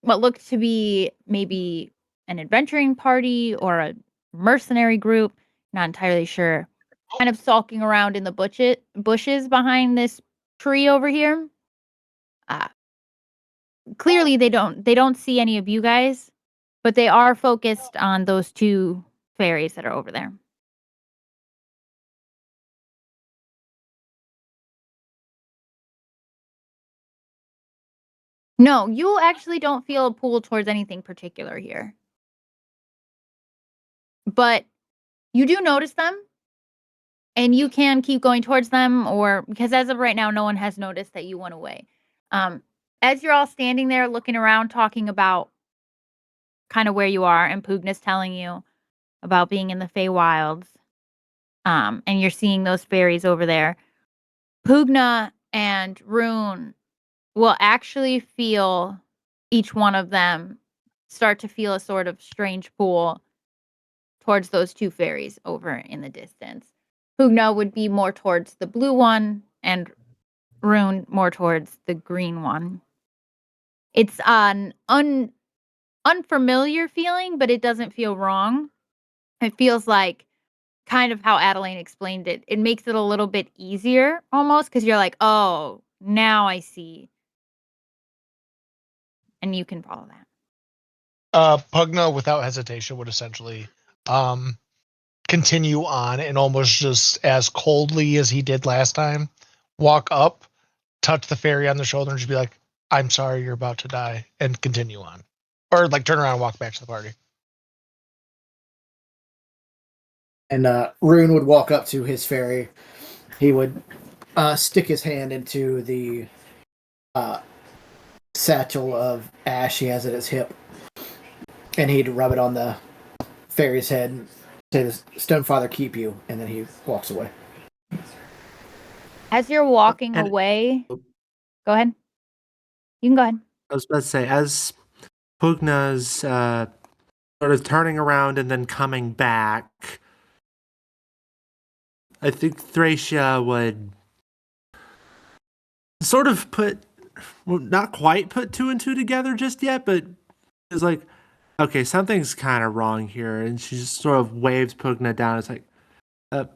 A: what looks to be maybe an adventuring party or a mercenary group, not entirely sure. Kind of stalking around in the bushes behind this tree over here. Uh, clearly they don't see any of you guys, but they are focused on those 2 fairies that are over there. No, you actually don't feel a pull towards anything particular here. But you do notice them and you can keep going towards them or because as of right now no one has noticed that you went away. Um as you're all standing there looking around talking about kind of where you are and Pugna's telling you about being in the Feywilds, and you're seeing those fairies over there. Pugna and Rune will actually feel each one of them start to feel a sort of strange pull towards those 2 fairies over in the distance. Pugna would be more towards the blue one and Rune more towards the green one. It's an unfamiliar feeling, but it doesn't feel wrong. It feels like kind of how Adeline explained it. It makes it a little bit easier almost because you're like, oh, now I see. And you can follow that.
C: Pugna, without hesitation, would essentially continue on and almost just as coldly as he did last time, walk up, touch the fairy on the shoulder, and just be like, "I'm sorry, you're about to die," and continue on, or like turn around and walk back to the party.
E: And Rune would walk up to his fairy. He would stick his hand into the satchel of ash he has at his hip, and he'd rub it on the fairy's head. Say this, Stonefather keep you, and then he walks away.
A: As you're walking
B: And-
A: away, go ahead. You can go ahead.
B: I was about to say, as Pugna's sort of turning around and then coming back, I think Thracia would sort of not quite put two and two together just yet, but is like, okay, something's kind of wrong here. And she just sort of waves Pugna down. It's like, you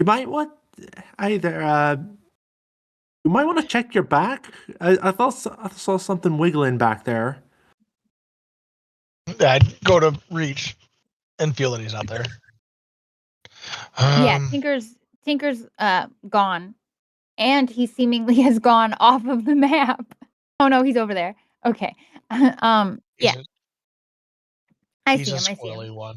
B: might want you might want to check your back. I saw something wiggling back there.
C: I'd go to reach and feel that he's not there.
A: Yeah, Tinker's gone. And he seemingly has gone off of the map. Oh no, he's over there. Okay. Yeah. I
C: He's
A: see
C: a
A: him. I see
C: squirrely
A: him.
C: one.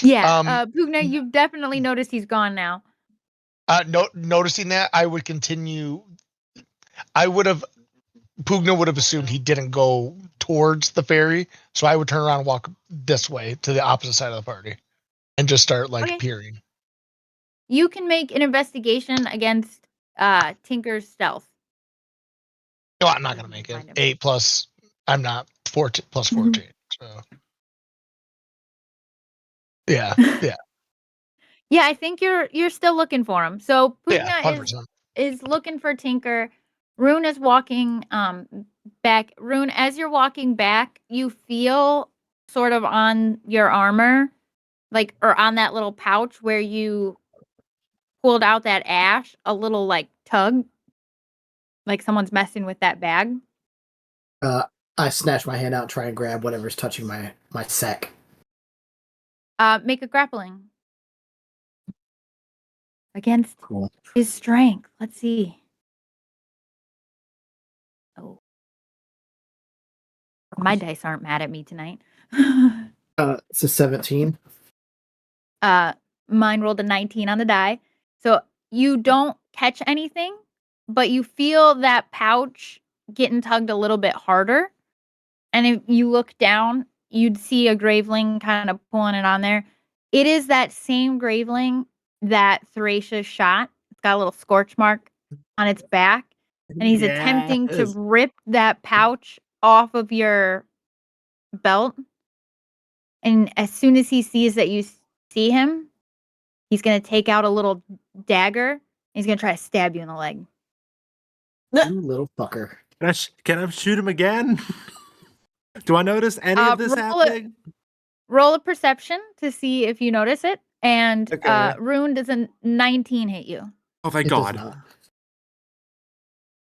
A: Yeah. Pugna, you've definitely noticed he's gone now.
C: Noticing that, I would continue. Pugna would have assumed he didn't go towards the ferry, so I would turn around and walk this way to the opposite side of the party and just start
A: Okay.
C: peering.
A: You can make an investigation against Tinker's stealth.
C: No, I'm not gonna make it.
A: Find him.
C: 8 plus. I'm not 14 plus 14. So yeah.
A: Yeah, I think you're still looking for him. So
C: Yeah,
A: Pugna
C: 100%.
A: is looking for Tinker. Rune is walking back. Rune, as you're walking back, you feel sort of on your armor, or on that little pouch where you pulled out that ash, a little tug, like someone's messing with that bag.
E: I snatch my hand out and try and grab whatever's touching my sack.
A: Make a grappling against
E: Cool.
A: his strength. Let's see. Oh, my dice aren't mad at me tonight.
E: It's a 17.
A: Mine rolled a 19 on the die. So you don't catch anything, but you feel that pouch getting tugged a little bit harder. And if you look down, you'd see a graveling kind of pulling it on there. It is that same graveling that Thracia shot. It's got a little scorch mark on its back. And he's attempting to
B: Yes.
A: rip that pouch off of your belt. And as soon as he sees that you see him, he's going to take out a little dagger. And he's going to try to stab you in the leg.
E: You little fucker.
B: Can I shoot him again? Do I notice any of this happening?
A: Roll a perception to see if you notice it. And
B: Okay.
A: Rune, does a 19 hit you?
B: Oh, thank
E: It does
B: God.
E: not.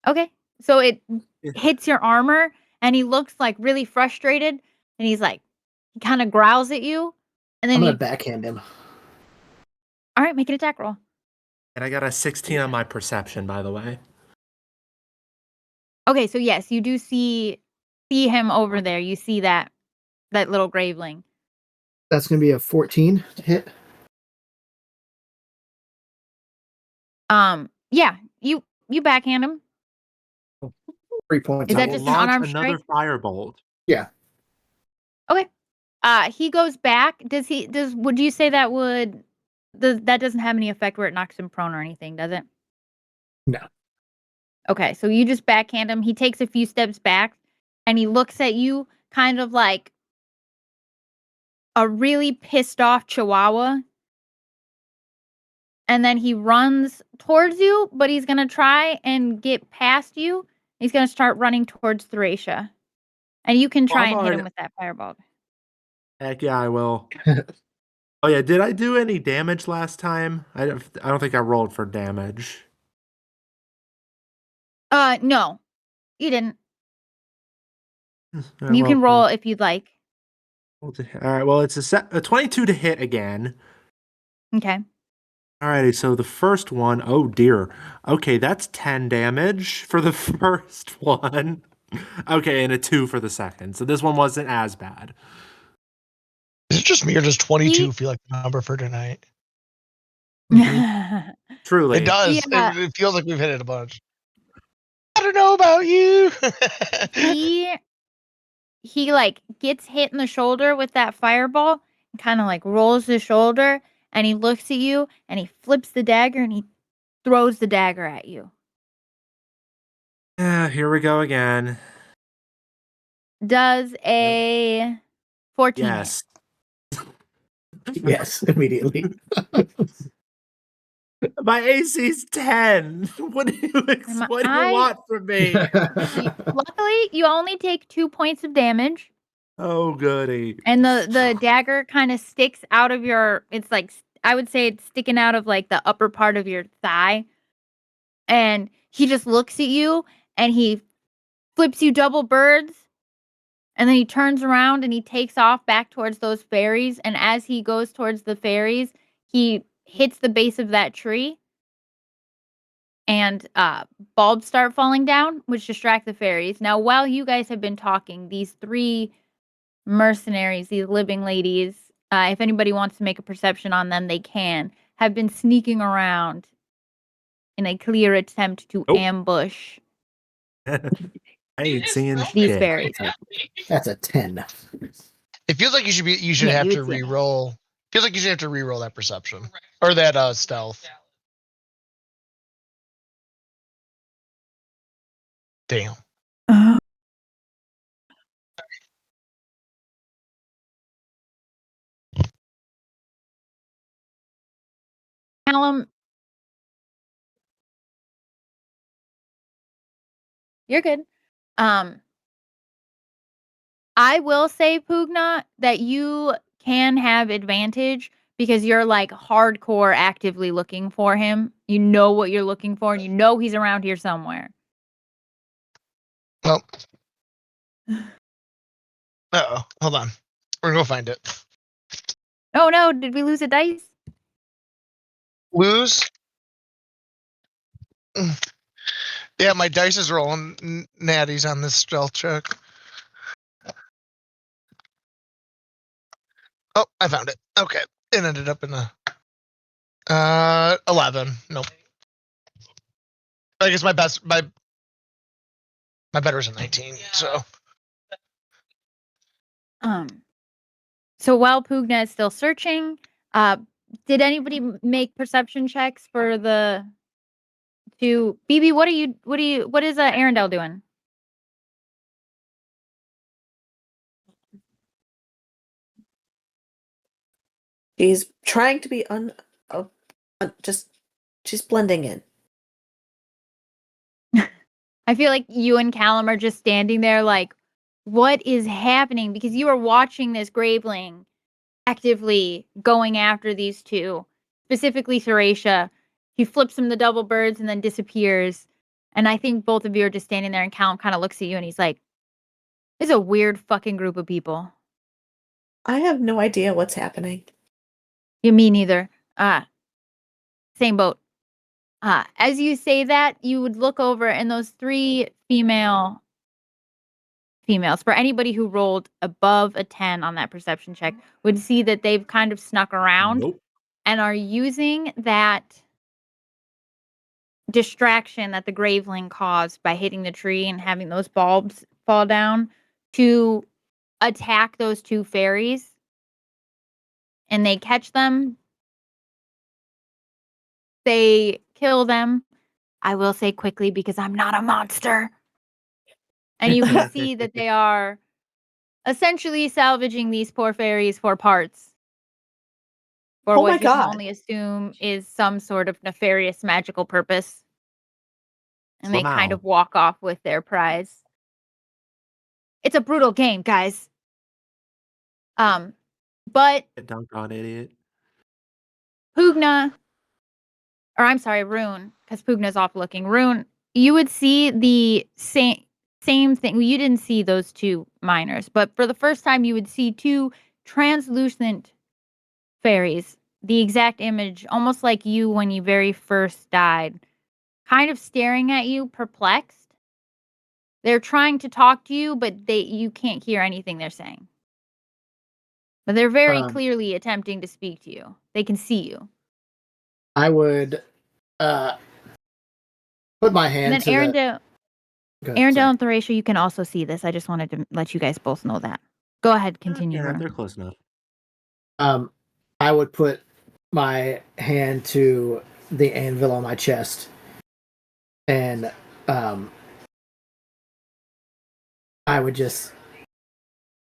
A: Okay. So it
B: Yeah.
A: hits your armor, and he looks really frustrated. And he's he kind of growls at you. And then
E: I'm going to backhand him.
A: all right, make an attack roll.
B: And I got a 16 on my perception, by the way.
A: Okay, so yes, you do see him over there. You see that little graveling.
E: That's going to be a 14 to hit.
A: Yeah, you backhand him.
E: 3 points.
A: Is
B: I
A: that
B: will
A: just an
B: launch
A: unarmed
B: another
A: strike?
B: firebolt.
E: Yeah.
A: Okay. He goes back. Would you say that that doesn't have any effect where it knocks him prone or anything, does it?
E: No.
A: Okay, so you just backhand him. He takes a few steps back and he looks at you kind of like a really pissed off chihuahua. And then he runs towards you, but he's going to try and get past you. He's going to start running towards Thracia. And you can try and hit him with that fireball.
B: Heck yeah, I will. Oh yeah, did I do any damage last time? I don't think I rolled for damage.
A: No, you didn't.
B: All
A: You can roll if you'd like.
B: All right, well, it's a 22 to hit again.
A: Okay.
B: Alrighty, so the first one, oh dear. Okay, that's 10 damage for the first one. Okay, and a 2 for the second. So this one wasn't as bad.
C: Is it just me or does 22 feel like the number for tonight?
B: Truly.
C: It does.
A: Yeah.
C: It feels like we've hit it a bunch. never know about you.
A: He like gets hit in the shoulder with that fireball and kind of like rolls his shoulder and he looks at you and he flips the dagger and he throws the dagger at you.
B: Yeah, here we go again.
A: Does a 14 hit?
B: Yes.
E: Yes, immediately.
B: My AC's 10. What do you want from me?
A: Luckily, you only take 2 points of damage.
B: Oh, goody.
A: And the dagger kind of sticks out of your, it's like, I would say it's sticking out of like the upper part of your thigh. And he just looks at you and he flips you double birds. And then he turns around and he takes off back towards those fairies. And as he goes towards the fairies, he hits the base of that tree. And bulbs start falling down, which distract the fairies. Now, while you guys have been talking, these 3 mercenaries, these living ladies, if anybody wants to make a perception on them, they can, have been sneaking around in a clear attempt to ambush
B: I ain't seeing
A: these
B: shit.
A: fairies.
E: That's a 10.
C: It feels like you should
A: Yeah,
C: have
A: you
C: to
A: would see it.
C: re-roll. Feels like you should have to re-roll that perception or that stealth. Damn.
A: Callum, you're good. I will say, Pugna, that you can have advantage because you're like hardcore actively looking for him. You know what you're looking for, and you know he's around here somewhere.
C: Well. Uh-oh. Hold on. We're gonna go find it.
A: Oh no, did we lose a dice?
C: Lose? Yeah, my dice is rolling natties on this stealth check. Oh, I found it. Okay. It ended up in a 11. Nope. I guess my better is a 19, so
A: So while Pugna is still searching, did anybody make perception checks for the two? BB, what is Arendelle doing?
D: She's trying to be she's blending in.
A: I feel like you and Callum are just standing there like, what is happening? Because you are watching this Graveling actively going after these two, specifically Theracia. He flips him the double birds and then disappears. And I think both of you are just standing there and Callum kind of looks at you and he's like, it's a weird fucking group of people.
D: I have no idea what's happening.
A: You me neither. Same boat. As you say that, you would look over and those 3 females, for anybody who rolled above a 10 on that perception check, would see that they've kind of snuck around and are using that distraction that the Graveling caused by hitting the tree and having those bulbs fall down to attack those 2 fairies. And they catch them. They kill them. I will say quickly because I'm not a monster. And you can see that they are essentially salvaging these poor fairies for parts. For
D: Oh
A: what
D: my
A: you can
D: God.
A: only assume is some sort of nefarious magical purpose. And they kind of walk off with their prize. It's a brutal game, guys. But
B: Get dunked on, idiot.
A: Pugna, or I'm sorry, Rune, because Pugna's off looking. Rune, you would see the same thing. Well, you didn't see those 2 miners, but for the first time, you would see 2 translucent fairies. The exact image, almost like you when you very first died, kind of staring at you, perplexed. They're trying to talk to you, but you can't hear anything they're saying. But they're very clearly attempting to speak to you. They can see you.
E: I would put my hand
A: And then
E: Go ahead,
A: Arendelle
E: sorry.
A: and Thracia, you can also see this. I just wanted to let you guys both know that. Go ahead, continue.
B: Yeah,
A: Vern.
B: they're close enough.
E: I would put my hand to the anvil on my chest, and I would just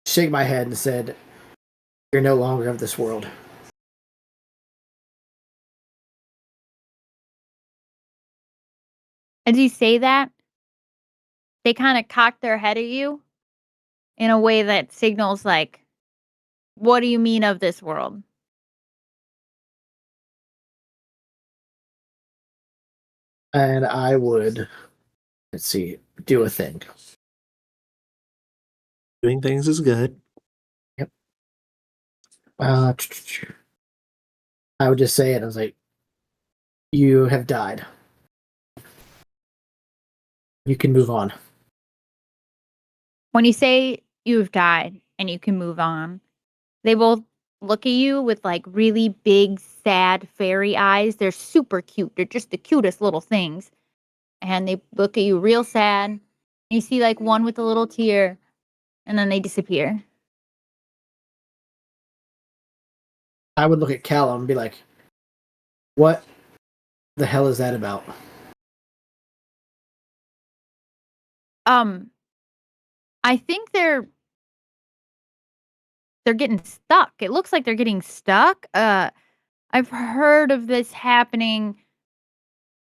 E: shake my head and said, "You're no longer of this world."
A: As you say that, they kind of cock their head at you in a way that signals, like, what do you mean of this world?
E: And I would, let's see, do a thing.
B: Doing things is good.
E: Yep. I would just say it. I was like, "You have died. You can move on."
A: When you say you've died and you can move on, they both look at you with like really big, sad fairy eyes. They're super cute. They're just the cutest little things. And they look at you real sad. You see like one with a little tear, and then they disappear.
E: I would look at Callum and be like, "What the hell is that about?"
A: I think they're getting stuck. It looks like they're getting stuck. I've heard of this happening.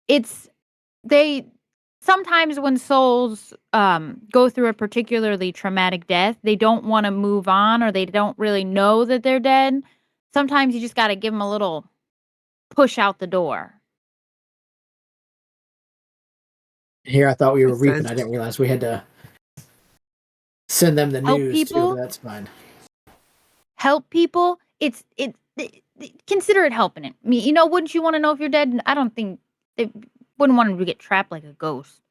A: It's they sometimes when souls go through a particularly traumatic death, they don't want to move on or they don't really know that they're dead. Sometimes you just got to give them a little push out the door.
E: Here, I thought we were
B: Makes
E: reaping.
B: sense.
E: I didn't realize we had to send them the
A: Help
E: news too.
A: people?
E: But that's fine.
A: Help people. Consider it helping it. I mean, wouldn't you want to know if you're dead? I don't think they wouldn't want them to get trapped like a ghost.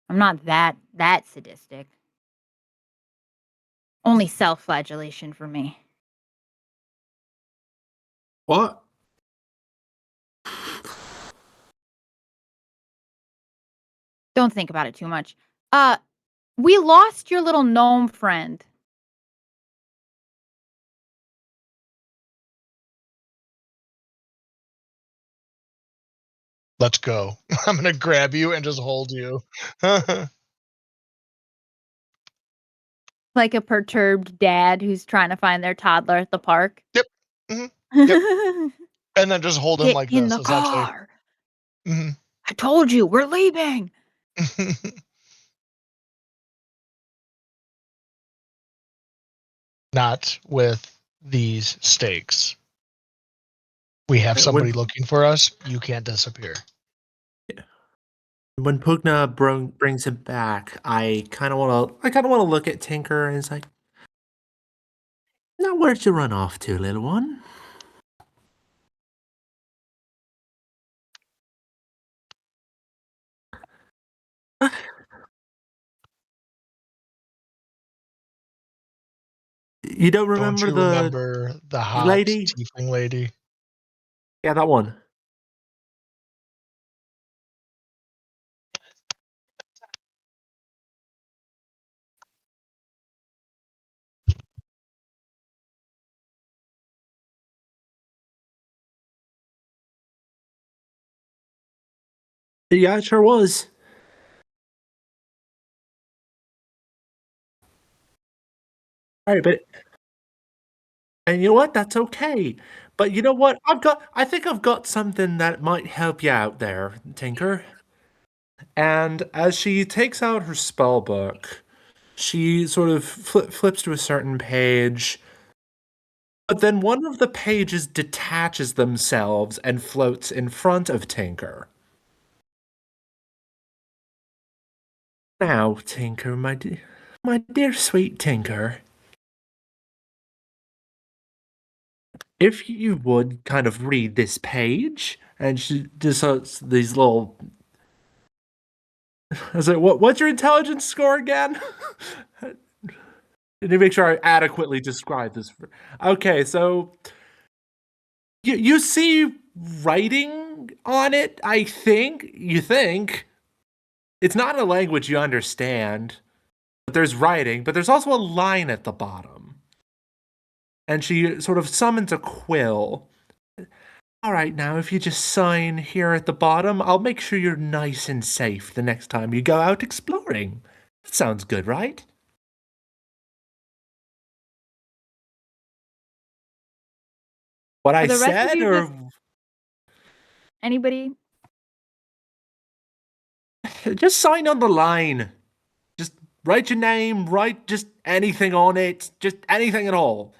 A: I'm not that sadistic. Only self-flagellation for me.
B: What?
A: Don't think about it too much. We lost your little gnome friend.
C: Let's go. I'm gonna grab you and just hold you.
A: Like a perturbed dad who's trying to find their toddler at the park.
C: Yep. Mhm. And then just hold him
A: Get
C: like
A: in
C: this,
A: the
C: essentially.
A: car.
C: Mhm.
A: I told you, we're leaving.
C: Not with these stakes. We have
B: When
C: somebody looking for us. You can't disappear.
B: when Pugna brings him back, I kind of want to look at Tinker and it's like, now where'd you run off to, little one? You don't
C: Don't
B: remember
C: you
B: the
C: remember the hot
B: lady?
C: tiefling lady?
B: Yeah, that one. Yeah, it sure was. All right, but and you know what? That's okay. But you know what? I think I've got something that might help you out there, Tinker. And as she takes out her spell book, she sort of flips to a certain page, but then one of the pages detaches themselves and floats in front of Tinker. Now, Tinker, my dear sweet Tinker, if you would kind of read this page, and she just these little. I was like, what's your intelligence score again? Need to make sure I adequately describe this. Okay, so you see writing on it. I think you think It's not a language you understand, but there's writing, but there's also a line at the bottom. And she sort of summons a quill. All right, now if you just sign here at the bottom, I'll make sure you're nice and safe the next time you go out exploring. That sounds good, right? What I
A: Are the rest of
B: said,
A: you
B: or
A: just anybody?
B: just sign on the line. Just write your name, write just anything on it, just anything at all.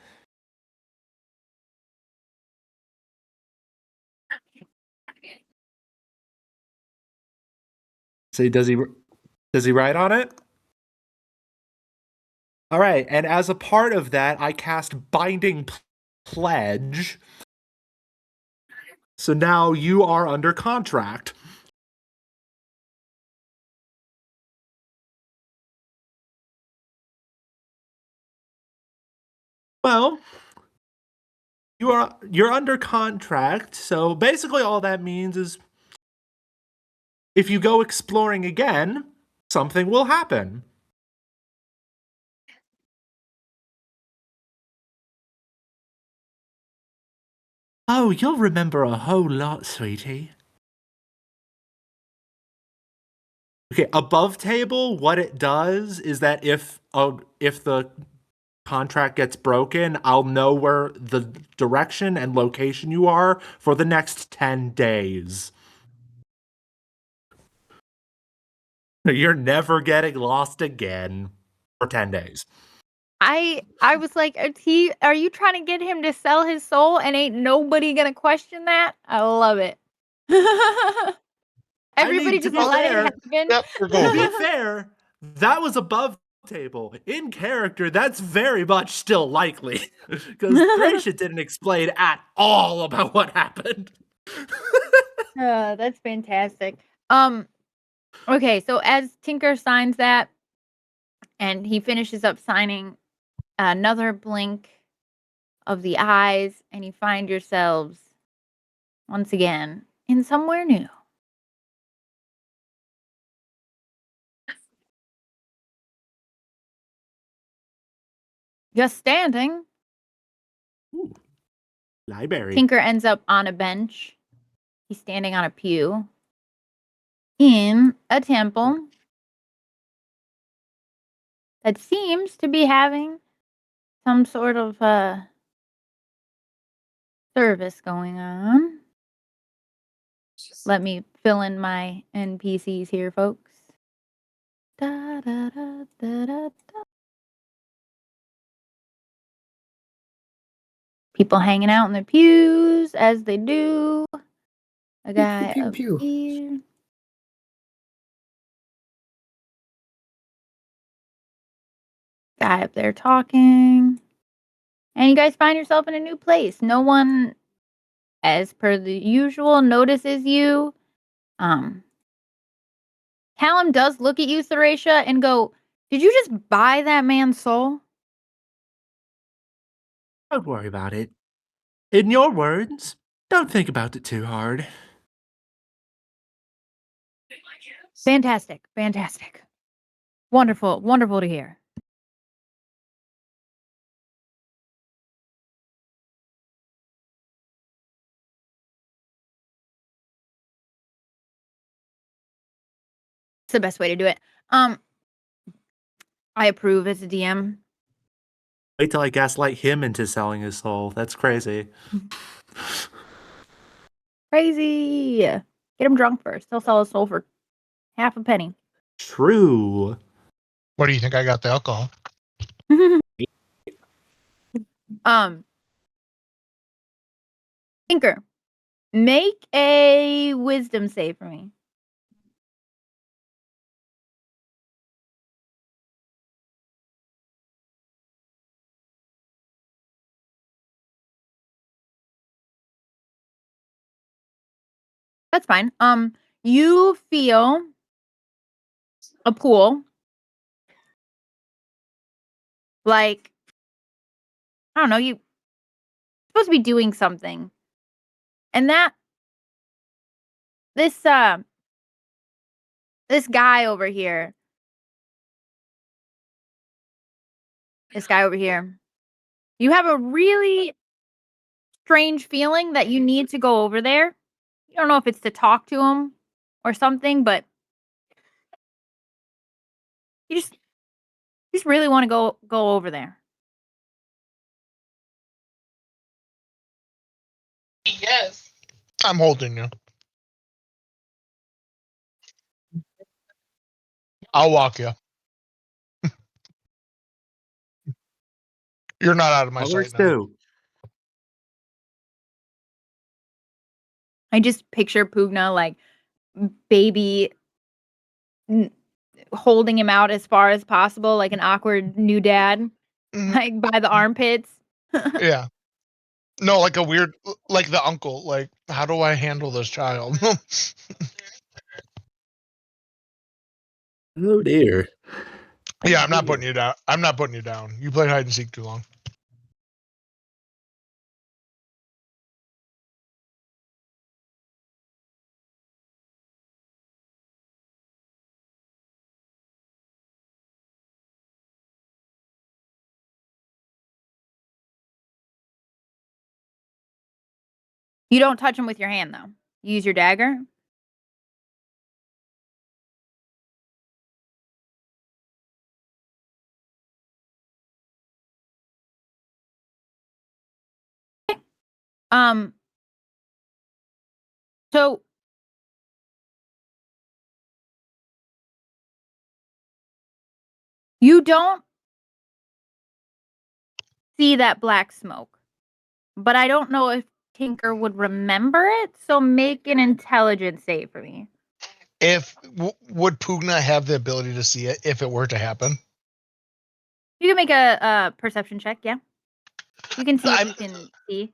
B: See, does he write on it? All right, and as a part of that, I cast Binding Pledge. So now you are under contract. Well, you're under contract, so basically all that means is if you go exploring again, something will happen. Oh, you'll remember a whole lot, sweetie. Okay, above table, what it does is that if the contract gets broken, I'll know where the direction and location you are for the next 10 days. You're never getting lost again for 10 days.
A: I was like, are you trying to get him to sell his soul and ain't nobody gonna question that? I love it. Everybody
B: to
A: just
B: be
A: let it
B: fair,
A: happen.
C: Yep, we're
B: To
C: going.
B: be fair, that was above table. In character, that's very much still likely. Because Thracia didn't explain at all about what happened.
A: That's fantastic. Okay, so as Tinker signs that and he finishes up signing another blink of the eyes, and you find yourselves once again in somewhere new. Just standing.
B: Ooh, library.
A: Tinker ends up on a bench. He's standing on a pew in a temple that seems to be having some sort of service going on. Let me fill in my NPCs here, folks. Da, da, da, da, da, da. People hanging out in the pews as they do. A guy
E: pew,
A: up
E: pew.
A: here. Guy up there talking. And you guys find yourself in a new place. No one, as per the usual, notices you. Callum does look at you, Thracia, and go, "Did you just buy that man's soul?"
B: Don't worry about it. In your words, don't think about it too hard.
A: Fantastic. Fantastic. Wonderful. Wonderful to hear. It's the best way to do it. I approve as a DM.
B: Wait till I gaslight him into selling his soul. That's crazy.
A: Crazy. Get him drunk first. He'll sell his soul for half a penny.
B: True.
C: What do you think I got the alcohol?
A: Tinker, make a wisdom save for me. That's fine. You feel a pool. Like, I don't know, you're supposed to be doing something. And that this this guy over here. This guy over here. You have a really strange feeling that you need to go over there. You don't know if it's to talk to him or something, but you just really want to go over there.
F: Yes.
C: I'm holding you. I'll walk you. You're not out of my
B: That
C: sight
B: works
C: now.
B: too.
A: I just picture Pugna like baby holding him out as far as possible, like an awkward new dad,
C: Mhm.
A: like by the armpits.
C: Yeah. No, like a weird, like the uncle. Like, how do I handle this child?
B: Oh dear.
C: Yeah, I'm not putting you down. I'm not putting you down. You played hide and seek too long.
A: You don't touch him with your hand though. You use your dagger. Um. So you don't see that black smoke, but I don't know if Tinker would remember it. So make an intelligence save for me.
C: If would Pugna have the ability to see it if it were to happen?
A: You can make a perception check. Yeah, you can see if
C: I'm
A: you can see.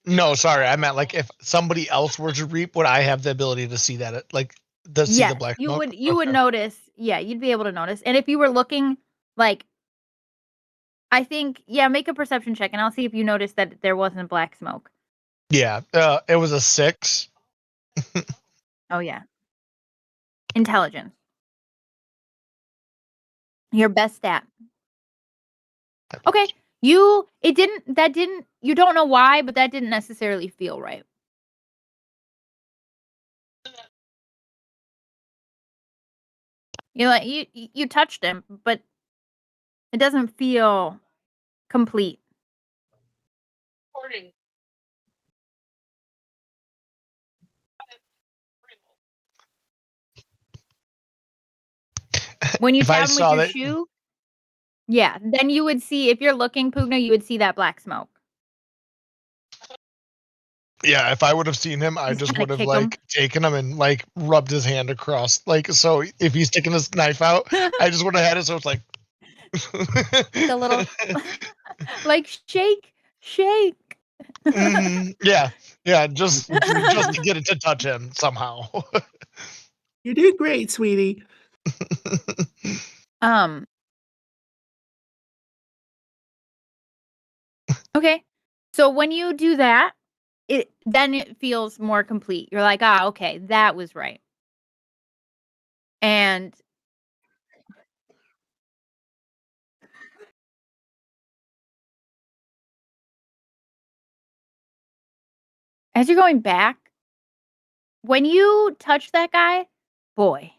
C: no, sorry. I meant like if somebody else were to reap, would I have the ability to see that? Like to see the
A: Yes,
C: black
A: you
C: smoke?
A: would. You would
C: Okay.
A: notice. Yeah, you'd be able to notice. And if you were looking, like, I think, yeah, make a perception check, and I'll see if you notice that there wasn't black smoke.
C: Yeah. It was a 6.
A: Oh yeah, intelligence. Your best stat. Okay, you don't know why, but that didn't necessarily feel right. You like you touched him, but it doesn't feel complete.
F: Recording.
A: When you
C: If I
A: tap him with
C: saw
A: your
C: that,
A: shoe, yeah, then you would see, if you're looking, Pugna, you would see that black smoke.
C: yeah, if I would have seen him, I
A: Just
C: just
A: kind of
C: would have
A: kick him.
C: like taken him and like rubbed his hand across. Like, so if he's sticking his knife out, I just would have had it so it's like
A: Like a little, like shake, shake.
C: Yeah, yeah, just to get it to touch him somehow.
B: You did great, sweetie.
A: Um. Okay. So when you do that, it feels more complete. You're like, ah, okay, that was right. And as you're going back, when you touch that guy, boy,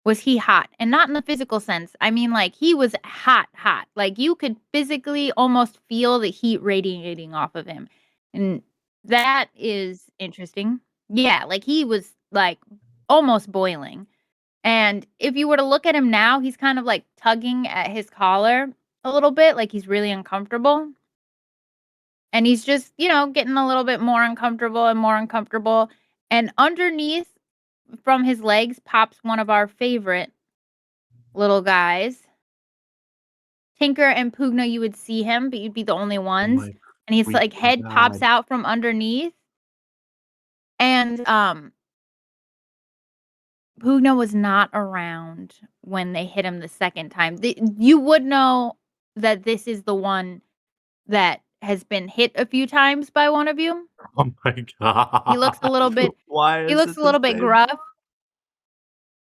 A: was he hot. And not in the physical sense. I mean, like, he was hot, hot. Like, you could physically almost feel the heat radiating off of him. And that is interesting. Yeah, like, he was, like, almost boiling. And if you were to look at him now, he's kind of, like, tugging at his collar a little bit, like he's really uncomfortable. And he's just, getting a little bit more uncomfortable and more uncomfortable. And underneath from his legs pops one of our favorite little guys. Tinker and Pugna, you would see him, but you'd be the only
B: Oh
A: ones.
B: my
A: And his
B: sweet
A: like head pops
B: God.
A: out from underneath. And Pugna was not around when they hit him the second time. You would know that this is the one that has been hit a few times by one of you.
B: Oh my
A: He looks a
B: God.
A: little bit
B: Why
A: he
B: is
A: looks
B: it
A: a
B: the
A: little bit
B: same?
A: gruff.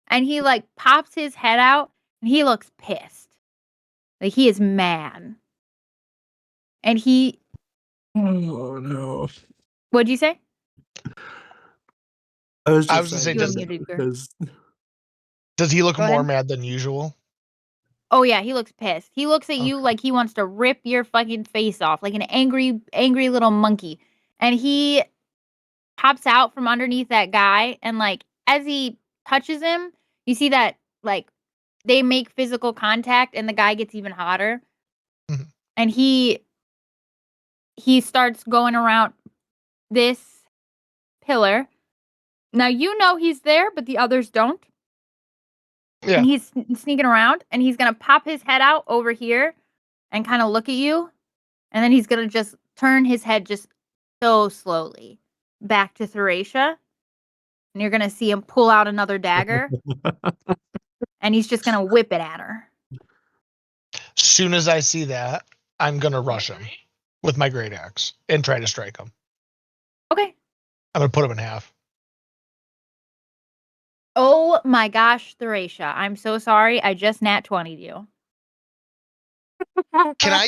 A: and he like pops his head out and he looks pissed. Like he is mad. And he
B: Oh no.
A: what'd you say?
B: I was
C: I
B: just
C: was gonna say,
A: You were
B: saying
A: muted, girl.
B: because
C: does he look
A: Go
C: more
A: ahead.
C: mad than usual?
A: Oh yeah, he looks pissed. He looks at you
C: Okay.
A: like he wants to rip your fucking face off, like an angry, angry little monkey. And he pops out from underneath that guy, and like as he touches him, you see that like they make physical contact, and the guy gets even hotter.
C: Mhm.
A: And he starts going around this pillar. Now you know he's there, but the others don't.
C: Yeah.
A: And he's sneaking around, and he's gonna pop his head out over here and kind of look at you. And then he's gonna just turn his head just so slowly back to Thracia. And you're gonna see him pull out another dagger. And he's just gonna whip it at her.
C: Soon as I see that, I'm gonna rush him with my great axe and try to strike him.
A: Okay.
C: I'm gonna put him in half.
A: Oh my gosh, Thracia. I'm so sorry. I just nat 20'd you.
C: Can I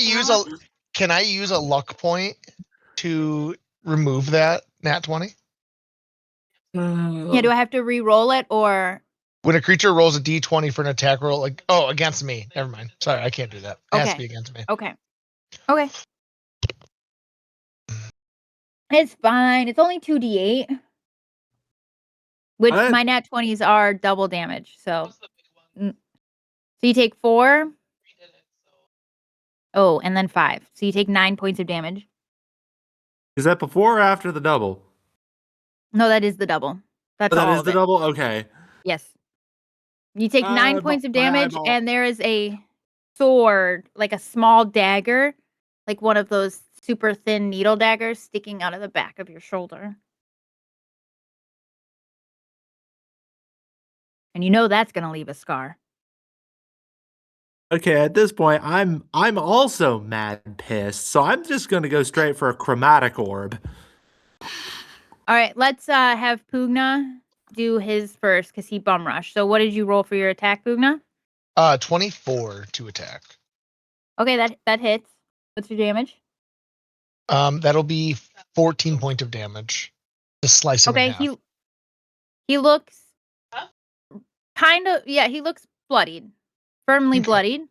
C: use a luck point to remove that nat 20?
A: Yeah, do I have to re-roll it or
C: When a creature rolls a d20 for an attack roll, like against me. Never mind. Sorry, I can't do that. It has to
A: okay.
C: be against me.
A: Okay. Okay. It's fine. It's only 2d8. Which
B: What?
A: my nat 20s are double damage. So so you take 4. Oh, and then 5. So you take 9 points of damage.
B: Is that before or after the double?
A: No, that is the double. That's
B: Oh, that
A: all
B: is
A: of
B: the
A: it.
B: double? Okay.
A: Yes. You take 9 points of
B: My
A: damage,
B: eyeball.
A: and there is a sword, like a small dagger, like one of those super thin needle daggers sticking out of the back of your shoulder. And you know that's going to leave a scar.
B: Okay, at this point, I'm also mad and pissed, so I'm just gonna go straight for a chromatic orb.
A: All right, let's have Pugna do his first because he bum rushed. So what did you roll for your attack, Pugna?
C: 24 to attack.
A: Okay, that hits. What's your damage?
C: That'll be 14 point of damage. Just slice him in
A: Okay,
C: half.
A: he looks kind of he looks bloodied, firmly
C: Okay.
A: bloodied.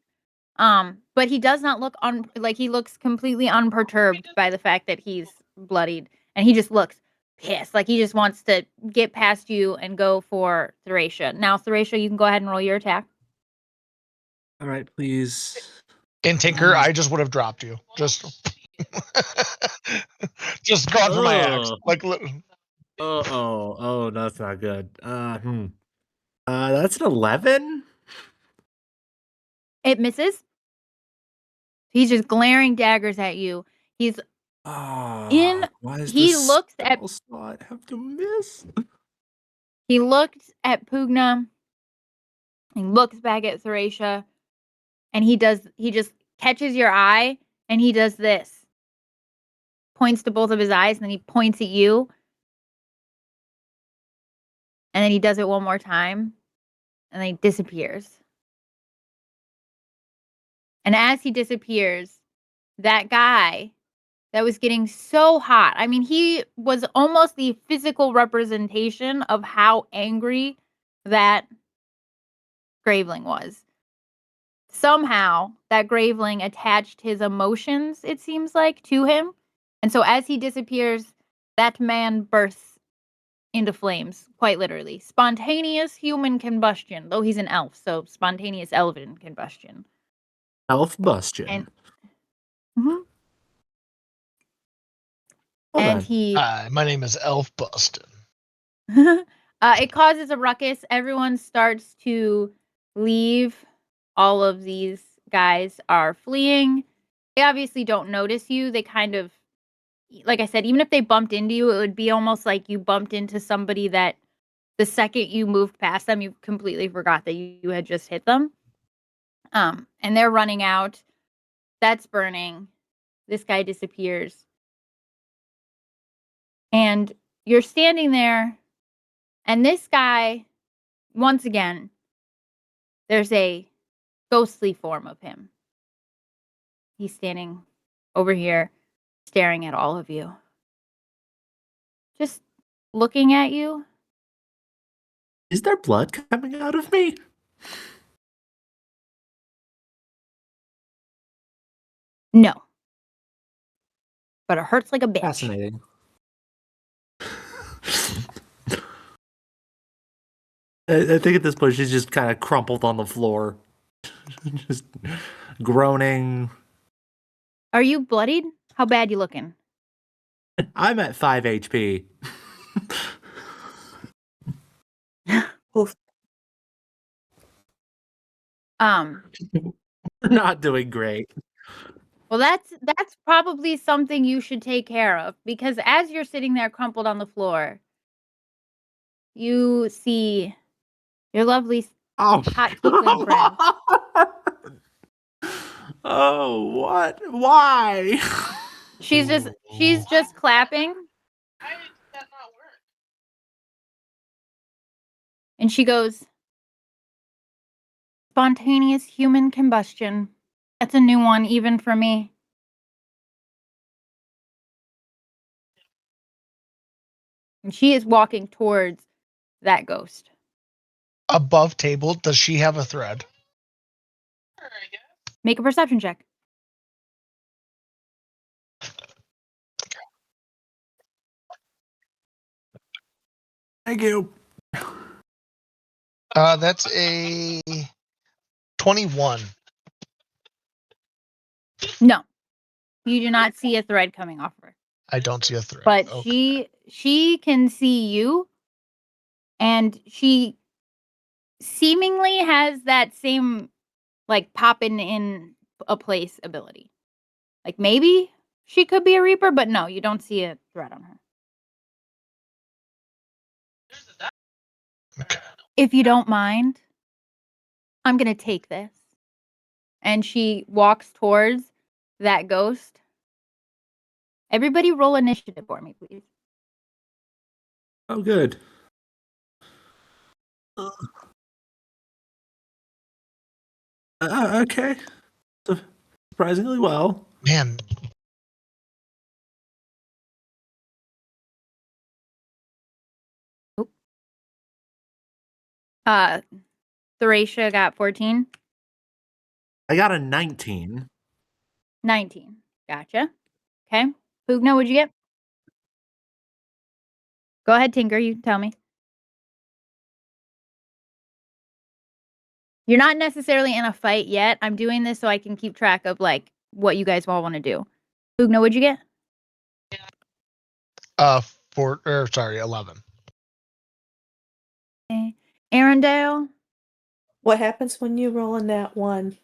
A: But he does not look like he looks completely unperturbed by the fact that he's bloodied, and he just looks pissed, like he just wants to get past you and go for Thracia. Now, Thracia, you can go ahead and roll your attack.
B: All right, please.
C: And Tinker, I just would have dropped you. Just gone for my axe.
B: Ugh.
C: Like
B: Oh, that's not good. That's an 11?
A: It misses. He's just glaring daggers at you. He's in.
B: Why does
A: He
B: this
A: looks at.
B: spell slot have to miss?
A: He looked at Pugna. He looks back at Thracia, and he just catches your eye, and he does this. Points to both of his eyes, and then he points at you. And then he does it one more time, and then he disappears. And as he disappears, that guy that was getting so hot, I mean, he was almost the physical representation of how angry that Graveling was. Somehow, that Graveling attached his emotions, it seems like, to him. And so as he disappears, that man bursts into flames, quite literally. Spontaneous human combustion, though he's an elf, so spontaneous elven combustion.
B: Elf Bustion.
A: And mhm.
B: Well
A: And
B: then.
A: he
C: hi, my name is Elf Bustin.
A: it causes a ruckus. Everyone starts to leave. All of these guys are fleeing. They obviously don't notice you. They kind of, like I said, even if they bumped into you, it would be almost like you bumped into somebody that the second you moved past them, you completely forgot that you had just hit them. And they're running out. That's burning. This guy disappears. And you're standing there, and this guy, once again, there's a ghostly form of him. He's standing over here, staring at all of you. Just looking at you.
B: Is there blood coming out of me?
A: No. But it hurts like a bitch.
B: Fascinating. I think at this point she's just kind of crumpled on the floor. Just groaning.
A: Are you bloodied? How bad you looking?
B: I'm at 5 HP.
D: Oof.
B: We're not doing great.
A: Well, that's probably something you should take care of, because as you're sitting there crumpled on the floor, you see your lovely
B: Oh,
A: hot tiefling friend.
B: Oh, what? Why?
A: She's just clapping,
F: Why did that not work?
A: and she goes, "Spontaneous human combustion. That's a new one even for me." And she is walking towards that ghost.
C: Above table, does she have a thread?
F: Sure, I guess.
A: Make a perception check.
B: Thank you.
C: That's a 21.
A: No. You do not see a thread coming off her.
C: I don't see a thread.
A: But
C: Okay.
A: she can see you, and she seemingly has that same like popping in a place ability. Like maybe she could be a reaper, but no, you don't see a thread on her.
F: There's a
C: Okay.
A: If you don't mind, I'm gonna take this. And she walks towards that ghost. Everybody roll initiative for me, please.
B: Oh, good. Okay. Surprisingly well.
C: Man,
A: Theracia got 14.
B: I got a 19.
A: 19. Gotcha. Okay. Pugna, what'd you get? Go ahead, Tinker. You tell me. You're not necessarily in a fight yet. I'm doing this so I can keep track of like what you guys all want to do. Pugna, what'd you get?
C: 11.
A: Okay. Arendelle?
D: What happens when you roll in that one?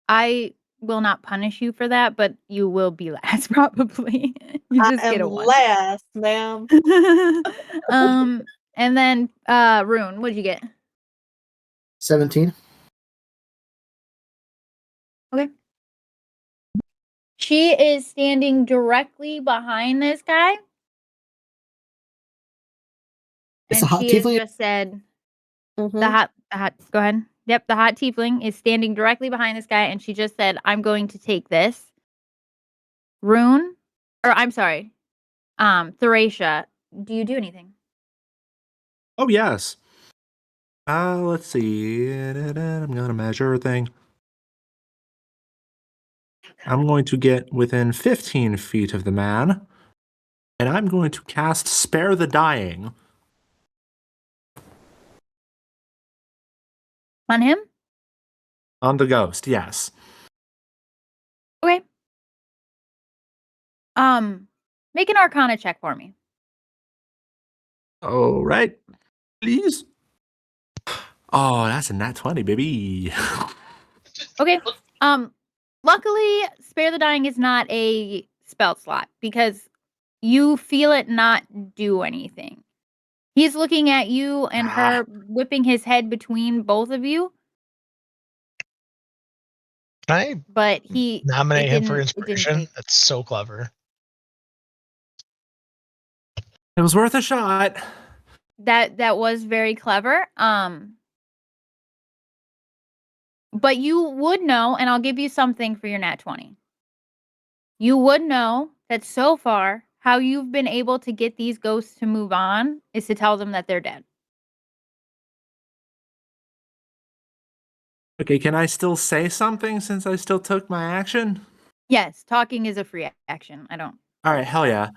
A: I will not punish you for that, but you will be last probably. You
D: I
A: just
D: am
A: get a 1.
D: last, ma'am.
A: And then Rune, what'd you get?
E: 17.
A: Okay. She is standing directly behind this guy.
E: It's
A: And
E: a hot
A: she has
E: tiefling.
A: just said
D: Mhm.
A: the hot go ahead. Yep, the hot tiefling is standing directly behind this guy, and she just said, "I'm going to take this." Rune, or I'm sorry, Theracia, do you do anything?
B: Oh, yes. Let's see. I'm going to measure a thing. I'm going to get within 15 feet of the man, and I'm going to cast Spare the Dying.
A: On him?
B: On the ghost, yes.
A: Okay. Make an Arcana check for me.
B: All right. Please. Oh, that's a nat 20, baby.
A: Okay. Luckily, Spare the Dying is not a spell slot because you feel it not do anything. He's looking at you and her, whipping his head between both of you,
C: Can I
A: but it
C: nominate him for
A: didn't
C: inspiration?
A: take.
C: That's so clever.
B: It was worth a shot.
A: that was very clever. But you would know, and I'll give you something for your nat 20. You would know that so far, how you've been able to get these ghosts to move on is to tell them that they're dead.
B: Okay, can I still say something since I still took my action?
A: Yes, talking is a free action. I don't.
B: All right, hell yeah.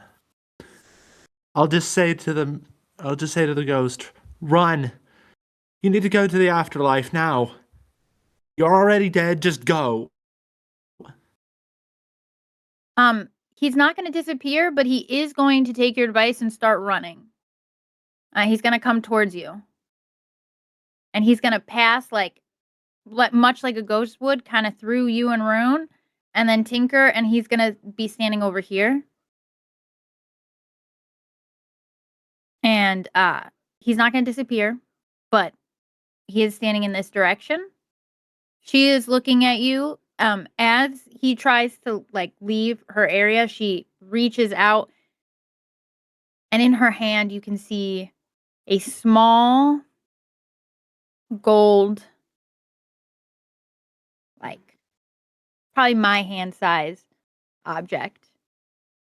B: I'll just say to the ghost, run. You need to go to the afterlife now. You're already dead, just go.
A: He's not going to disappear, but he is going to take your advice and start running. He's going to come towards you. And he's going to pass much like a ghost would, kind of through you and Rune, and then Tinker, and he's going to be standing over here. And he's not going to disappear, but he is standing in this direction. She is looking at you. As he tries to leave her area, she reaches out, and in her hand you can see a small gold, probably my hand size object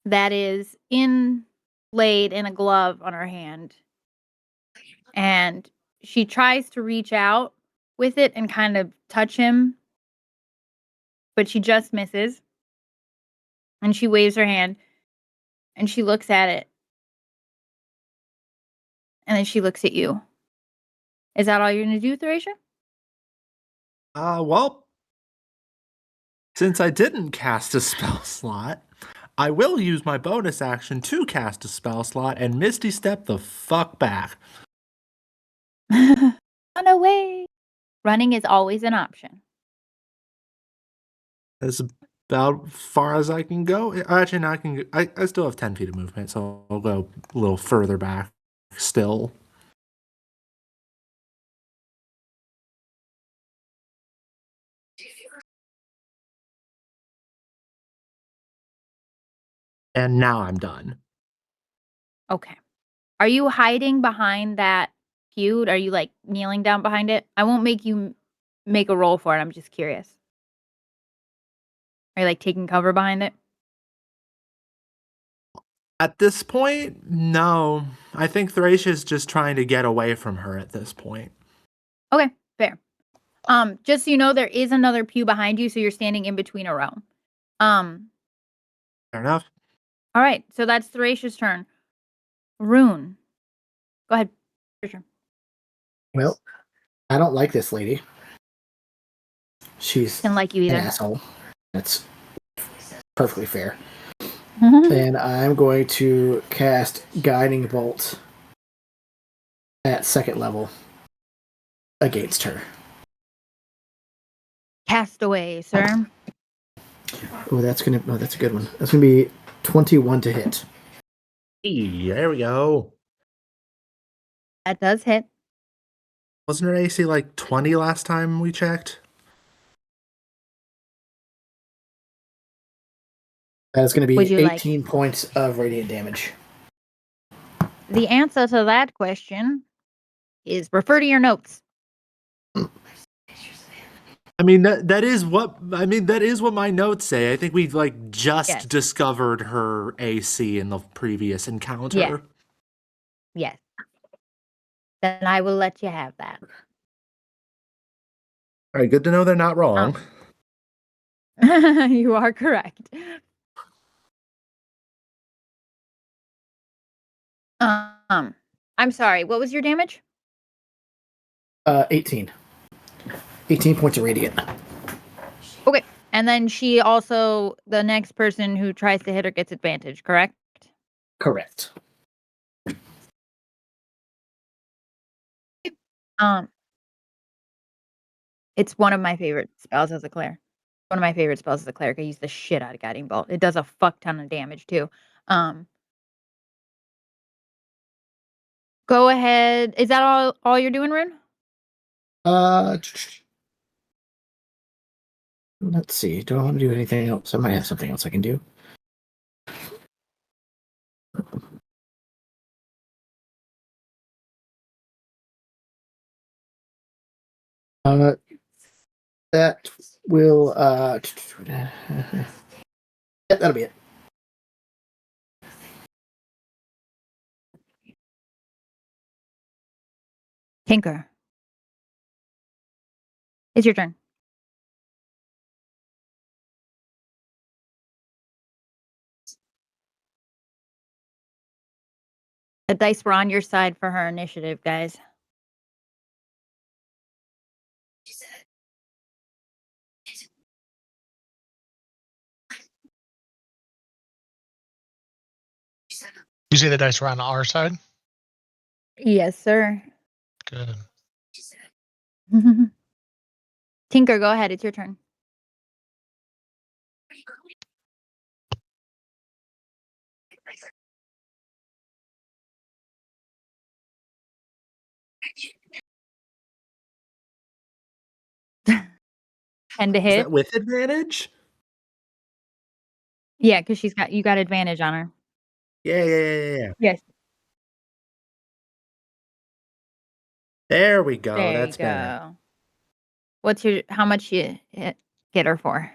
A: that is inlaid in a glove on her hand. And she tries to reach out with it and kind of touch him, but she just misses. And she waves her hand and she looks at it. And then she looks at you. Is that all you're going to do, Thracia?
B: Well, since I didn't cast a spell slot, I will use my bonus action to cast a spell slot and Misty Step the fuck back.
A: Run away. Running is always an option.
B: That's about far as I can go. Actually, no, I still have 10 feet of movement, so I'll go a little further back still. And now I'm done.
A: Okay. Are you hiding behind that feud? Are you kneeling down behind it? I won't make you make a roll for it. I'm just curious. Are you taking cover behind it?
B: At this point, no. I think Thracia's just trying to get away from her at this point.
A: Okay, fair. Just so you know, there is another pew behind you, so you're standing in between a row.
B: Fair enough.
A: All right, so that's Thracia's turn. Rune, go ahead. Your turn.
E: Well, I don't like this lady. She's
A: Didn't like you
E: an
A: either.
E: asshole. That's perfectly fair. And I'm going to cast Guiding Bolt at 2nd level against her.
A: Cast away, sir.
E: Oh, that's a good one. That's gonna be 21 to hit.
B: Hey, there we go.
A: That does hit.
B: Wasn't her AC 20 last time we checked?
E: That's going to be
A: Would you
E: 18 points of radiant damage.
A: The answer to that question is refer to your notes.
B: I mean that is what my notes say. I think we just discovered her AC in the previous encounter.
A: Yes. Then I will let you have that.
B: All right, good to know they're not wrong.
A: You are correct. I'm sorry. What was your damage?
E: 18. 18 points of radiant.
A: Okay. And then she also, the next person who tries to hit her gets advantage, correct?
E: Correct.
A: It's one of my favorite spells as a cleric. One of my favorite spells as a cleric. I use the shit out of Guiding Bolt. It does a fuck ton of damage too. Go ahead. Is that all you're doing, Rune?
E: Let's see. Do I want to do anything else? I might have something else I can do. That will yeah, that'll be it.
A: Tinker. It's your turn. The dice were on your side for her initiative, guys.
C: You say the dice were on our side?
A: Yes, sir.
C: Good.
A: Tinker, go ahead. It's your turn. And to
B: Is
A: hit.
B: that with advantage?
A: Yeah, because you got advantage on her.
B: Yeah.
A: Yes.
B: There we go.
A: There
B: That's
A: you
B: better.
A: go. How much you hit her for?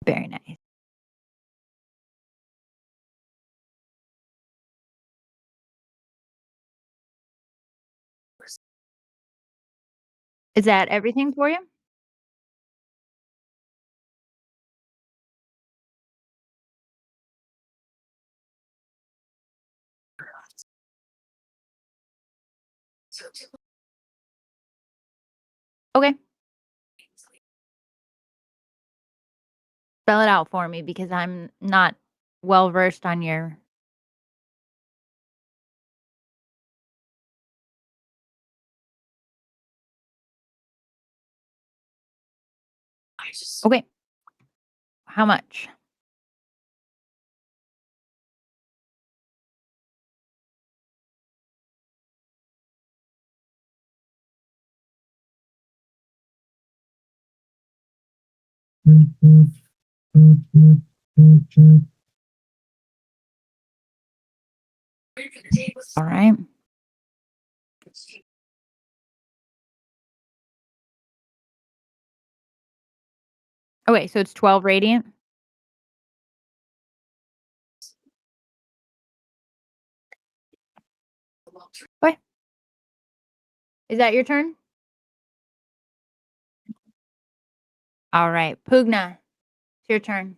A: Very nice. Is that everything for you? Okay. Spell it out for me because I'm not well versed on your. Okay. How much? All right. Okay, so it's 12 radiant. Okay. Is that your turn? All right. Pugna, it's your turn.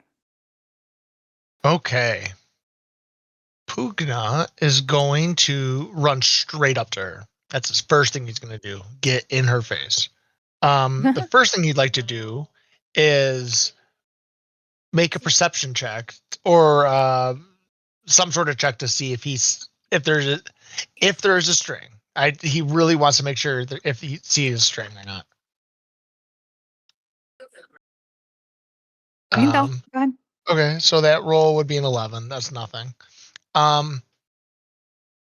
C: Okay. Pugna is going to run straight up to her. That's his first thing he's going to do. Get in her face. The first thing he'd like to do is make a perception check or some sort of check to see if there's a string. He really wants to make sure that if he sees a string or not.
A: You can go. Go ahead.
C: Okay, so that roll would be an 11. That's nothing.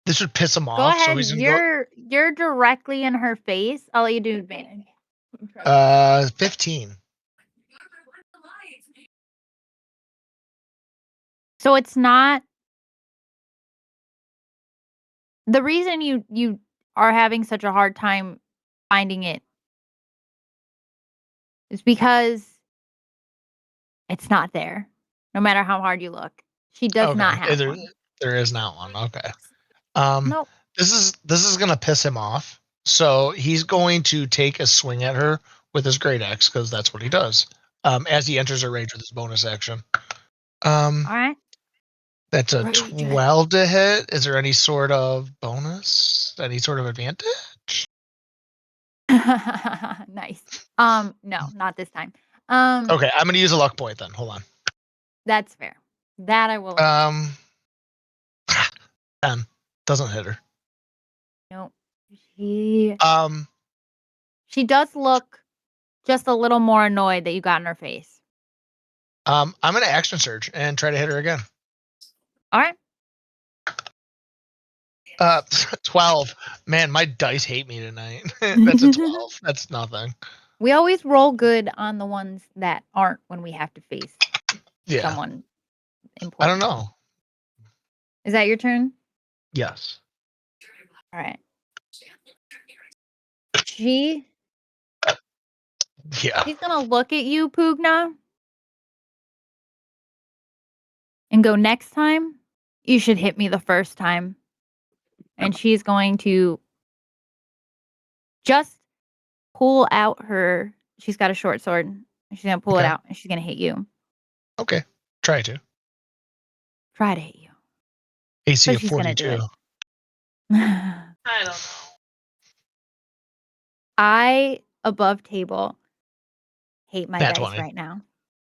C: This would piss him
A: Go
C: off, so
A: ahead.
C: he's gonna
A: You're directly in her face. I'll let you do advantage.
C: go 15.
A: So it's not the reason you are having such a hard time finding it is because it's not there. No matter how hard you look. She does not
C: Okay,
A: have one.
C: there is not one. Okay. Um,
A: Nope.
C: this is gonna piss him off. So he's going to take a swing at her with his great axe because that's what he does. As he enters her range with his bonus action.
A: All right.
C: That's a
D: Rage.
C: 12 to hit. Is there any sort of bonus? Any sort of advantage?
A: Nice. No, not this time.
C: Okay, I'm gonna use a luck point then. Hold on.
A: That's fair. That I will allow.
C: 10 doesn't hit her.
A: Nope. She
C: Um,
A: does look just a little more annoyed that you got in her face.
C: I'm gonna action surge and try to hit her again.
A: All right.
C: 12. Man, my dice hate me tonight. That's a 12. That's nothing.
A: We always roll good on the ones that aren't when we have to face
C: Yeah.
A: someone
C: I
A: important.
C: don't know.
A: Is that your turn?
C: Yes.
A: All right. She's
C: Yeah.
A: gonna look at you, Pugna, and go, next time, you should hit me the first time. And she's going to just pull out she's got a short sword. And she's gonna pull it
C: Okay.
A: out and she's gonna hit you.
C: Okay. Try to.
A: Try to hit you.
C: AC
A: So
C: of
A: she's gonna do
C: 42.
A: it.
F: I don't know.
A: I, above table, hate my
C: Nat
A: dice
C: 20.
A: right now.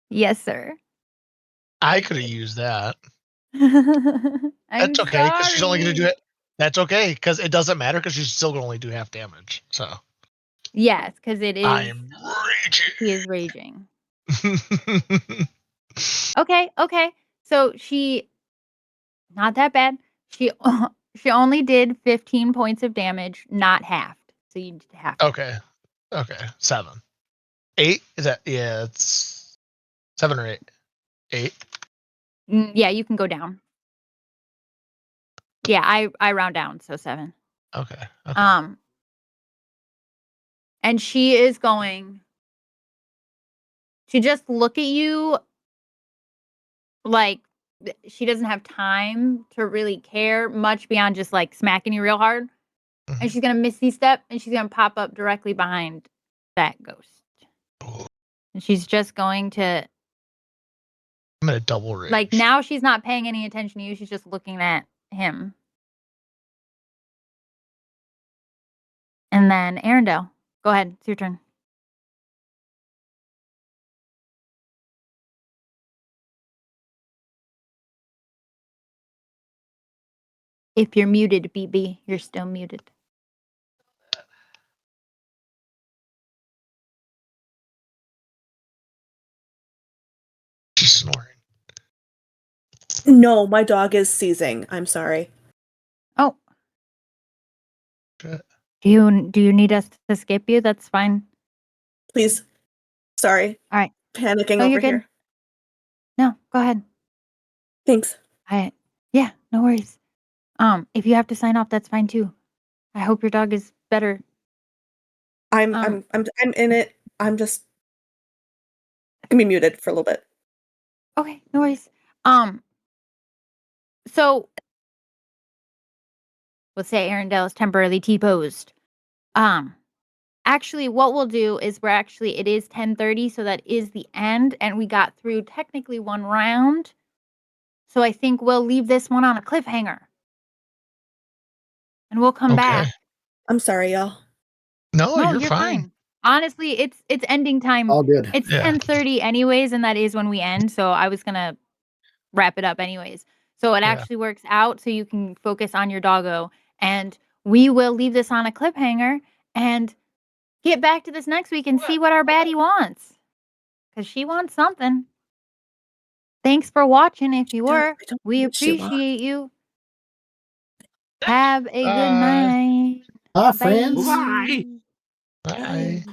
A: Yes, sir.
C: I could have used that.
A: I'm
C: That's okay, because she's only going to do
A: sorry.
C: it. That's okay, because it doesn't matter, because she's still going to only do half damage. So
A: Yes, because it
C: I
A: is.
C: am raging.
A: He is raging. Okay. So she, not that bad. She she only did 15 points of damage, not halved. So you did half.
C: Okay. 7. 8? Is that? Yeah, it's 7 or 8. 8.
A: Yeah, you can go down. Yeah, I round down, so 7.
C: Okay.
A: And she is going to just look at you like she doesn't have time to really care much beyond just like smacking you real hard.
C: Mhm.
A: And she's gonna misty step and she's gonna pop up directly behind that ghost. And she's just going to,
C: I'm gonna double rage.
A: like, now she's not paying any attention to you, she's just looking at him. And then Arendelle, go ahead, it's your turn. If you're muted, BB, you're still muted.
C: She's snoring.
D: No, my dog is seizing. I'm sorry.
A: Oh.
C: Shit.
A: Do you need us to skip you? That's fine.
D: Please. Sorry.
A: All right.
D: Panicking
A: No,
D: over
A: you're good.
D: here.
A: No, go ahead.
D: Thanks.
A: Yeah, no worries. If you have to sign off, that's fine too. I hope your dog is better.
D: I'm in it. I'm just gonna be muted for a little bit.
A: Okay, no worries. So let's say Arendelle is temporarily T-posed. Actually, what we'll do is it is 10:30, so that is the end, and we got through technically one round. So I think we'll leave this one on a cliffhanger. And we'll come back.
D: I'm sorry, y'all.
C: No,
A: No,
C: you're
A: you're
C: fine.
A: fine. Honestly, it's ending time.
E: All good.
A: It's
C: Yeah.
A: 10:30 anyways, and that is when we end, so I was gonna wrap it up anyways. So it
C: Yeah.
A: actually works out so you can focus on your doggo. And we will leave this on a cliffhanger and get back to this next week and see what our baddie wants. Because she wants something. Thanks for watching if you were.
D: I don't
A: We
D: know what she wants.
A: appreciate you. Have a good
C: Bye.
A: night.
E: Bye,
A: Bye.
E: friends.
B: Bye.
C: Bye.